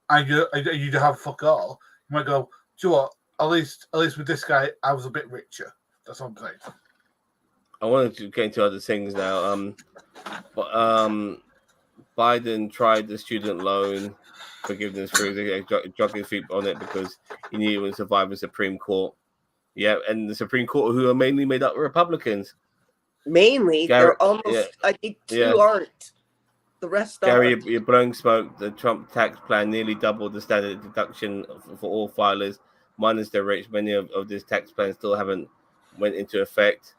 and you have fuck all, you might go, do you know what? At least with this guy, I was a bit richer. That's what I'm saying. I wanted to get into other things now. Biden tried the student loan forgiveness through the drug his feet on it because he knew he would survive the Supreme Court. Yeah, and the Supreme Court, who are mainly made up of Republicans. Mainly, they're almost. I think two aren't. The rest Gary, are. you're blowing smoke. The Trump tax plan nearly doubled the standard deduction for all filers, minus the rich. Many of this tax plan still haven't went into effect.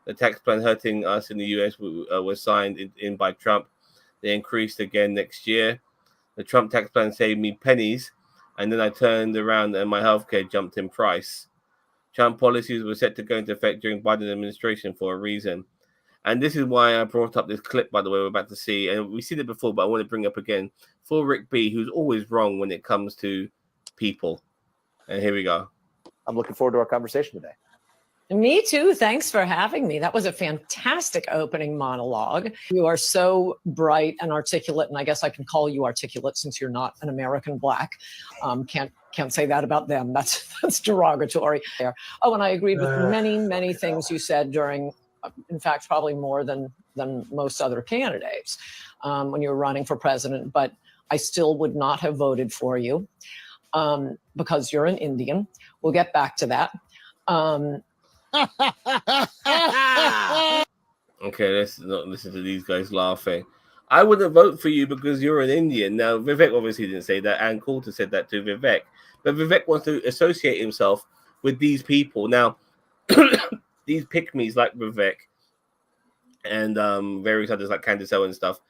The tax plan hurting us in the U.S. was signed in by Trump. They increased again next year. The Trump tax plan saved me pennies, and then I turned around and my healthcare jumped in price. Trump policies were set to go into effect during Biden administration for a reason. And this is why I brought up this clip, by the way, we're about to see. And we've seen it before, but I want to bring up again for Rick B, who's always wrong when it comes to people. And here we go. I'm looking forward to our conversation today. Me too. Thanks for having me. That was a fantastic opening monologue. You are so bright and articulate, and I guess I can call you articulate since you're not an American Black. Can't say that about them. That's derogatory. Oh, and I agreed with many things you said during, in fact, probably more than most other candidates when you were running for president. But I still would not have voted for you because you're an Indian. We'll get back to that. Okay, let's not listen to these guys laughing. I wouldn't vote for you because you're an Indian. Now, Vivek obviously didn't say that. Ann Coulter said that to Vivek. But Vivek wants to associate himself with these people. Now, these pick-me's like Vivek and various others like Candace O and stuff,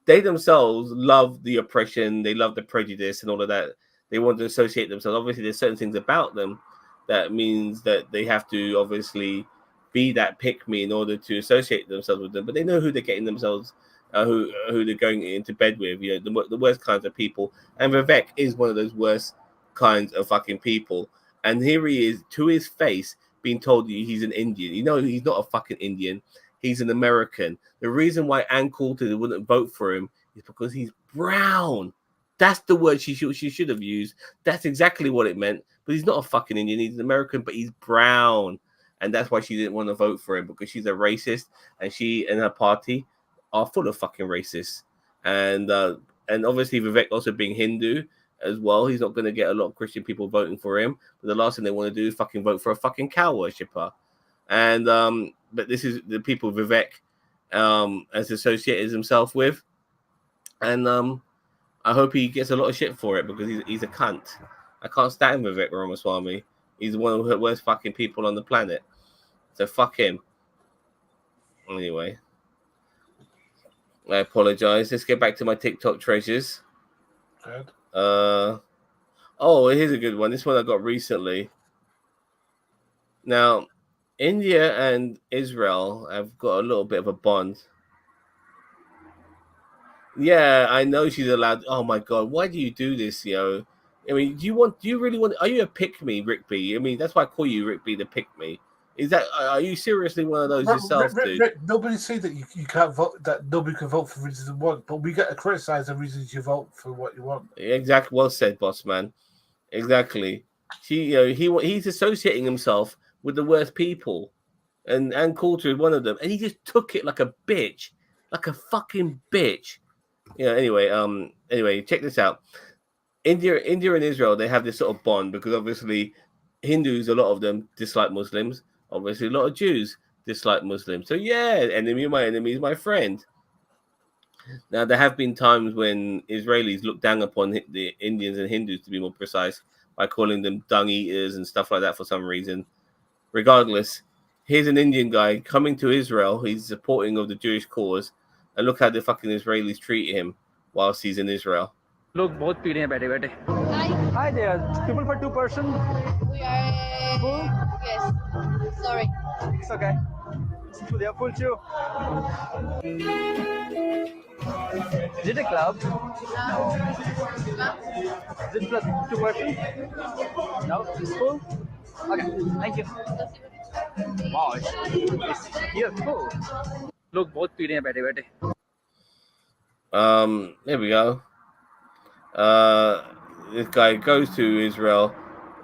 they themselves love the oppression. They love the prejudice and all of that. They want to associate themselves. Obviously, there's certain things about them that means that they have to obviously be that pick-me in order to associate themselves with them. But they know who they're getting themselves, who they're going into bed with. You know, the worst kinds of people. And Vivek is one of those worst kinds of fucking people. And here he is, to his face, being told he's an Indian. You know, he's not a fucking Indian. He's an American. The reason why Ann Coulter wouldn't vote for him is because he's brown. That's the word she should have used. That's exactly what it meant. But he's not a fucking Indian. He's an American, but he's brown. And that's why she didn't want to vote for him, because she's a racist, and she and her party are full of fucking racists. And obviously Vivek also being Hindu as well, he's not going to get a lot of Christian people voting for him. But the last thing they want to do is fucking vote for a fucking cow worshipper. And but this is the people Vivek has associated himself with. And I hope he gets a lot of shit for it, because he's a cunt. I can't stand Vivek Ramaswamy. He's one of the worst fucking people on the planet. So fuck him. Anyway, I apologize. Let's get back to my TikTok treasures. Good. Oh, here's a good one. This one I got recently. Now, India and Israel have got a little bit of a bond. Yeah, I know she's allowed. Oh my god, why do you do this, yo? I mean, do you really want? Are you a pick me, Rick B? I mean, that's why I call you Rick B, the pick me. Is that? Are you seriously one of those yourself, dude? Rick, nobody say that you can't vote. That nobody can vote for reasons you want, but we get to criticize the reasons you vote for what you want. Exactly. Well said, boss man. Exactly. He's associating himself with the worst people, and Ann Coulter is one of them, and he just took it like a bitch, like a fucking bitch. Yeah. Anyway, check this out. India and Israel, they have this sort of bond because obviously Hindus, a lot of them dislike Muslims. Obviously, a lot of Jews dislike Muslims. So yeah, enemy of my enemy is my friend. Now, there have been times when Israelis look down upon the Indians and Hindus, to be more precise, by calling them dung eaters and stuff like that for some reason. Regardless, here's an Indian guy coming to Israel. He's supporting of the Jewish cause. And look how the fucking Israelis treat him whilst he's in Israel. लोग बहुत P रहे हैं बैठे बैठे. Hi there. People for 2 person. We are full. Yes. Sorry. It's okay. They are full too. Is it a club? No. Is it plus 2 person? No. It's full. Okay. Thank you. Wow. It's here full. लोग बहुत P रहे हैं बैठे बैठे. There we go. This guy goes to Israel.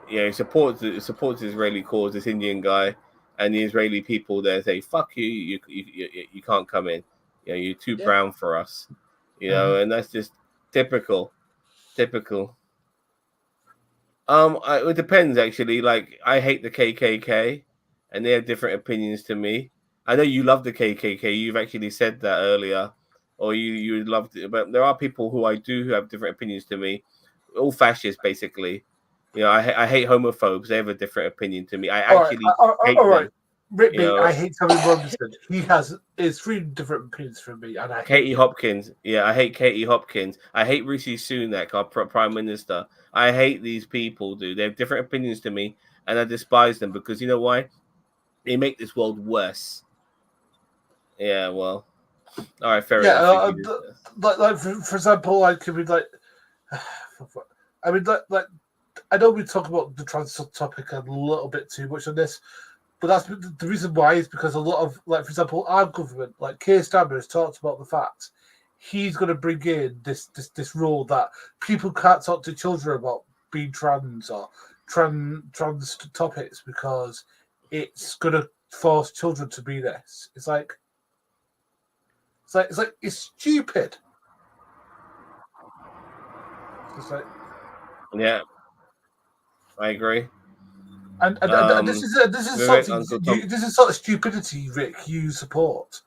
Yeah, he supports the Israeli cause, this Indian guy, and the Israeli people there say, "Fuck you, you can't come in. You know, you're too brown for us." You know, and that's just typical. It depends actually. Like, I hate the KKK, and they have different opinions to me. I know you love the KKK. You've actually said that earlier, or you loved it. But there are people who who have different opinions to me. All fascists, basically. You know, I hate homophobes. They have a different opinion to me. I actually hate them. Rip You me, know, I hate Tommy Robinson. He has 3 different opinions from me, and I hate Katie him. Hopkins. Yeah, I hate Katie Hopkins. I hate Rishi Sunak, our Prime Minister. I hate these people, dude. They have different opinions to me, and I despise them because you know why? They make this world worse. Yeah, well, all right, fair enough. Like for example, like I mean, like I mean, like I know we talk about the trans topic a little bit too much on this, but that's the reason why is because a lot of, like, for example, our government, like Keir Starmer, has talked about the fact he's going to bring in this rule that people can't talk to children about being trans or trans topics because it's going to force children to be this. It's stupid. It's like, Yeah, I agree. And this is sort of stupidity, Rick, you support.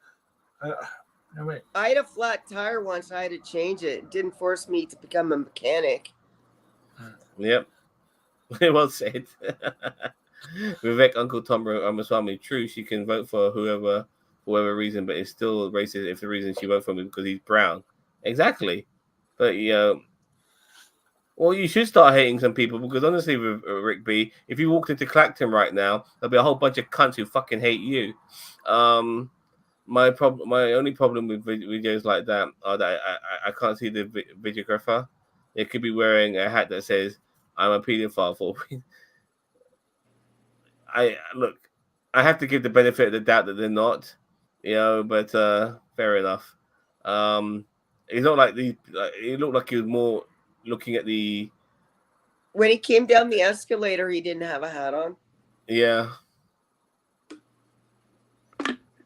I had a flat tire once. I had to change it. It didn't force me to become a mechanic. Yep. Well said. Vivek, Uncle Tom wrote, I'm a Swami. True, she can vote for whoever, for whatever reason, but it's still racist if the reason she voted for him is because he's brown. Exactly. But, you know, well, you should start hating some people because honestly, with Rick B, if you walked into Clacton right now, there'll be a whole bunch of cunts who fucking hate you. My only problem with videos like that are that I can't see the videographer. They could be wearing a hat that says "I'm a paedophile." For I have to give the benefit of the doubt that they're not, you know. But fair enough. It's not like it looked like he was more looking at the. When he came down the escalator, he didn't have a hat on. Yeah.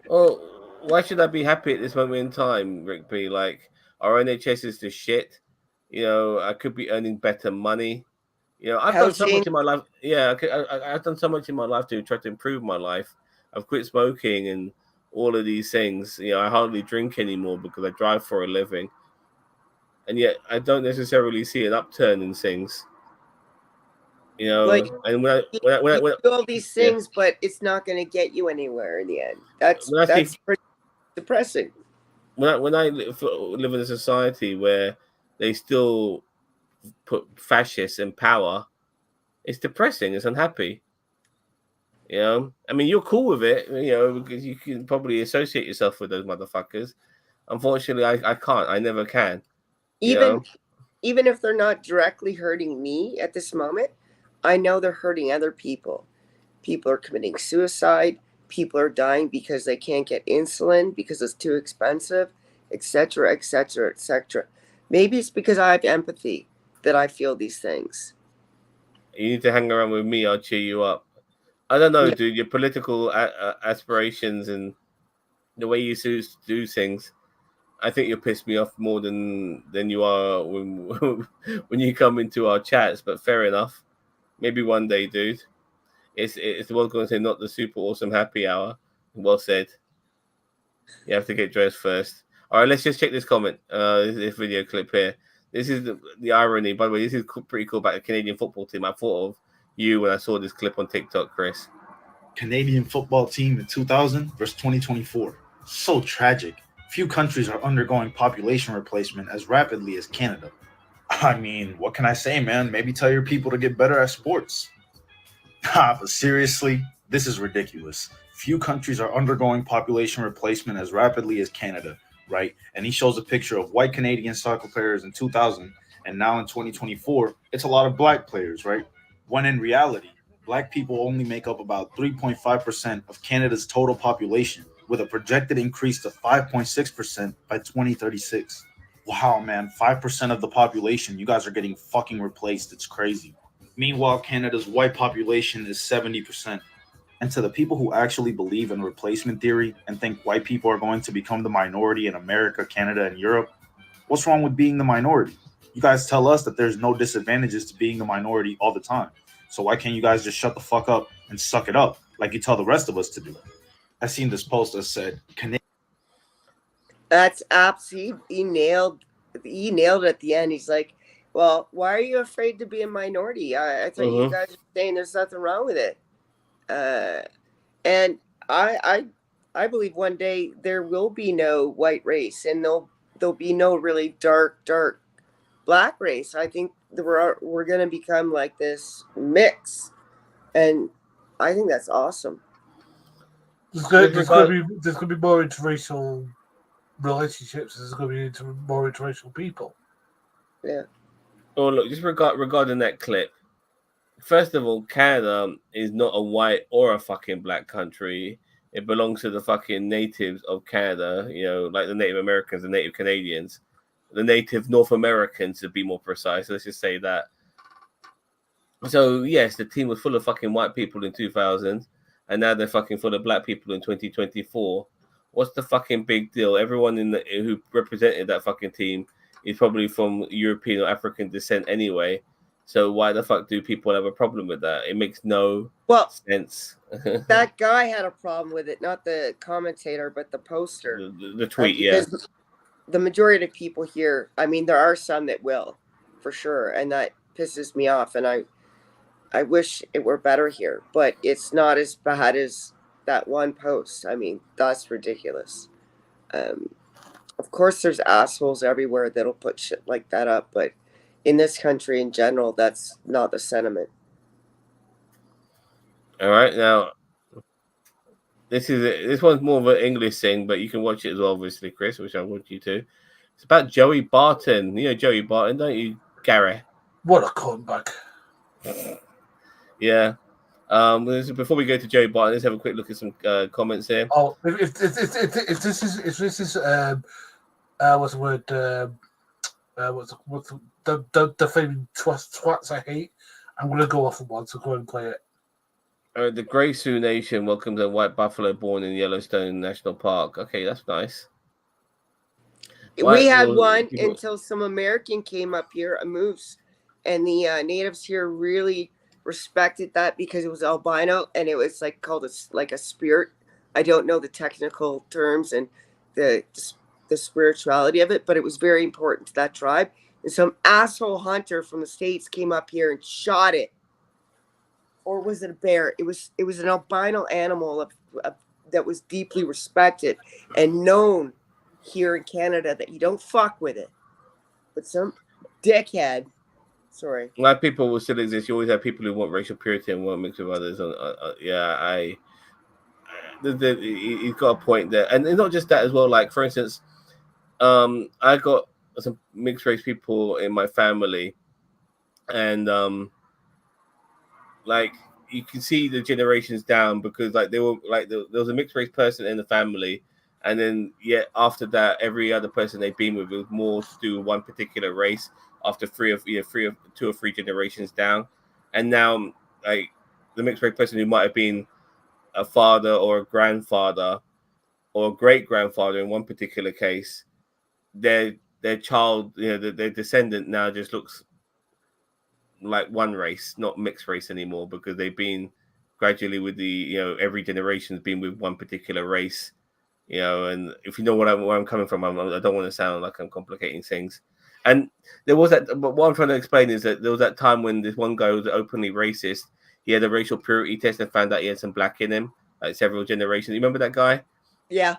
Well, why should I be happy at this moment in time, Rick B? Like, our NHS is the shit. You know, I could be earning better money. You know, I've done so much in my life. Yeah, I've done so much in my life to try to improve my life. I've quit smoking and all of these things. You know, I hardly drink anymore because I drive for a living. And yet, I don't necessarily see an upturn in things. You know, like, and when I do all these things, but it's not going to get you anywhere in the end. That's pretty depressing. When I live in a society where they still put fascists in power, it's depressing. It's unhappy. You know, I mean, you're cool with it, you know, because you can probably associate yourself with those motherfuckers. Unfortunately, I can't. I never can. Even if they're not directly hurting me at this moment, I know they're hurting other people. People are committing suicide. People are dying because they can't get insulin because it's too expensive, etc., etc., etc. Maybe it's because I have empathy that I feel these things. You need to hang around with me. I'll cheer you up. I don't know, dude. Your political aspirations and the way you do things, I think you'll piss me off more than you are when you come into our chats. But fair enough. Maybe one day, dude. It's the world going to say not the super awesome happy hour. Well said. You have to get dressed first. All right, let's just check this comment. This video clip here. This is the irony. By the way, this is pretty cool about the Canadian football team. I thought of you when I saw this clip on TikTok, Chris. Canadian football team in 2000 versus 2024. So tragic. Few countries are undergoing population replacement as rapidly as Canada. I mean, what can I say, man? Maybe tell your people to get better at sports. But seriously, this is ridiculous. Few countries are undergoing population replacement as rapidly as Canada, right? And he shows a picture of white Canadian soccer players in 2000, and now in 2024, it's a lot of black players, right? When in reality, black people only make up about 3.5% of Canada's total population, with a projected increase to 5.6% by 2036. Wow, man, 5% of the population, you guys are getting fucking replaced. It's crazy. Meanwhile, Canada's white population is 70%. And to the people who actually believe in replacement theory and think white people are going to become the minority in America, Canada, and Europe, what's wrong with being the minority? You guys tell us that there's no disadvantages to being the minority all the time. So why can't you guys just shut the fuck up and suck it up like you tell the rest of us to do? I seen this post that said, That's absolutely he nailed it at the end. He's like, well, why are you afraid to be a minority? I thought you guys were saying there's nothing wrong with it. And I believe one day there will be no white race, and there'll be no really dark black race. I think that we're going to become like this mix, and I think that's awesome. There's going to be more interracial relationships. There's going to be more interracial people. Yeah. Oh, look, just regarding that clip. First of all, Canada is not a white or a fucking black country. It belongs to the fucking natives of Canada, you know, like the Native Americans and Native Canadians. The Native North Americans, to be more precise. Let's just say that. So, yes, the team was full of fucking white people in 2000, and now they're fucking full of black people in 2024. What's the fucking big deal? Everyone who represented that fucking team is probably from European or African descent anyway. So why the fuck do people have a problem with that? It makes no sense. That guy had a problem with it, not the commentator, but the poster. The tweet, yeah. The majority of people here, I mean, there are some that will, for sure, and that pisses me off. And I wish it were better here, but it's not as bad as that one post. I mean, that's ridiculous. Of course, there's assholes everywhere that'll put shit like that up, but in this country in general, that's not the sentiment. All right, now this one's more of an English thing, but you can watch it as well, obviously, Chris, which I want you to. It's about Joey Barton. You know Joey Barton, don't you, Gary? What a comeback! Yeah. Before we go to Joey Barton, let's have a quick look at some comments here. Oh, if this is what's the word? What's the famous twats I hate? I'm gonna go off of one, so go ahead and play it. The Grey Sioux Nation welcomes a white buffalo born in Yellowstone National Park. Okay, that's nice. We had one until some American came up here, a moose, and the natives here really respected that because it was albino and it was like called a spirit. I don't know the technical terms and the spirituality of it, but it was very important to that tribe. And some asshole hunter from the States came up here and shot it. Or was it a bear? It was an albino animal that was deeply respected and known here in Canada that you don't fuck with it. But some dickhead, sorry. A lot of people will still exist. You always have people who want racial purity and want to mix with others. He's got a point there. And not just that as well. Like, for instance, I got some mixed race people in my family. And, like, you can see the generations down because, like, they were like there was a mixed race person in the family, and then after that, every other person they've been with, it was more to do with one particular race. After two or three generations down, and now like the mixed race person who might have been a father or a grandfather or a great grandfather in one particular case, their child, their descendant now just looks like one race, not mixed race anymore, because they've been gradually with every generation's been with one particular race, and if you know where I'm coming from, I don't want to sound like I'm complicating things. And there was that, but what I'm trying to explain is that there was that time when this one guy was openly racist. He had a racial purity test and found out he had some black in him, like several generations. You remember that guy? Yeah.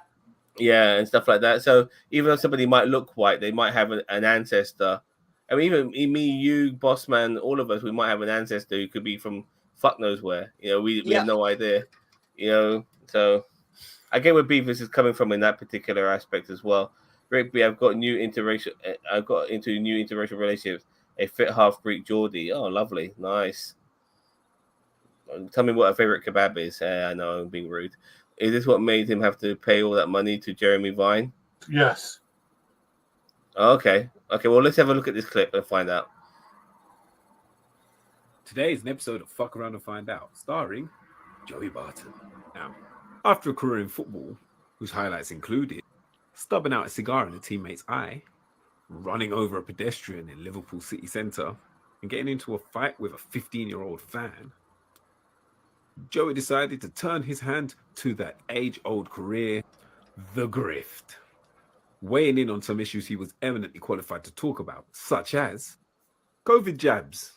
Yeah, and stuff like that. So even though somebody might look white, they might have an ancestor. I mean, even me, you, Bossman, all of us, we might have an ancestor who could be from fuck knows where. We have no idea. So I get where Beavis is coming from in that particular aspect as well. Rigby, I've got into new interracial relationships. A fit half Greek Geordie. Oh, lovely, nice. Tell me what a favorite kebab is. I know I'm being rude. Is this what made him have to pay all that money to Jeremy Vine? Yes. Okay. Well, let's have a look at this clip and find out. Today is an episode of Fuck Around and Find Out, starring Joey Barton. Now, after a career in football, whose highlights included stubbing out a cigar in a teammate's eye, running over a pedestrian in Liverpool city centre, and getting into a fight with a 15-year-old fan, Joey decided to turn his hand to that age-old career, the grift, weighing in on some issues he was eminently qualified to talk about, such as COVID jabs,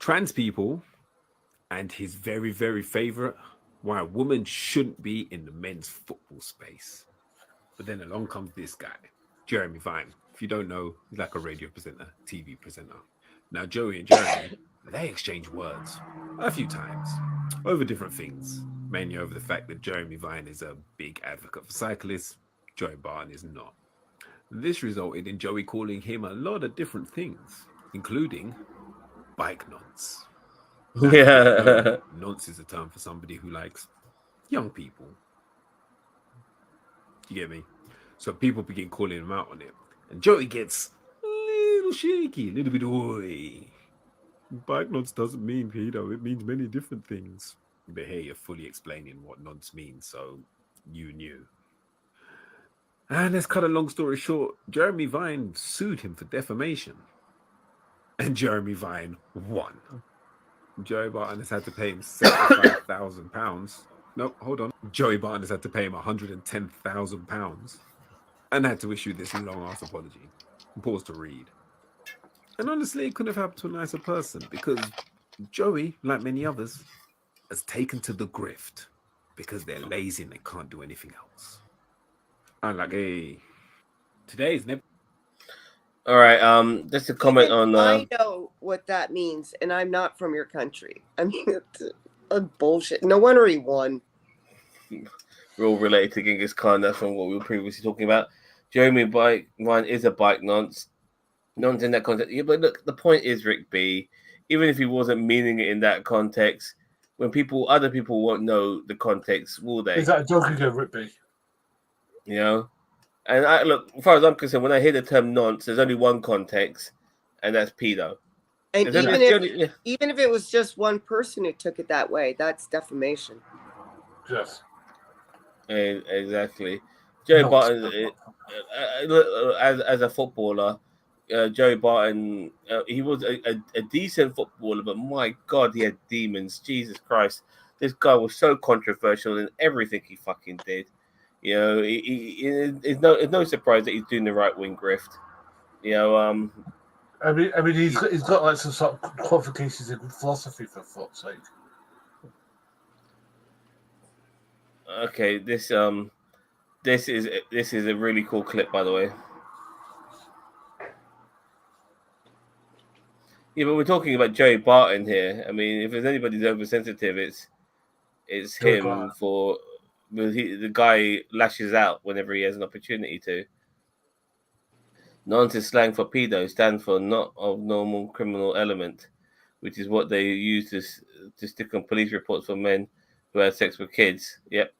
trans people, and his very, very favourite, why a woman shouldn't be in the men's football space. But then along comes this guy, Jeremy Vine. If you don't know, he's like a radio presenter, TV presenter. Now, Joey and Jeremy, they exchange words a few times over different things, mainly over the fact that Jeremy Vine is a big advocate for cyclists, Joey Barton is not. This resulted in Joey calling him a lot of different things, including bike nonce. Yeah. Nonce is a term for somebody who likes young people. You get me? So people begin calling him out on it. And Joey gets a little shaky, a little bit oi. Bike nonce doesn't mean pedo, it means many different things. But here you're fully explaining what nonce means, so you knew. And let's cut a long story short, Jeremy Vine sued him for defamation. And Jeremy Vine won. Joey Barton has had to pay him £75,000. No, hold on. Joey Barton has had to pay him £110,000 and had to issue this long-ass apology. Pause to read. And honestly, it couldn't have happened to a nicer person because Joey, like many others, has taken to the grift because they're lazy and they can't do anything else. I'm like, hey, today's never. All right. Just a comment on. I know what that means, and I'm not from your country. I mean, it's a bullshit. No wonder he won. We're all related to Genghis Khan. That's from what we were previously talking about. Jeremy Vine is a bike nonce. Nonce in that context. Yeah, but look, the point is, Rick B, even if he wasn't meaning it in that context, when other people won't know the context, will they? Is that a joke again, Rick B? You know? And look, as far as I'm concerned, when I hear the term nonce, there's only one context, and that's pedo. And even if it was just one person who took it that way, that's defamation. Yes. Exactly. Joey Barton, as a footballer, Joey Barton, he was a decent footballer, but my God, he had demons. Jesus Christ. This guy was so controversial in everything he fucking did. You know, it's no surprise that he's doing the right wing grift. You know, I mean, he's got like some sort of qualifications in philosophy, for fuck's sake. Okay, this is a really cool clip, by the way. Yeah, but we're talking about Joey Barton here. I mean, if there's anybody's oversensitive, it's him. The guy lashes out whenever he has an opportunity to. Nonce is slang for pedo, stands for not of normal criminal element, which is what they use to stick on police reports for men who had sex with kids. Yep.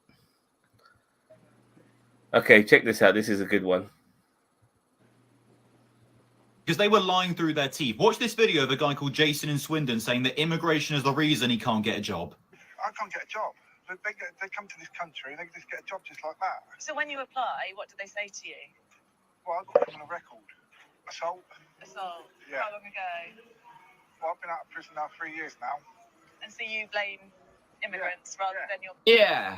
Okay, check this out. This is a good one. Because they were lying through their teeth. Watch this video of a guy called Jason in Swindon saying that immigration is the reason he can't get a job. I can't get a job. They come to this country, they just get a job just like that. So when you apply, what do they say to you? Well, I've got them on a record. Assault. Assault? Yeah. How long ago? Well, I've been out of prison now 3 years now. And so you blame immigrants rather than your... Yeah.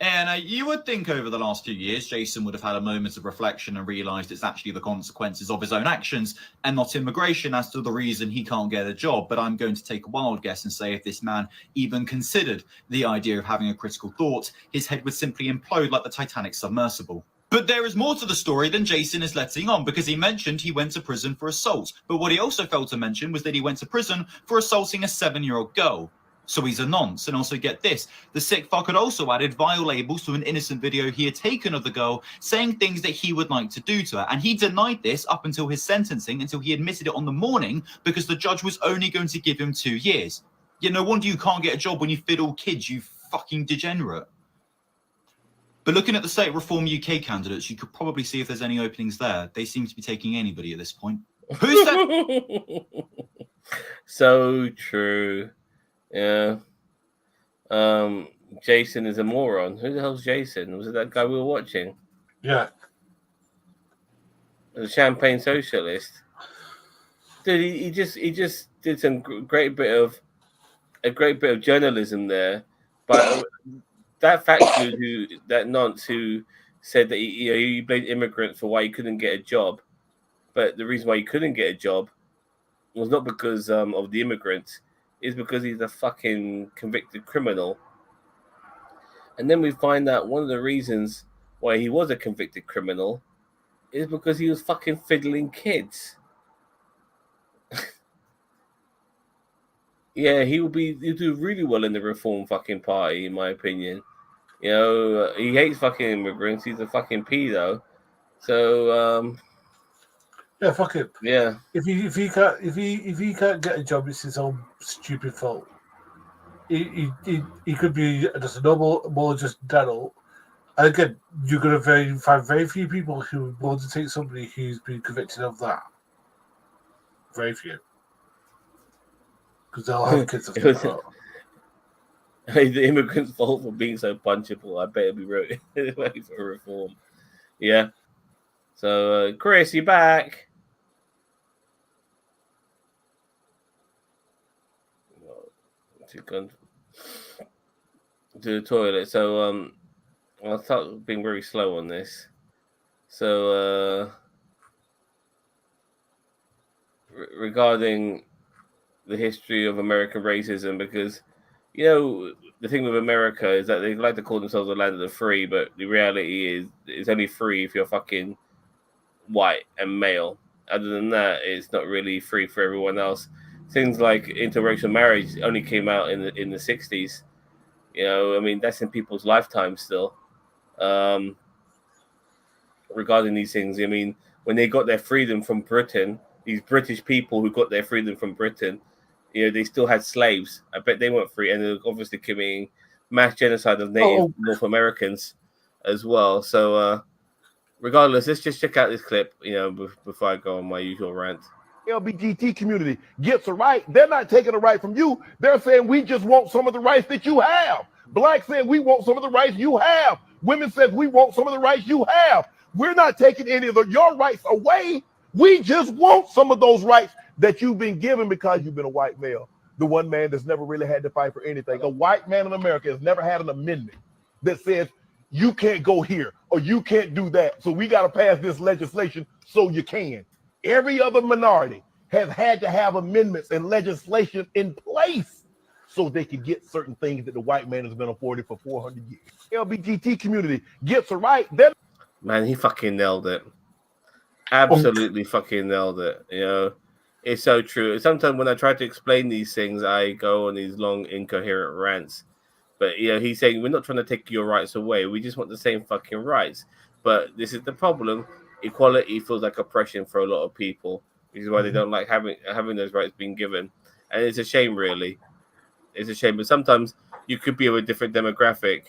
And you would think over the last few years, Jason would have had a moment of reflection and realised it's actually the consequences of his own actions and not immigration as to the reason he can't get a job. But I'm going to take a wild guess and say if this man even considered the idea of having a critical thought, his head would simply implode like the Titanic submersible. But there is more to the story than Jason is letting on, because he mentioned he went to prison for assault. But what he also failed to mention was that he went to prison for assaulting a 7-year-old girl. So he's a nonce. And also get this, the sick fuck had also added vile labels to an innocent video he had taken of the girl, saying things that he would like to do to her. And he denied this up until his sentencing, until he admitted it on the morning, because the judge was only going to give him 2 years. Yeah, no wonder you can't get a job when you fiddle kids, you fucking degenerate. But looking at the State Reform UK candidates, you could probably see if there's any openings there. They seem to be taking anybody at this point. Who's that? So true. Yeah. Jason is a moron. Who the hell's Jason? Was it that guy we were watching? Yeah. The champagne socialist. Dude, he just did some great bit of journalism there. But that fat dude that nonce who said that he blamed immigrants for why he couldn't get a job, but the reason why he couldn't get a job was not because of the immigrants, is because he's a fucking convicted criminal. And then we find out one of the reasons why he was a convicted criminal is because he was fucking fiddling kids. Yeah, he'll do really well in the Reform fucking Party, in my opinion. You know, he hates fucking immigrants. He's a fucking pedo. So, yeah, fuck him. Yeah. If he can't get a job, it's his own stupid fault. He could be just a normal, more just adult. And again, you're going to find very few people who want to take somebody who's been convicted of that. Very few. Because they'll have kids of the immigrant's fault for being so punchable. I better be ready for reform. Yeah. So, Chris, you back? To the toilet. So, I'll start being very slow on this. So, regarding the history of American racism, because, you know, the thing with America is that they like to call themselves the land of the free, but the reality is it's only free if you're fucking white and male. Other than that, it's not really free for everyone else. Things like interracial marriage only came out in the 60s. You know, I mean, that's in people's lifetime still. Regarding these things, I mean, when they got their freedom from Britain, these British people who got their freedom from Britain, you know, they still had slaves. I bet they weren't free, and they're obviously committing mass genocide of Native North Americans as well. So, regardless, let's just check out this clip, you know, before I go on my usual rant. LGBT community gets a right. They're not taking a right from you. They're saying we just want some of the rights that you have. Blacks saying we want some of the rights you have. Women says we want some of the rights you have. We're not taking any of your rights away. We just want some of those rights that you've been given because you've been a white male. The one man that's never really had to fight for anything. A white man in America has never had an amendment that says you can't go here or you can't do that. So we got to pass this legislation so you can. Every other minority has had to have amendments and legislation in place so they can get certain things that the white man has been afforded for 400 years. LGBT community gets a right. Man, he fucking nailed it. Absolutely fucking nailed it. You know, it's so true. Sometimes when I try to explain these things, I go on these long, incoherent rants. But, you know, he's saying we're not trying to take your rights away. We just want the same fucking rights. But this is the problem. Equality feels like oppression for a lot of people, which is why they don't like having those rights being given. And it's a shame, really. It's a shame. But sometimes you could be of a different demographic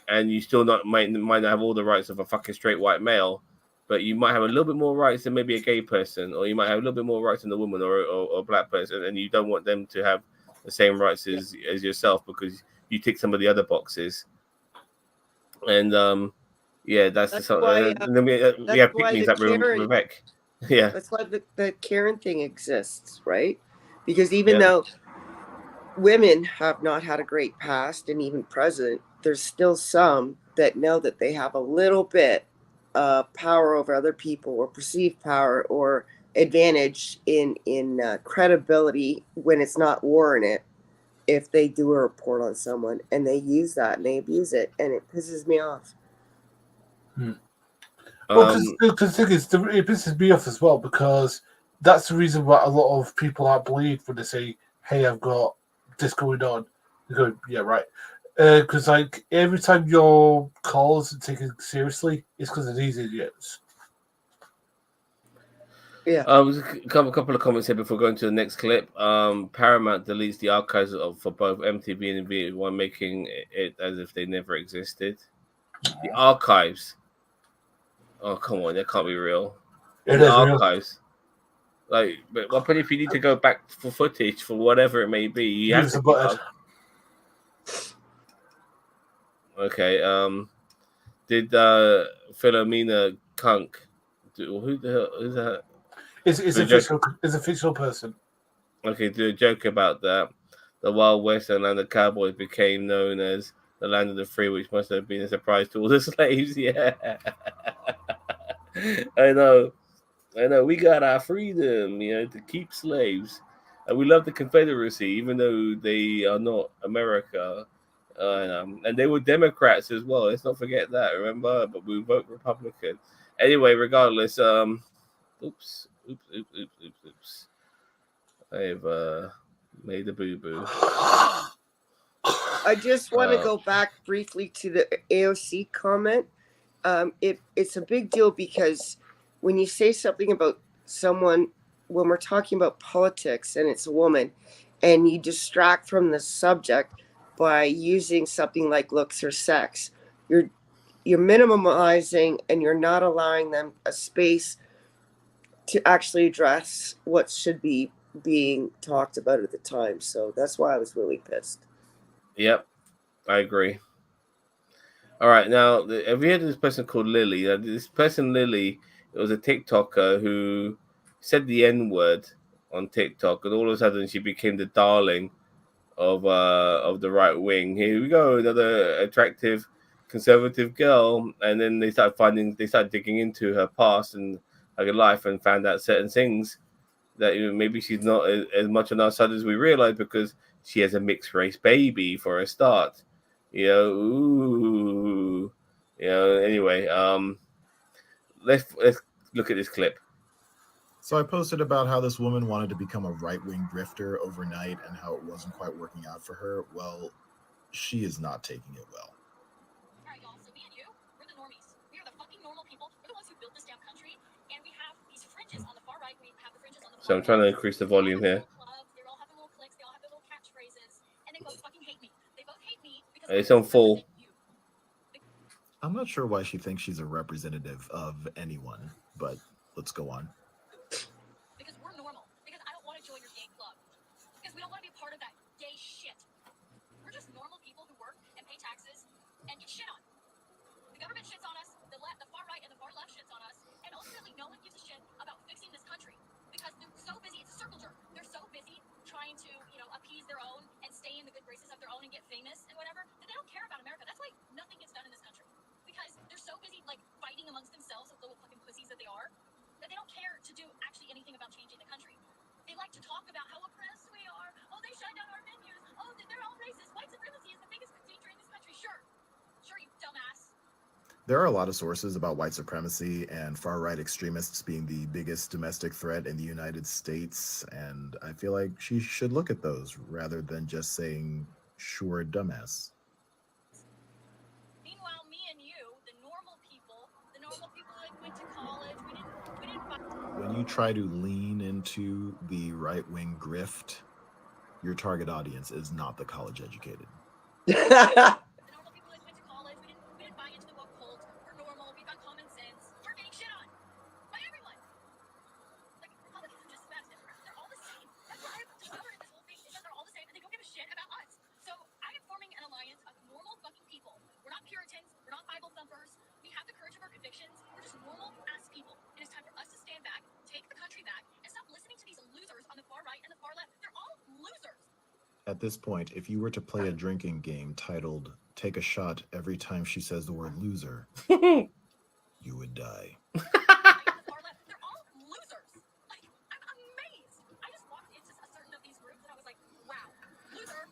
and you still might not have all the rights of a fucking straight white male, but you might have a little bit more rights than maybe a gay person, or you might have a little bit more rights than a woman or a black person, and you don't want them to have the same rights as yourself because you tick some of the other boxes. And yeah, that's why, and then we have picnics like Rebecca. Yeah, that's why the Karen thing exists, right? Because even though women have not had a great past and even present, there's still some that know that they have a little bit power over other people, or perceived power or advantage in credibility when it's not warranted. If they do a report on someone and they use that and they abuse it, and it pisses me off. Well, because the thing is, it pisses me off as well, because that's the reason why a lot of people aren't believed when they say, "Hey, I've got this going on." They go, "Yeah, right." Because like every time your calls are taken seriously, it's because of these idiots. Yeah. A couple of comments here before going to the next clip. Paramount deletes the archives for both MTV and VH1, making it as if they never existed. The archives. Oh, come on, that can't be real. It the is archives. Real. Like, but if you need to go back for footage for whatever it may be, you have to. Okay. Did Philomena Kunk? Who the hell is that? Is a fictional person. Okay, do a joke about that. The Wild West and land of cowboys became known as the land of the free, which must have been a surprise to all the slaves. Yeah, I know. We got our freedom, to keep slaves, and we love the Confederacy, even though they are not America. And they were Democrats as well. Let's not forget that. Remember, but we vote Republican. Anyway, regardless, oops. I've made a boo boo. I just want to go back briefly to the AOC comment. It's a big deal because when you say something about someone, when we're talking about politics and it's a woman, and you distract from the subject by using something like looks or sex, you're minimizing and you're not allowing them a space to actually address what should be being talked about at the time. So that's why I was really pissed. Yep, I agree. All right, now have you heard of this person called Lily? This person Lily, it was a TikToker who said the N-word on TikTok, and all of a sudden she became the darling of the right wing. Here we go, another attractive conservative girl, and then they started digging into her past and her life, and found out certain things that maybe she's not as much on our side as we realize, because she has a mixed race baby for a start. Ooh. Anyway, let's look at this clip. So I posted about how this woman wanted to become a right-wing grifter overnight and how it wasn't quite working out for her. Well, she is not taking it well. All right, y'all. So me and you, we're the normies. We are the fucking normal people. We're the ones who built this damn country, and we have these fringes on the far right. We have the fringes on the So I'm trying to increase the volume here. They all have their little cliques. They all have their little catchphrases, and they both fucking hate me. They both hate me because It's on full. I'm not sure why she thinks she's a representative of anyone, but let's go on. Because we're normal. Because I don't want to join your gay club. Because we don't want to be a part of that gay shit. We're just normal people who work and pay taxes and get shit on. The government shits on us. The far right and the far left shits on us. And ultimately, no one gives a shit about fixing this country because they're so busy. It's a circle jerk. They're so busy trying to, appease their own and stay in the good graces of their own and get famous and whatever, that they don't care about America. That's why nothing gets done in this country. Because they're so busy, fighting amongst themselves, like little fucking pussies that they are, that they don't care to do actually anything about changing the country. They like to talk about how oppressed we are. Oh, they shut down our menus. Oh, they're all racist. White supremacy is the biggest danger in this country. Sure, you dumbass. There are a lot of sources about white supremacy and far-right extremists being the biggest domestic threat in the United States, and I feel like she should look at those rather than just saying, sure, dumbass. Meanwhile, me and you, the normal people that went to college, we didn't When you try to lean into the right-wing grift, your target audience is not the college-educated. Puritans, we're not Bible thumpers. We have the courage of our convictions. We're just normal ass people. It is time for us to stand back, take the country back, and stop listening to these losers on the far right and the far left. They're all losers. At this point, if you were to play a drinking game titled "Take a Shot Every Time She Says the Word Loser," you would die. They're all losers. I'm amazed. I just walked into a certain of these groups and I was like, wow, loser.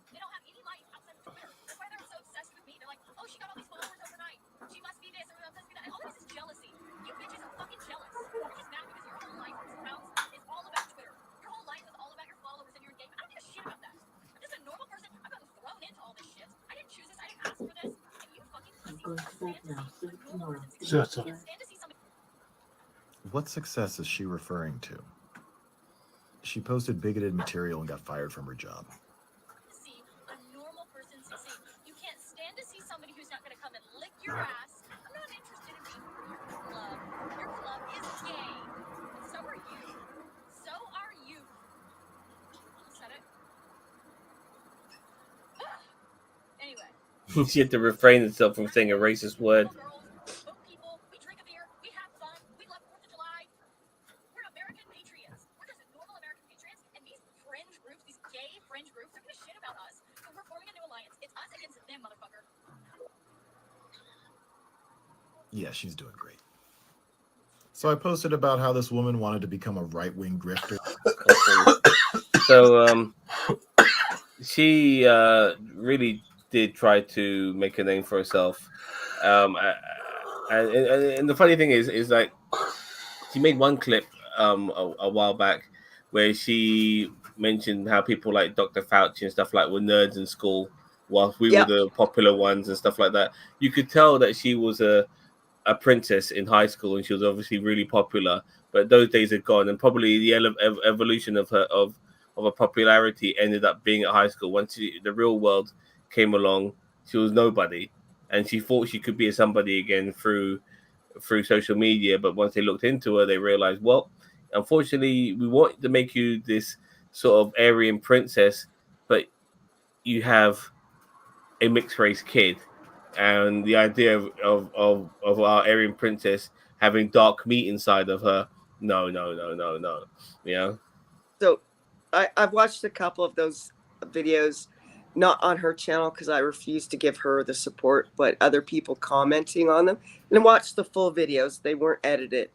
They don't have any life outside of Twitter. That's why they're so obsessed with me. They're like, oh, she got all these followers overnight. She must be this or must be that. And all this is jealousy. You bitches are fucking jealous. You're just mad because your whole life is all about Twitter. Your whole life is all about your followers and your engagement. I don't give a shit about that. I'm just a normal person. I've gotten thrown into all this shit. I didn't choose this. I didn't ask for this. And you fucking pussies Shut up. What success is she referring to? She posted bigoted material and got fired from her job. See a normal person succeed. You can't stand to see somebody who's not going to come and lick your ass. I'm not interested in being part of your club. Your club is gay. And so are you. Almost said it. Anyway. She had to refrain herself from saying a racist word. Yeah, she's doing great. So I posted about how this woman wanted to become a right-wing grifter. So she really did try to make a name for herself. And the funny thing is like she made one clip a while back where she mentioned how people like Dr. Fauci and stuff like were nerds in school, whilst we were the popular ones and stuff like that. You could tell that she was a princess in high school, and she was obviously really popular. But those days are gone, and probably the evolution of her of her popularity ended up being at high school. Once the real world came along, she was nobody, and she thought she could be a somebody again through social media. But once they looked into her, they realized, well, unfortunately, we want to make you this sort of Aryan princess, but you have a mixed race kid. And the idea of our Aryan princess having dark meat inside of her, no. Yeah. So I've watched a couple of those videos, not on her channel because I refuse to give her the support, but other people commenting on them, and watched the full videos. They weren't edited.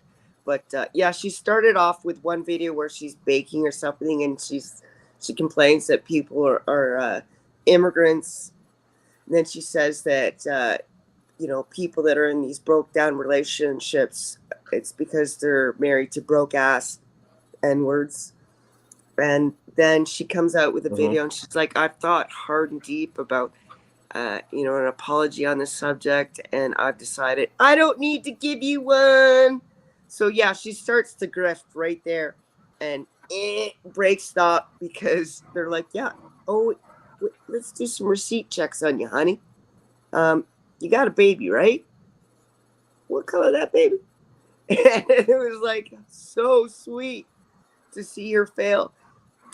But yeah, she started off with one video where she's baking or something, and she complains that people are immigrants. And then she says that people that are in these broke down relationships, it's because they're married to broke ass N-words. And then she comes out with a video and she's like, I've thought hard and deep about an apology on this subject, and I've decided I don't need to give you one. So yeah, she starts to grift right there, and break stop because they're like, yeah, let's do some receipt checks on you, honey. You got a baby, right? What color that baby? And it was like so sweet to see her fail.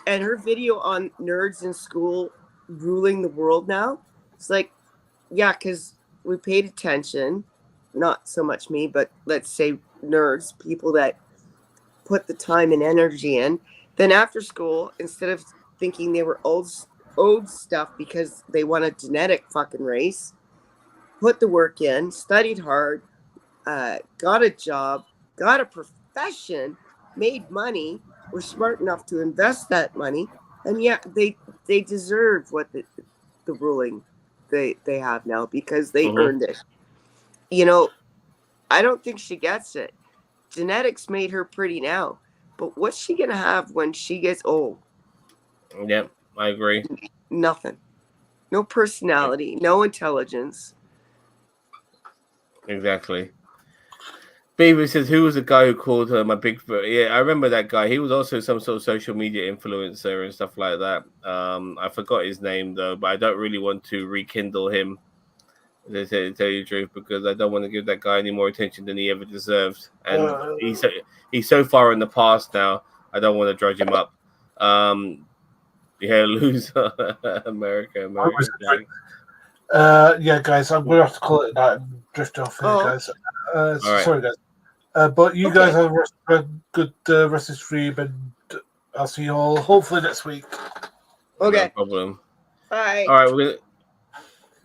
And her video on nerds in school ruling the world now, it's like, yeah, because we paid attention, not so much me, but let's say nerds, people that put the time and energy in. Then after school, instead of thinking they were old stuff because they want a genetic fucking race, put the work in, studied hard, got a job, got a profession, made money, were smart enough to invest that money, and yeah, they deserve what the ruling they have now because they earned it. I don't think she gets it. Genetics made her pretty now, but what's she gonna have when she gets old? Yep, I agree. Nothing. No personality, no intelligence. Exactly. Beaver says, who was the guy who called her my big foot? Yeah, I remember that guy. He was also some sort of social media influencer and stuff like that. I forgot his name though, but I don't really want to rekindle him, to tell you the truth, because I don't want to give that guy any more attention than he ever deserved. And he's so far in the past now. I don't want to drudge him up. Lose America. Yeah, guys, I'm going to have to call it that and drift off here, guys. Right. Sorry, guys. But you guys have a good rest of the stream, and I'll see you all hopefully next week. Okay. No problem. Bye. All right.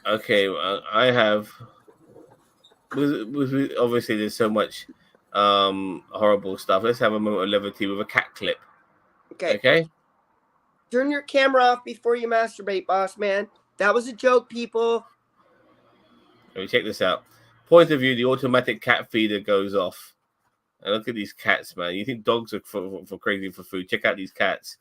I have. Obviously, there's so much horrible stuff. Let's have a moment of levity with a cat clip. Okay. Turn your camera off before you masturbate, boss man. That was a joke, people. Let me check this out. Point of view, the automatic cat feeder goes off. And look at these cats, man. You think dogs are for crazy for food? Check out these cats.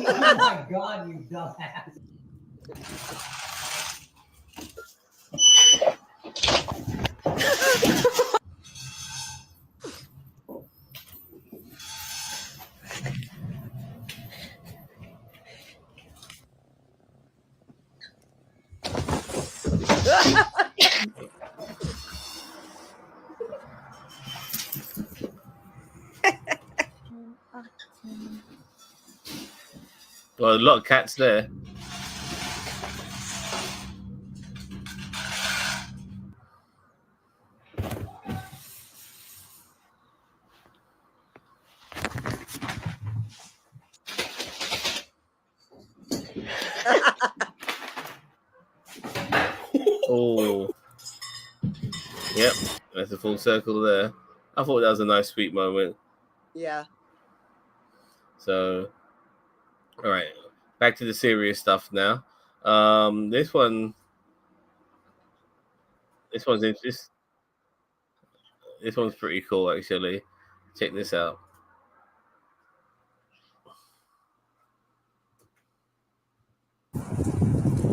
Oh my God, you dumbass. Well, a lot of cats there. Oh, yep, that's a full circle there. I thought that was a nice, sweet moment. Yeah. So, all right, back to the serious stuff now. This one's this one's pretty cool actually. Check this out.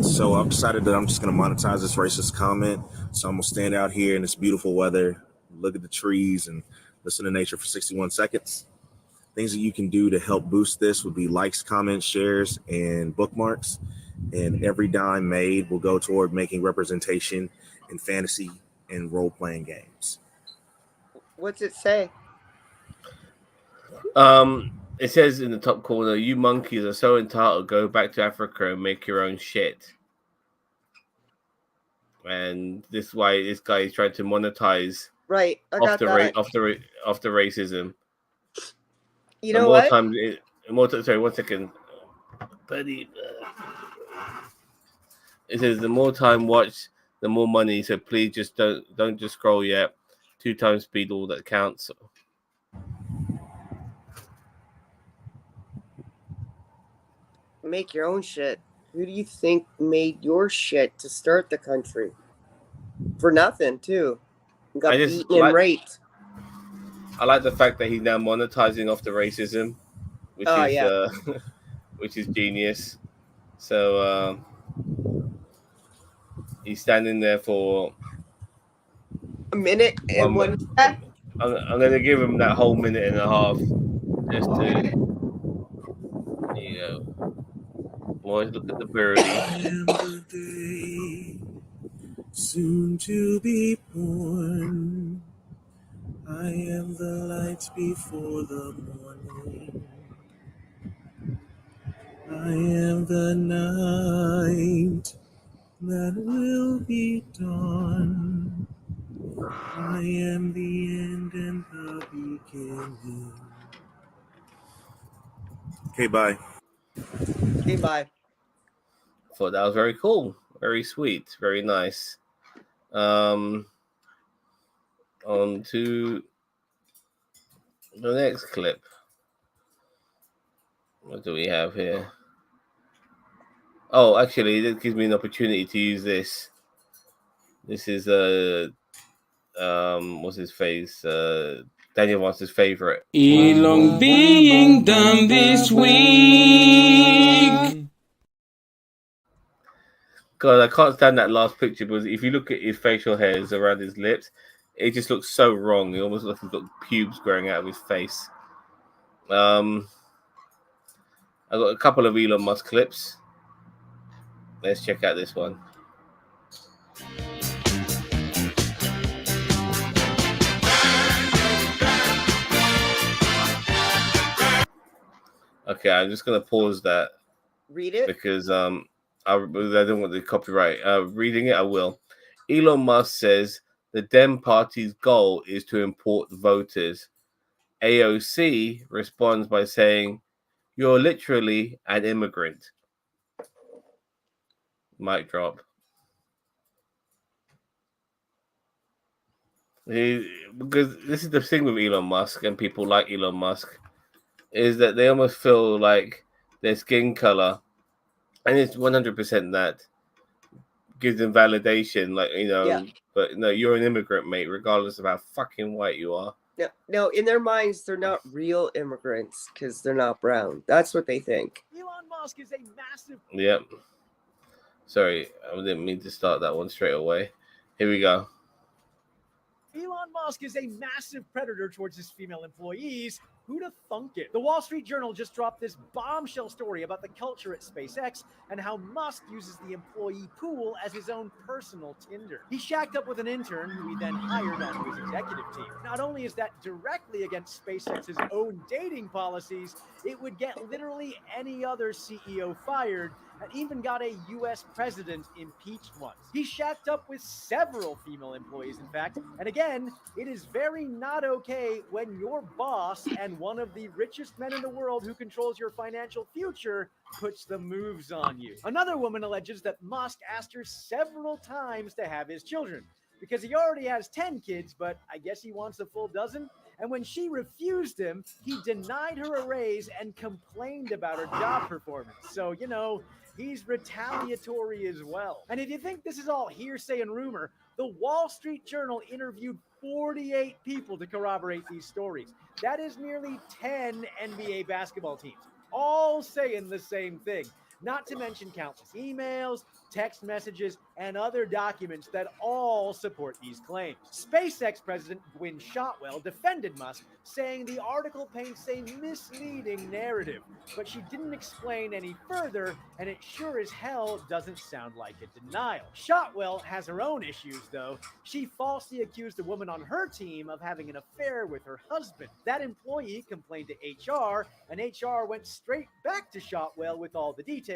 So I've decided that I'm just going to monetize this racist comment. So I'm going to stand out here in this beautiful weather, look at the trees, and listen to nature for 61 seconds. Things that you can do to help boost this would be likes, comments, shares, and bookmarks. And every dime made will go toward making representation in fantasy and role-playing games. What's it say? It says in the top corner, "You monkeys are so entitled. Go back to Africa and make your own shit." And this is why this guy is trying to monetize Right. I got that. off the racism. You know what? Sorry, 1 second. Buddy. It says the more time watched, the more money. So please just don't just scroll yet. 2 times speed, all that counts. Make your own shit. Who do you think made your shit to start the country? For nothing, too. Got beaten and raped. I like the fact that he's now monetizing off the racism, which which is genius. So he's standing there for a minute and one. I'm going to give him that whole minute and a half just to, boys, look at the birdie. Soon to be born, I am the light before the morning. I am the night that will be dawn. I am the end and the beginning. Okay, bye. Okay, bye. Thought that was very cool, very sweet, very nice. On to the next clip. What do we have here? Oh, actually, this gives me an opportunity to use this. This is what's his face? Daniel wants his favorite. Elon being done this week. God, I can't stand that last picture because if you look at his facial hairs around his lips, it just looks so wrong. It almost looks like he's got pubes growing out of his face. I got a couple of Elon Musk clips. Let's check out this one. Okay, I'm just gonna pause that. Read it because I don't want the copyright. Reading it, I will. Elon Musk says the Dem Party's goal is to import voters. AOC responds by saying, "You're literally an immigrant." Mic drop. Because this is the thing with Elon Musk and people like Elon Musk, is that they almost feel like their skin color, and it's 100% that gives them validation, But no, you're an immigrant, mate, regardless of how fucking white you are. No, in their minds, they're not real immigrants because they're not brown. That's what they think. Elon Musk is a massive. Yep. Sorry, I didn't mean to start that one straight away. Here we go. Elon Musk is a massive predator towards his female employees. Who'd have thunk it? The Wall Street Journal just dropped this bombshell story about the culture at SpaceX and how Musk uses the employee pool as his own personal Tinder. He shacked up with an intern who he then hired onto his executive team. Not only is that directly against SpaceX's own dating policies, it would get literally any other CEO fired, and even got a US president impeached once. He shacked up with several female employees, in fact, and again, it is very not okay when your boss and one of the richest men in the world who controls your financial future puts the moves on you. Another woman alleges that Musk asked her several times to have his children, because he already has 10 kids, but I guess he wants a full dozen. And when she refused him, he denied her a raise and complained about her job performance. So, you know, he's retaliatory as well. And if you think this is all hearsay and rumor, the Wall Street Journal interviewed 48 people to corroborate these stories. That is nearly 10 NBA basketball teams, all saying the same thing. Not to mention countless emails, text messages, and other documents that all support these claims. SpaceX President Gwynne Shotwell defended Musk, saying the article paints a misleading narrative, but she didn't explain any further, and it sure as hell doesn't sound like a denial. Shotwell has her own issues, though. She falsely accused a woman on her team of having an affair with her husband. That employee complained to HR, and HR went straight back to Shotwell with all the details,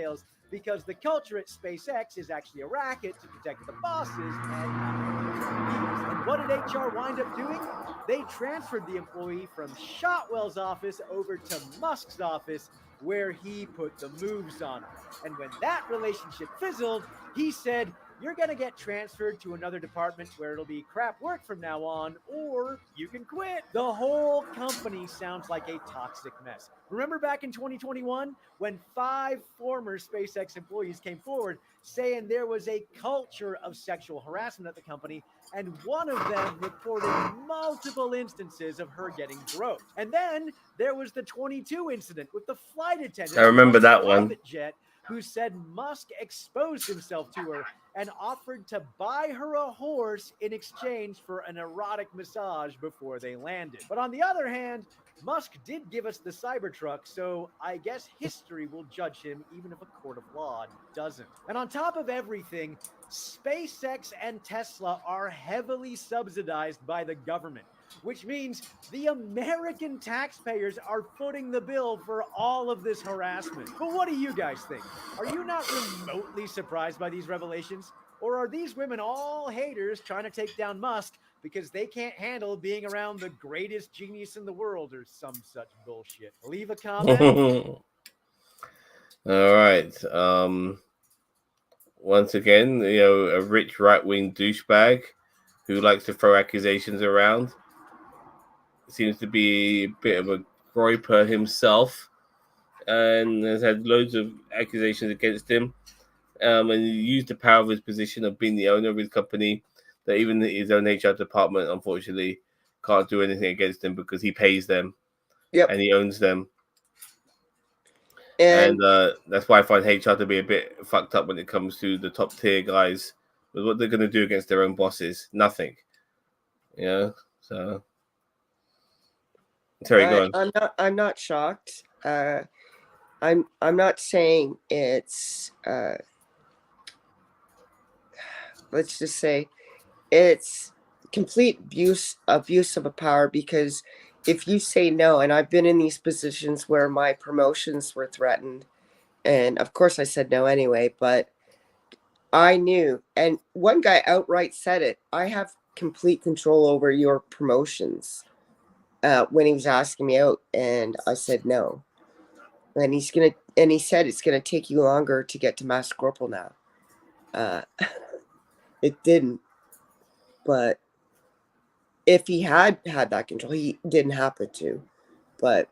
because the culture at SpaceX is actually a racket to protect the bosses and what did HR wind up doing? They transferred the employee from Shotwell's office over to Musk's office, where he put the moves on her. And when that relationship fizzled, he said, "You're going to get transferred to another department where it'll be crap work from now on, or you can quit." The whole company sounds like a toxic mess. Remember back in 2021 when 5 former SpaceX employees came forward saying there was a culture of sexual harassment at the company, and one of them reported multiple instances of her getting groped. And then there was the 22 incident with the flight attendant. I remember on the that one. private jet, who said Musk exposed himself to her and offered to buy her a horse in exchange for an erotic massage before they landed. But on the other hand, Musk did give us the Cybertruck, so I guess history will judge him even if a court of law doesn't. And on top of everything, SpaceX and Tesla are heavily subsidized by the government, which means the American taxpayers are footing the bill for all of this harassment. But what do you guys think? Are you not remotely surprised by these revelations? Or are these women all haters trying to take down Musk because they can't handle being around the greatest genius in the world or some such bullshit? Leave a comment. All right. Once again, you know, a rich right-wing douchebag who likes to throw accusations around. Seems to be a bit of a groiper himself, and has had loads of accusations against him. And he used the power of his position of being the owner of his company, that even his own HR department, unfortunately, can't do anything against him because he pays them, and he owns them. And that's why I find HR to be a bit fucked up when it comes to the top tier guys. With what they're going to do against their own bosses, nothing. Yeah, so. Terry, go on. I'm not shocked. I'm not saying it's let's just say it's complete abuse of a power, because if you say no, and I've been in these positions where my promotions were threatened, and of course I said no anyway, but I knew, and one guy outright said it, I have complete control over your promotions. When he was asking me out, and I said no. And he said it's gonna take you longer to get to Master Corporal now. It didn't, but if he had that control, he didn't happen to, but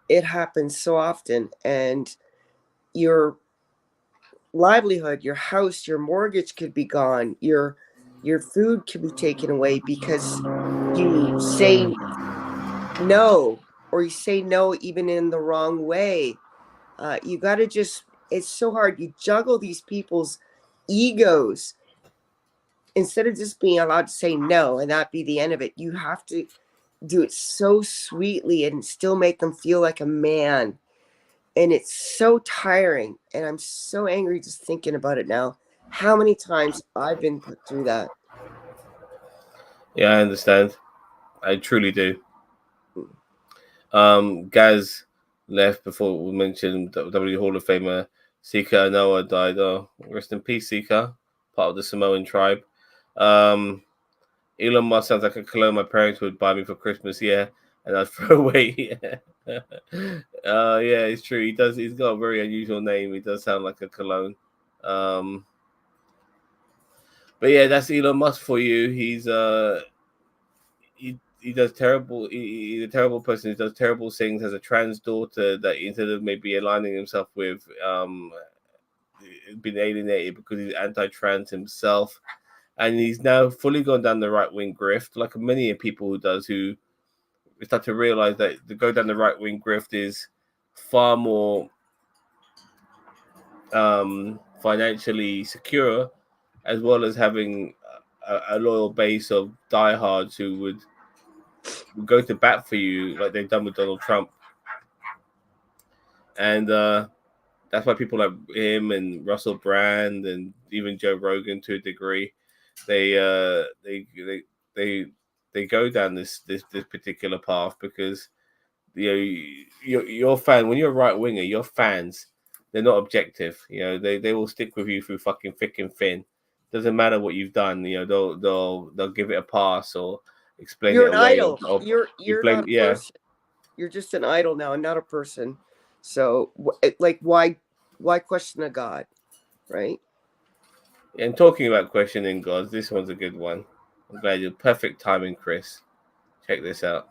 it happens so often, and your livelihood, your house, your mortgage could be gone, your food could be taken away because you say no, or you say no even in the wrong way. You got to it's so hard. You juggle these people's egos instead of just being allowed to say no and that be the end of it, you have to do it so sweetly and still make them feel like a man. And it's so tiring. And I'm so angry just thinking about it now. How many times I've been put through that. Yeah, I understand. I truly do. Gaz left before we mentioned WWE Hall of Famer Sika Noah died. Oh, rest in peace, Sika, part of the Samoan tribe. Elon Musk sounds like a cologne my parents would buy me for Christmas. Yeah, and I'd throw away. Yeah, it's true. He does. He's got a very unusual name. He does sound like a cologne. But yeah, that's Elon Musk for you. He's he does terrible. He's a terrible person. He does terrible things. Has a trans daughter that instead of maybe aligning himself with, been alienated because he's anti-trans himself, and he's now fully gone down the right-wing grift, like many people who does, who start to realize that to go down the right-wing grift is far more financially secure, as well as having a loyal base of diehards who would go to bat for you like they've done with Donald Trump. And that's why people like him and Russell Brand and even Joe Rogan to a degree, they go down this particular path because your fan, when you're a right winger, your fans, they're not objective. They will stick with you through fucking thick and thin. Doesn't matter what you've done. They'll give it a pass or explain You're it an away. idol. You're not a person. You're just an idol now and not a person. So why question a God, right? And talking about questioning gods, this one's a good one. I'm glad you're perfect timing, Chris. Check this out.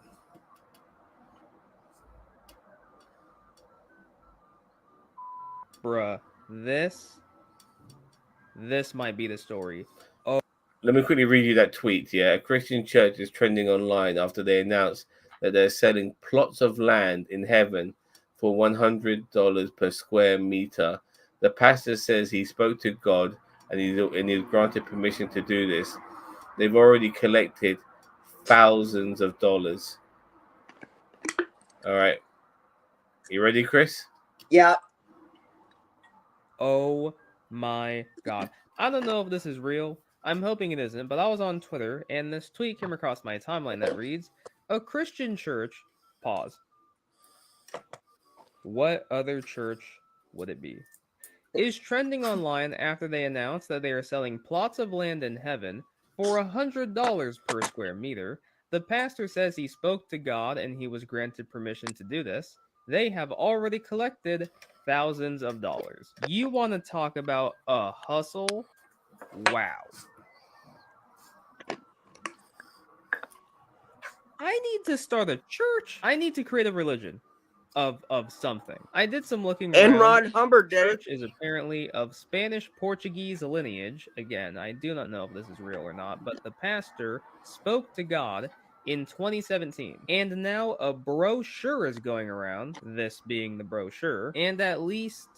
Bruh, this might be the story. Oh, let me quickly read you that tweet. Yeah, a Christian church is trending online after they announced that they're selling plots of land in heaven for $100 per square meter. The pastor says he spoke to God and he's granted permission to do this. They've already collected thousands of dollars. All right, you ready, Chris? Yeah. Oh my God. I don't know if this is real. I'm hoping it isn't, but I was on Twitter and this tweet came across my timeline that reads, a Christian church, pause. What other church would it be? Is trending online after they announced that they are selling plots of land in heaven for $100 per square meter. The pastor says he spoke to God and he was granted permission to do this. They have already collected thousands of dollars. You want to talk about a hustle? Wow. I need to start a church. I need to create a religion of something. I did some looking around. And Ron Hubbard did it. Church is apparently of Spanish Portuguese lineage. Again, I do not know if this is real or not, but the pastor spoke to God in 2017. And now a brochure is going around, this being the brochure, and at least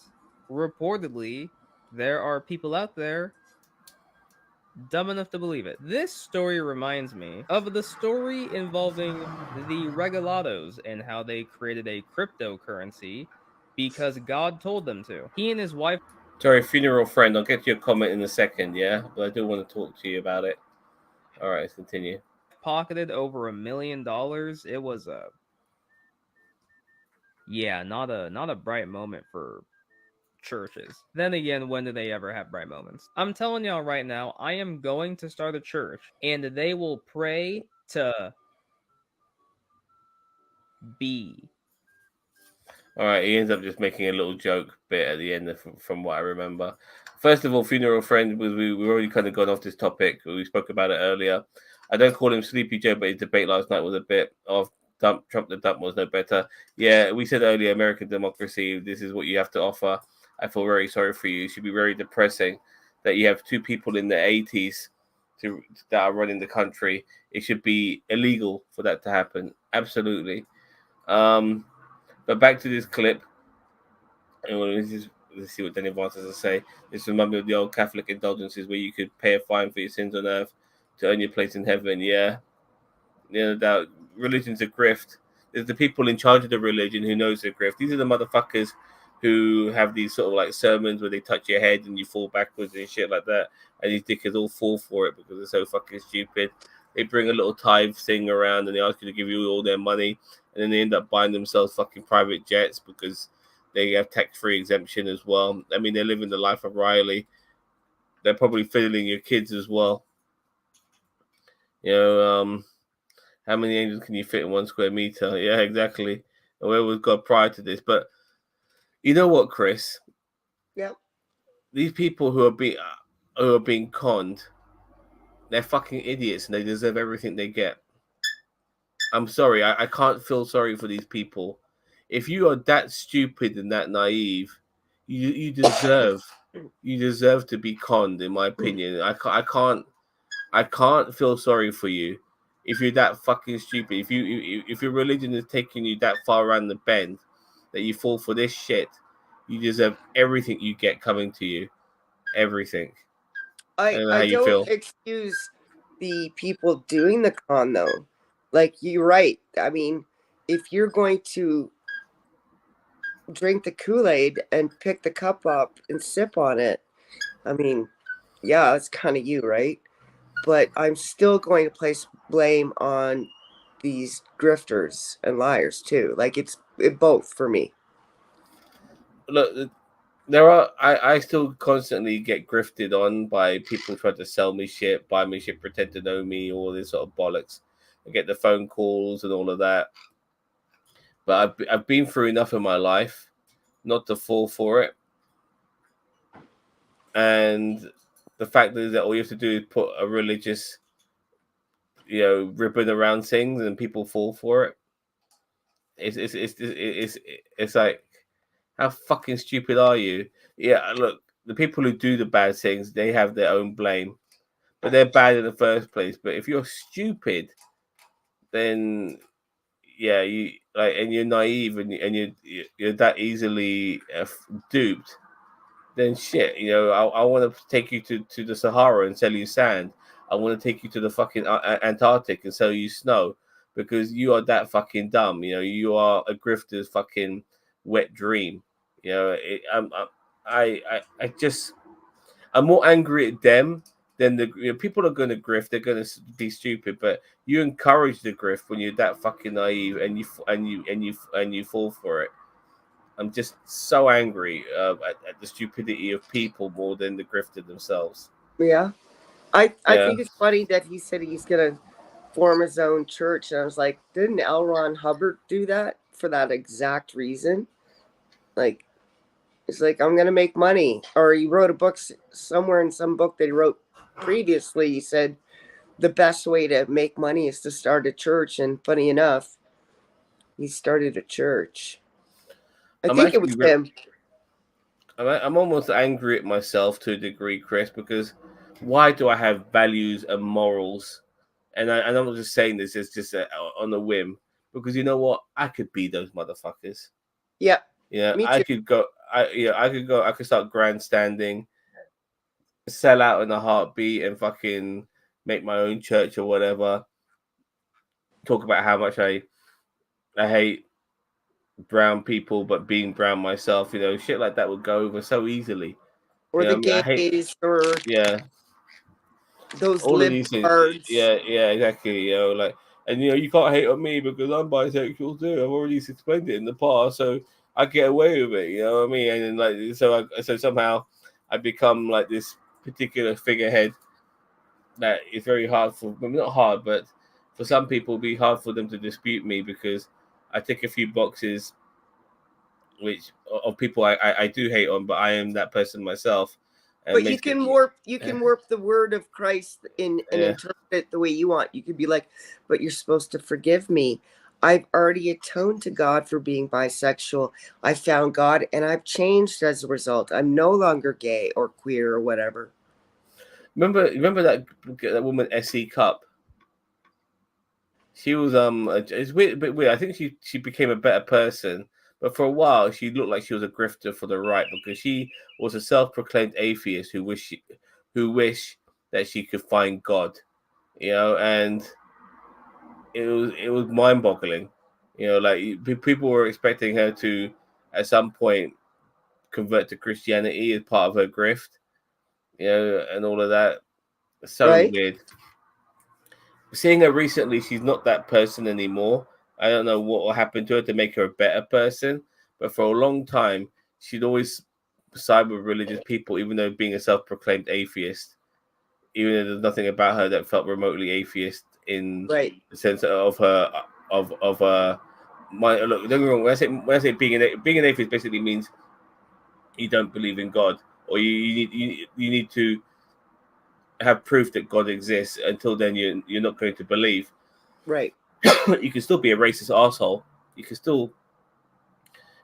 reportedly there are people out there dumb enough to believe it. This story reminds me of the story involving the Regulados and how they created a cryptocurrency because God told them to. He and his wife... Sorry, funeral friend, I'll get to your comment in a second, yeah? But I do want to talk to you about it. All right, let's continue. Pocketed over $1 million. It was a... Yeah, not a bright moment for churches. Then again, when do they ever have bright moments? I'm telling y'all right now, I am going to start a church and they will pray to be. All right, he ends up just making a little joke bit at the end from what I remember. First of all, funeral friend, we've already kind of gone off this topic. We spoke about it earlier. I don't call him Sleepy Joe, but his debate last night was a bit of Trump the dump was no better. Yeah, we said earlier, American democracy, this is what you have to offer. I feel very sorry for you. It should be very depressing that you have two people in their 80s that are running the country. It should be illegal for that to happen. Absolutely. But back to this clip. let's see what Danny Vance has to say. This reminds me of the old Catholic indulgences where you could pay a fine for your sins on earth to earn your place in heaven. Yeah, no doubt. Religion's a grift. There's the people in charge of the religion who knows the grift. These are the motherfuckers who have these sort of like sermons where they touch your head and you fall backwards and shit like that. And these dickheads all fall for it because they're so fucking stupid. They bring a little tithe thing around and they ask you to give you all their money, and then they end up buying themselves fucking private jets because they have tax-free exemption as well. I mean, they're living the life of Riley. They're probably fiddling your kids as well. You know, how many angels can you fit in 1 square meter? Yeah, exactly. And where was God prior to this? But you know what, Chris? Yep. These people who are being conned, they're fucking idiots and they deserve everything they get. I'm sorry, I can't feel sorry for these people. If you are that stupid and that naive, you deserve to be conned. In my opinion, I can't feel sorry for you if you're that fucking stupid. If your religion is taking you that far around the bend that you fall for this shit, you deserve everything you get coming to you. Everything. I don't know how I you feel. don't excuse the people doing the con though. Like, you're right. I mean, if you're going to drink the Kool-Aid and pick the cup up and sip on it, I mean, yeah, it's kind of you, right? But I'm still going to place blame on these grifters and liars too. Like, it's both for me. Look, there are I still constantly get grifted on by people trying to sell me shit, buy me shit, pretend to know me, all this sort of bollocks. I get the phone calls and all of that. But I've been through enough in my life not to fall for it. And the fact is that all you have to do is put a religious, ribbon around things, and people fall for it. It's like, how fucking stupid are you? Yeah, look, the people who do the bad things, they have their own blame, but they're bad in the first place. But if you're stupid, then yeah, and you're naive and you're that easily duped, then shit. I want to take you to the Sahara and sell you sand. I want to take you to the fucking Antarctic and sell you snow because you are that fucking dumb. You are a grifter's fucking wet dream. I'm more angry at them than the people are going to grift. They're going to be stupid, but you encourage the grift when you're that fucking naive and you fall for it. I'm just so angry at the stupidity of people more than the grifter themselves. Yeah. I think it's funny that he said he's going to form his own church. And I was like, didn't L. Ron Hubbard do that for that exact reason? Like, it's like, I'm going to make money. Or he wrote a book somewhere in some book that he wrote previously. He said the best way to make money is to start a church. And funny enough, he started a church. I think it was him. I'm almost angry at myself to a degree, Chris, because why do I have values and morals? And I'm not just saying this as just on a whim, because you know what? I could be those motherfuckers. Yeah. Yeah, me I too. could go. I could start grandstanding, sell out in a heartbeat, and fucking make my own church or whatever. Talk about how much I hate brown people, but being brown myself, shit like that would go over so easily. Or the gays, or those all of these things. cards. Yeah, exactly. And you can't hate on me because I'm bisexual too. I've already explained it in the past, so I get away with it. You know what I mean? And then so somehow I become like this particular figurehead that is very hard for, well, not hard, but for some people, it'll be hard for them to dispute me because I tick a few boxes, which of people I do hate on, but I am that person myself. But you can warp the word of Christ and interpret it the way you want. You could be like, but you're supposed to forgive me. I've already atoned to God for being bisexual. I found God and I've changed as a result. I'm no longer gay or queer or whatever. Remember that woman, S.E. Cupp? She was it's weird, a bit weird. I think she became a better person, But for a while, she looked like she was a grifter for the right because she was a self-proclaimed atheist who wished that she could find God, and it was mind-boggling, like people were expecting her to at some point convert to Christianity as part of her grift, and all of that. So Right. weird. Seeing her recently, she's not that person anymore. I don't know what will happen to her to make her a better person, but for a long time, she'd always side with religious people, even though being a self-proclaimed atheist, even though there's nothing about her that felt remotely atheist in Right. the sense of her of my look. Don't get me wrong. When I say being an atheist, basically means you don't believe in God, or you need to have proof that God exists. Until then, you're not going to believe. Right. You can still be a racist asshole. You can still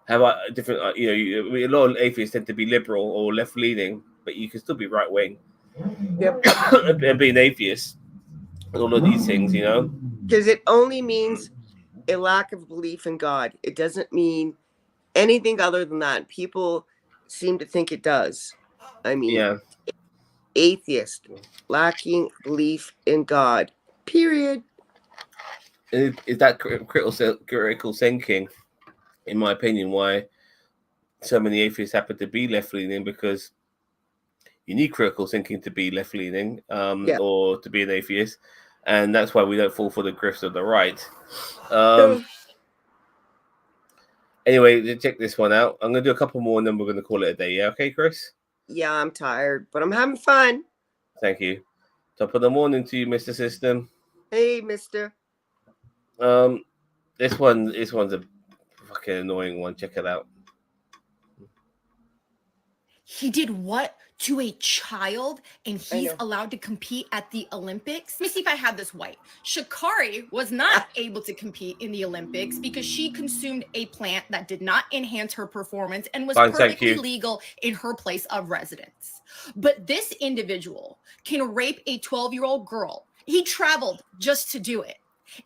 have a different, a lot of atheists tend to be liberal or left leaning, but you can still be right wing. Yep. And be an atheist. And all of these things, Because it only means a lack of belief in God. It doesn't mean anything other than that. People seem to think it does. I mean, Yeah. atheist, lacking belief in God. Period. Is that critical thinking, in my opinion, why so many atheists happen to be left leaning, because you need critical thinking to be left leaning, or to be an atheist, and that's why we don't fall for the grifts of the right. Anyway, check this one out. I'm gonna do a couple more, and then we're gonna call it a day. Yeah, okay, Chris? Yeah, I'm tired, but I'm having fun. Thank you. Top of the morning to you, Mr. System. Hey, mister. This one's a fucking annoying one. Check it out. He did what to a child, and he's allowed to compete at the Olympics? Let me see if I had this right. Sha'Carri was not able to compete in the Olympics because she consumed a plant that did not enhance her performance and was perfectly legal in her place of residence. But this individual can rape a 12-year-old girl. He traveled just to do it,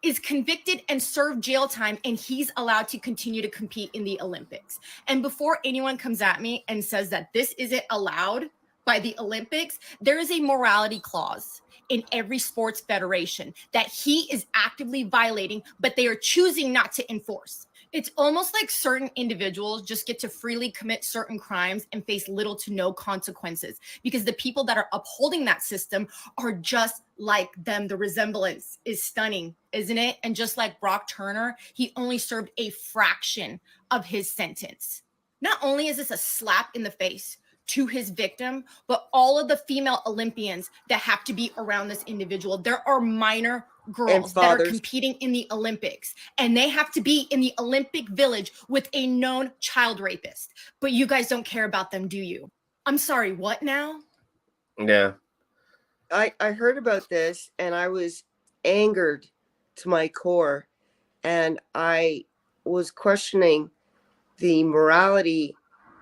is convicted and served jail time, and he's allowed to continue to compete in the Olympics. And before anyone comes at me and says that this isn't allowed by the Olympics, there is a morality clause in every sports federation that he is actively violating, but they are choosing not to enforce. It's almost like certain individuals just get to freely commit certain crimes and face little to no consequences because the people that are upholding that system are just like them. The resemblance is stunning, isn't it? And just like Brock Turner, he only served a fraction of his sentence. Not only is this a slap in the face to his victim, but all of the female Olympians that have to be around this individual. There are minor girls that are competing in the Olympics, and they have to be in the Olympic Village with a known child rapist. But you guys don't care about them, do you? I'm sorry, what now? Yeah. I heard about this, and I was angered to my core, and I was questioning the morality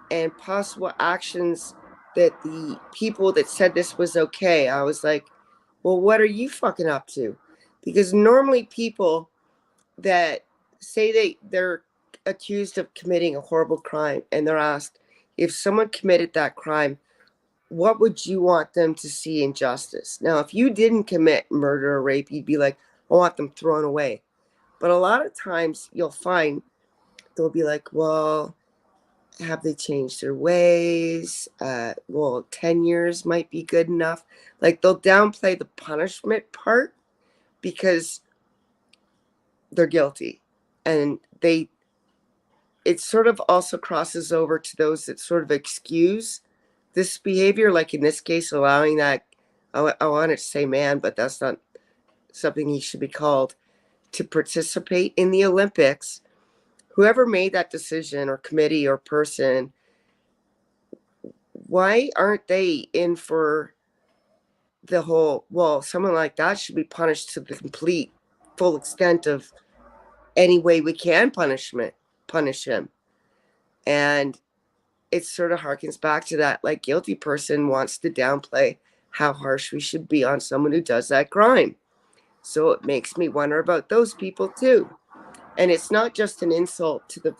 and possible actions that the people that said this was okay. I was like, well, what are you fucking up to? Because normally people that say they're accused of committing a horrible crime and they're asked, if someone committed that crime, what would you want them to see in justice? Now, if you didn't commit murder or rape, you'd be like, I want them thrown away. But a lot of times you'll find they'll be like, well, have they changed their ways? Well, 10 years might be good enough. Like, they'll downplay the punishment part because they're guilty. And it sort of also crosses over to those that sort of excuse this behavior. Like in this case, allowing that, I wanted to say man, but that's not something he should be called, to participate in the Olympics. Whoever made that decision or committee or person, why aren't they in for the whole, well, someone like that should be punished to the complete full extent of any way we can punish him. And it sort of harkens back to that, like, guilty person wants to downplay how harsh we should be on someone who does that crime. So it makes me wonder about those people too. And it's not just an insult to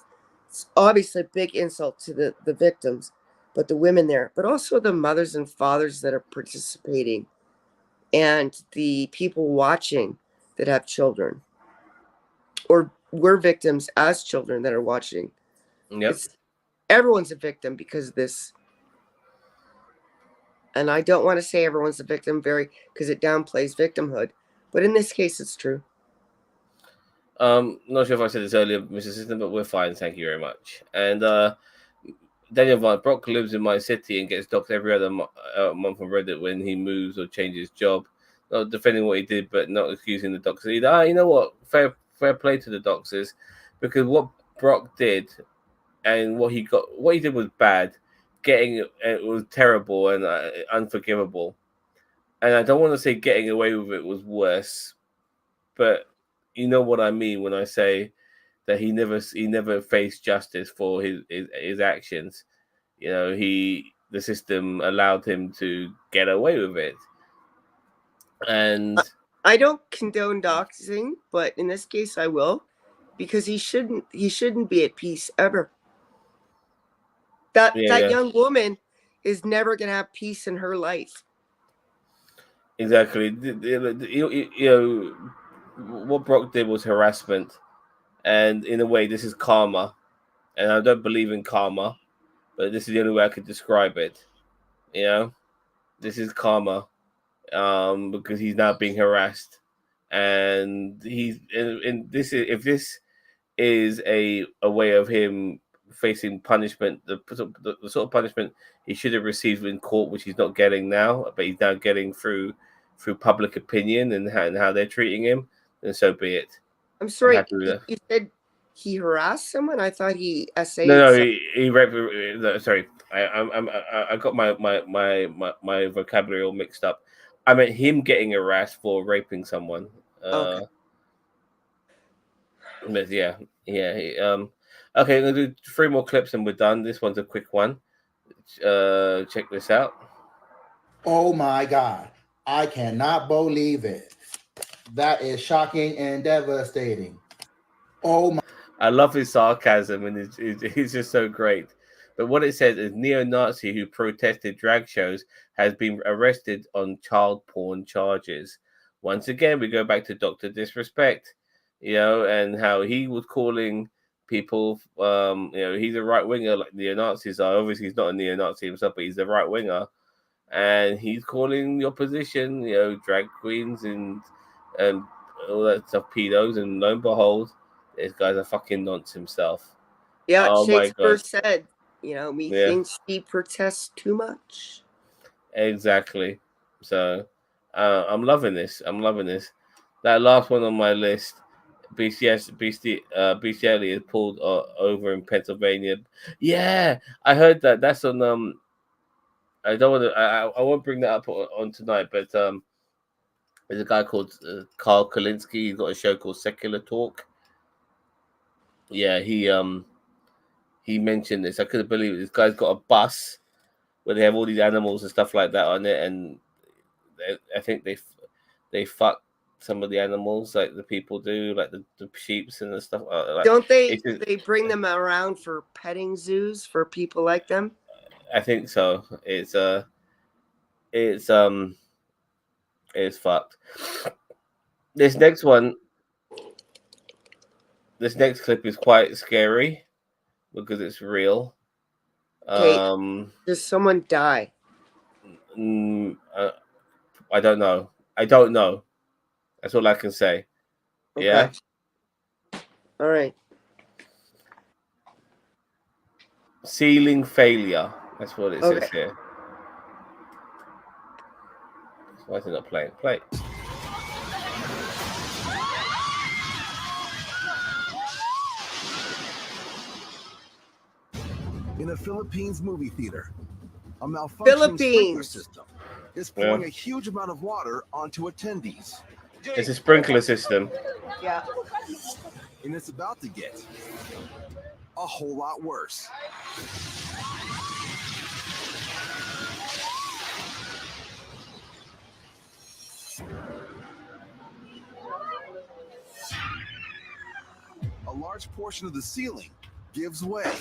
It's obviously a big insult to the victims, but the women there, but also the mothers and fathers that are participating and the people watching that have children or were victims as children that are watching. Yep. Everyone's a victim because of this. And I don't want to say everyone's a victim because it downplays victimhood, but in this case, it's true. Not sure if I said this earlier, Mr. Assistant, but we're fine. Thank you very much. And Daniel Vaughn, Brock lives in my city and gets docked every other month on Reddit when he moves or changes job. Not defending what he did, but not accusing the doxers either. You know what? Fair play to the doxers, because what Brock did and what he did was bad. It was terrible and unforgivable. And I don't want to say getting away with it was worse, but you know what I mean when I say that he never faced justice for his actions. You know, the system allowed him to get away with it. And I don't condone doxing, but in this case I will, because he shouldn't be at peace ever. That young woman is never going to have peace in her life. Exactly. You know, what Brock did was harassment, and in a way, this is karma. And I don't believe in karma, but this is the only way I could describe it. You know, this is karma, because he's now being harassed, and if this is a way of him facing punishment, the sort of punishment he should have received in court, which he's not getting now, but he's now getting through public opinion and how they're treating him, then so be it. I'm sorry, you said he harassed someone? I thought he essayed. No, he raped. No, sorry, I got my vocabulary all mixed up. I meant him getting harassed for raping someone. Okay. But yeah. Okay, I'm gonna do 3 more clips and we're done. This one's a quick one. Check this out. Oh my God. I cannot believe it. That is shocking and devastating. Oh my. I love his sarcasm and he's just so great. But what it says is neo-Nazi who protested drag shows has been arrested on child porn charges. Once again, we go back to Dr. Disrespect, you know, and how he was calling people, you know, he's a right winger like neo-Nazis are. Obviously, he's not a neo-Nazi himself, but he's a right winger. And he's calling the opposition, you know, drag queens and all that stuff, pedos, and lo and behold, this guy's a fucking nonce himself. Yeah, oh Shakespeare my God. said, you know, methinks he protests too much. Exactly. So I'm loving this. That last one on my list, Bestiality is pulled over in Pennsylvania. Yeah, I heard that. That's on I don't want to. I won't bring that up on tonight, but there's a guy called Carl Kalinsky. He's got a show called Secular Talk. Yeah, he mentioned this. I couldn't believe it. This guy's got a bus where they have all these animals and stuff like that on it, and I think they fuck some of the animals like the people do, like the sheeps and the stuff. Like, don't they bring them around for petting zoos for people like them? I think so. It's fucked. This next clip is quite scary because it's real. Okay. Does someone die? I don't know. That's all I can say. Okay. Yeah. All right. Ceiling failure. That's what it says here. Why is it not playing? Play. In a Philippines movie theater, a malfunctioning sprinkler system is pouring a huge amount of water onto attendees. It's a sprinkler system. Yeah. And it's about to get a whole lot worse. A large portion of the ceiling gives way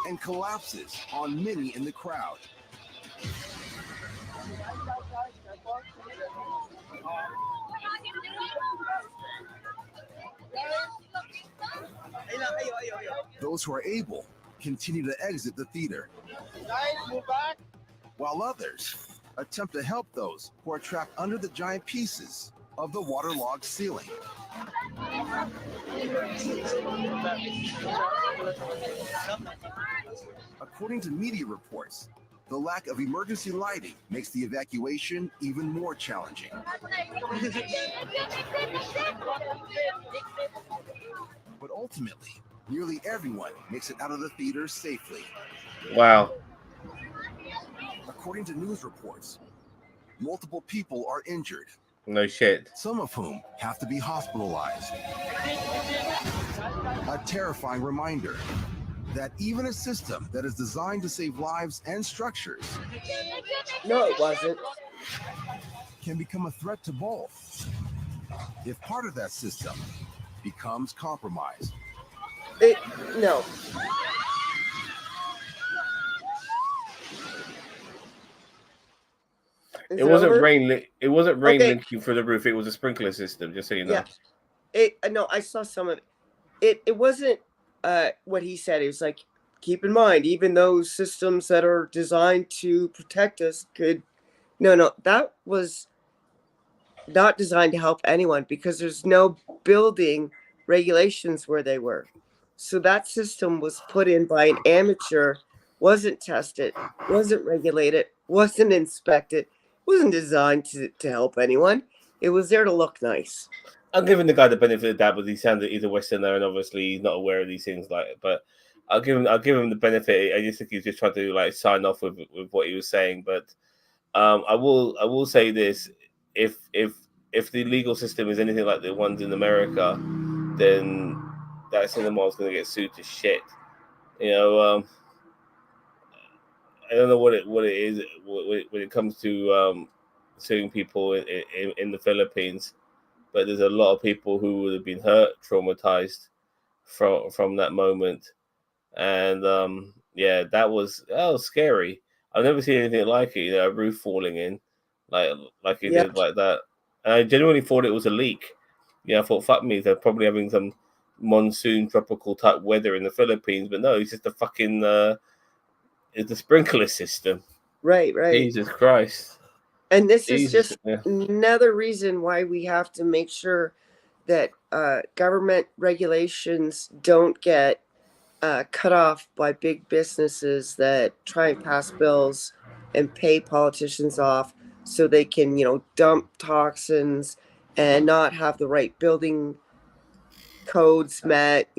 and collapses on many in the crowd. Those who are able continue to exit the theater, while others attempt to help those who are trapped under the giant pieces of the waterlogged ceiling. According to media reports, the lack of emergency lighting makes the evacuation even more challenging. But ultimately, nearly everyone makes it out of the theater safely. Wow. According to news reports, multiple people are injured. No shit. Some of whom have to be hospitalized. A terrifying reminder that even a system that is designed to save lives and structures No, it wasn't. can become a threat to both if part of that system becomes compromised. No. It wasn't over? rain. It wasn't rain Okay. linking through the roof. It was a sprinkler system. Just so you know. Yeah. No, I saw some of it. It wasn't what he said. It was like, keep in mind, even those systems that are designed to protect us could. No, that was not designed to help anyone because there's no building regulations where they were. So that system was put in by an amateur, wasn't tested, wasn't regulated, wasn't inspected, wasn't designed to help anyone. It was there to look nice. I'm giving the guy the benefit of the doubt, but he's a Westerner and obviously he's not aware of these things. But I'll give him the benefit. I just think he's just trying to like sign off with what he was saying. But I will say this: if the legal system is anything like the ones in America, then that cinema is going to get sued to shit. You know, I don't know what it is when it comes to suing people in the Philippines, but there's a lot of people who would have been hurt, traumatized from that moment, and that was scary. I've never seen anything like it. You know, a roof falling in, like it did like that. And I genuinely thought it was a leak. Yeah, I thought, fuck me, they're probably having some monsoon tropical type weather in the Philippines, but no, it's just a fucking it's the sprinkler system. Right. Jesus Christ. And this is just another reason why we have to make sure that government regulations don't get cut off by big businesses that try and pass bills and pay politicians off so they can, dump toxins and not have the right building codes met,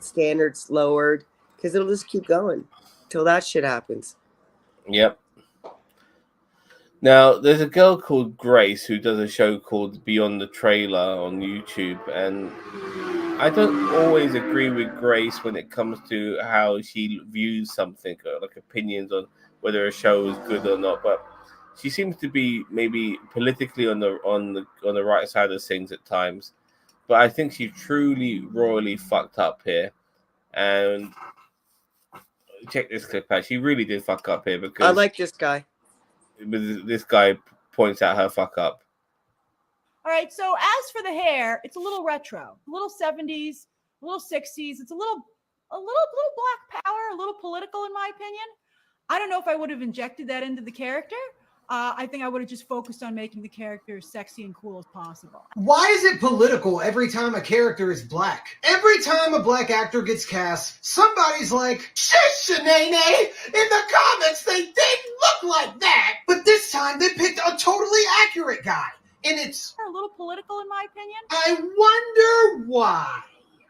standards lowered, because it'll just keep going till that shit happens. Yep. Now, there's a girl called Grace who does a show called Beyond the Trailer on YouTube, and I don't always agree with Grace when it comes to how she views something, or like opinions on whether a show is good or not. But she seems to be maybe politically on the right side of things at times. But I think she truly royally fucked up here, and check this clip out. She really did fuck up here because I like this guy. This guy points out her fuck up. All right, so as for the hair, it's a little retro, a little 70s, a little 60s. It's a little black power, a little political in my opinion. I don't know if I would have injected that into the character. I think I would have just focused on making the character as sexy and cool as possible. Why is it political every time a character is black? Every time a black actor gits cast, somebody's like, shish, Shanae, in the comics they didn't look like that. But this time they picked a totally accurate guy. And it's a little political in my opinion. I wonder why.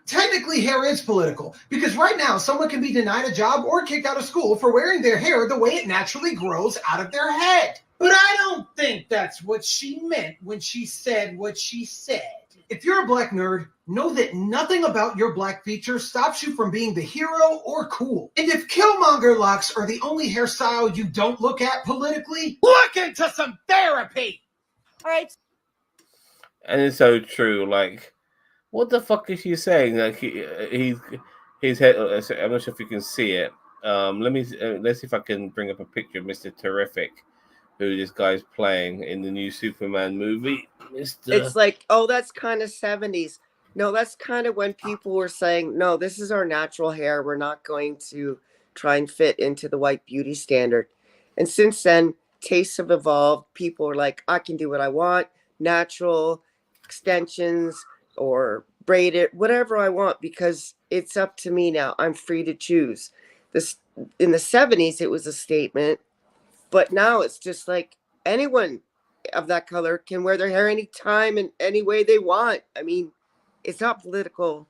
Technically, hair is political because right now someone can be denied a job or kicked out of school for wearing their hair the way it naturally grows out of their head. But I don't think that's what she meant when she said what she said. If you're a black nerd, know that nothing about your black features stops you from being the hero or cool. And if Killmonger locks are the only hairstyle you don't look at politically, look into some therapy. All right. And it's so true. Like, What the fuck is she saying? Like his head. I'm not sure if you can see it. Let's see if I can bring up a picture of Mr. Terrific, who this guy's playing in the new Superman movie. It's like, oh, that's kind of 70s. No, that's kind of when people were saying, no, this is our natural hair. We're not going to try and fit into the white beauty standard. And since then, tastes have evolved. People are like, I can do what I want, natural extensions or braided, whatever I want, because it's up to me now. I'm free to choose. This in the 70s, it was a statement, but now it's just like anyone of that color can wear their hair anytime and any way they want. I mean, it's not political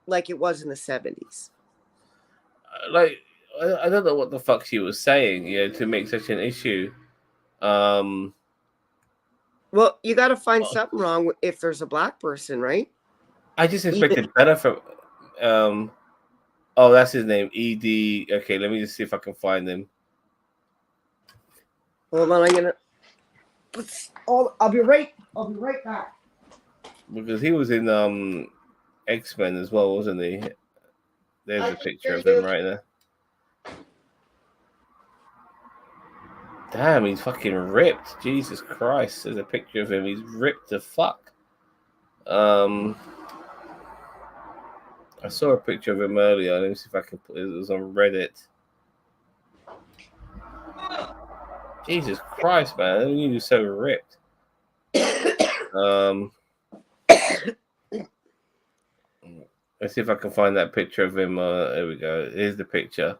like it was in the 70s. Like, I don't know what the fuck she was saying, to make such an issue. Well, you got to find something wrong if there's a black person, right? I just expected better from. Oh, that's his name, ED. Okay, let me just see if I can find him. Hold on, I'm gonna. I'll be right back. Because he was in X-Men as well, wasn't he? There's a picture of him right there. Damn, he's fucking ripped. Jesus Christ. There's a picture of him. He's ripped the fuck. I saw a picture of him earlier. Let me see if I can put it. It was on Reddit. Jesus Christ, man. He was so ripped. Let's see if I can find that picture of him. There we go. Here's the picture.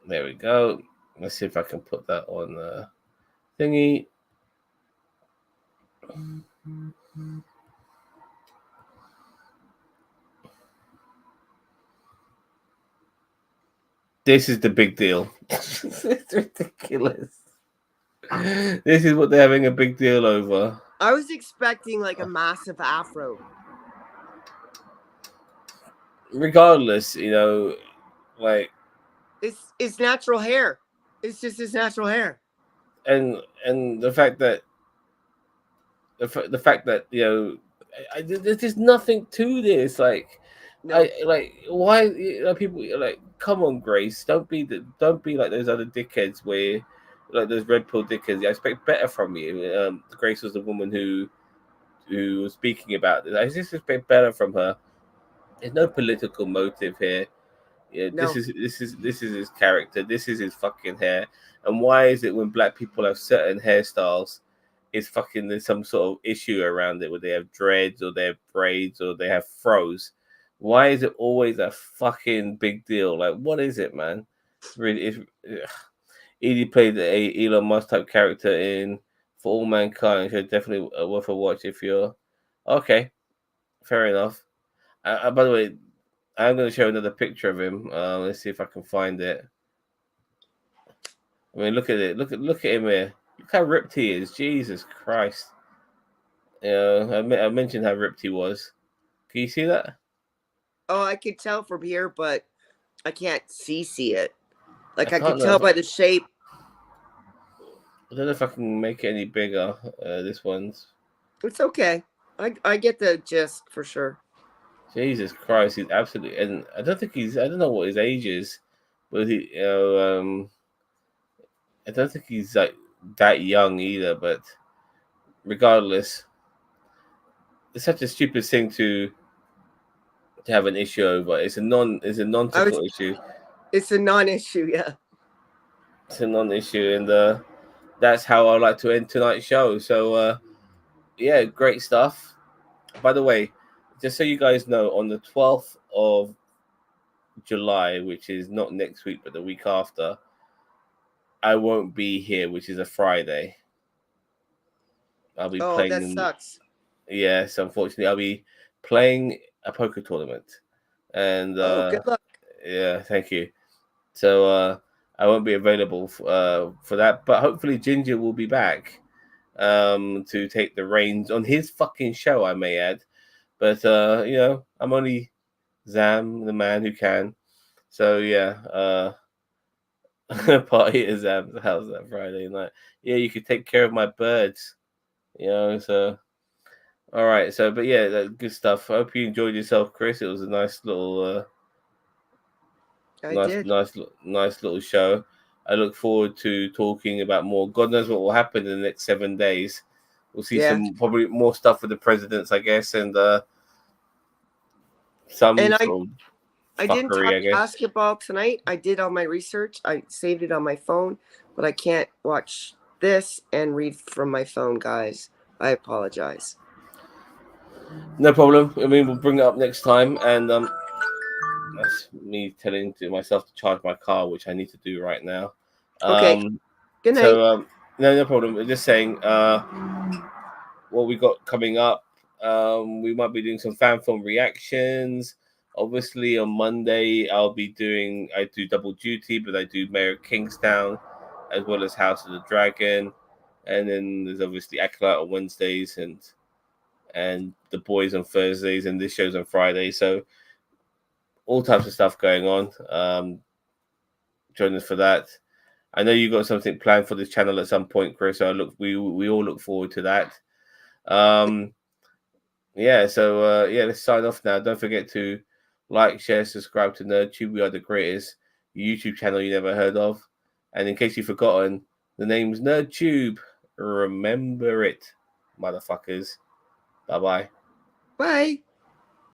There we go. Let's see if I can put that on the thingy. This is the big deal. It's ridiculous. This is what they're having a big deal over. I was expecting like a massive afro. Regardless, like it's natural hair. It's just his natural hair. And the fact that there's just nothing to this. Like, why people like? Come on, Grace. Don't be like those other dickheads where, like those red pill dickheads. I expect better from you. Grace was the woman who was speaking about this. I just expect better from her. There's no political motive here. Yeah, No. this is his character. This is his fucking hair. And why is it when black people have certain hairstyles, there's some sort of issue around it where they have dreads or they have braids or they have fros? Why is it always a fucking big deal? Like, what is it, man? Edie played a Elon Musk type character in For All Mankind. So definitely worth a watch if you're okay. Fair enough. By the way, I'm going to show another picture of him. Let's see if I can find it. I mean, look at it. Look at him here. Look how ripped he is. Jesus Christ. I mentioned how ripped he was. Can you see that? Oh, I could tell from here, but I can't see it. Like I can't could tell by the shape. I don't know if I can make it any bigger. This one's. It's okay. I get the gist for sure. Jesus Christ, he's absolutely, and I don't know what his age is, but I don't think he's like that young either. But regardless, it's such a stupid thing to have an issue over. It's a non-technical issue. It's a non-issue, yeah. It's a non-issue, and that's how I like to end tonight's show. So, yeah, great stuff. By the way, just so you guys know, on the 12th of July, which is not next week, but the week after, I won't be here, which is a Friday. I'll be playing. That sucks. Yes, unfortunately, I'll be playing a poker tournament. And good luck. Yeah, thank you. So I won't be available for that, but hopefully Ginger will be back to take the reins on his fucking show, I may add. But I'm only Zam, the man who can. So yeah, Party at Zams' house that Friday night. Yeah, you could take care of my birds. So all right. So, but yeah, good stuff. I hope you enjoyed yourself, Chris. It was a nice little, nice little show. I look forward to talking about more. God knows what will happen in the next 7 days. We'll see some probably more stuff with the presidents, I guess, and some And sort of I didn't fuckery, talk I guess. basketball tonight. I did all my research. I saved it on my phone, but I can't watch this and read from my phone, guys. I apologize. No problem. I mean, we'll bring it up next time. And that's me telling to myself to charge my car, which I need to do right now. Okay. Good night. So, no problem. I'm just saying what we got coming up. We might be doing some fan film reactions. Obviously, on Monday, I do double duty, but I do Mayor of Kingstown as well as House of the Dragon. And then there's obviously Acolyte on Wednesdays and The Boys on Thursdays, and this show's on Friday. So all types of stuff going on. Join us for that. I know you got something planned for this channel at some point, Chris. So we all look forward to that. Let's sign off now. Don't forget to like, share, subscribe to NerdTube. We are the greatest YouTube channel you never heard of. And in case you've forgotten, the name's NerdTube. Remember it, motherfuckers. Bye-bye. Bye.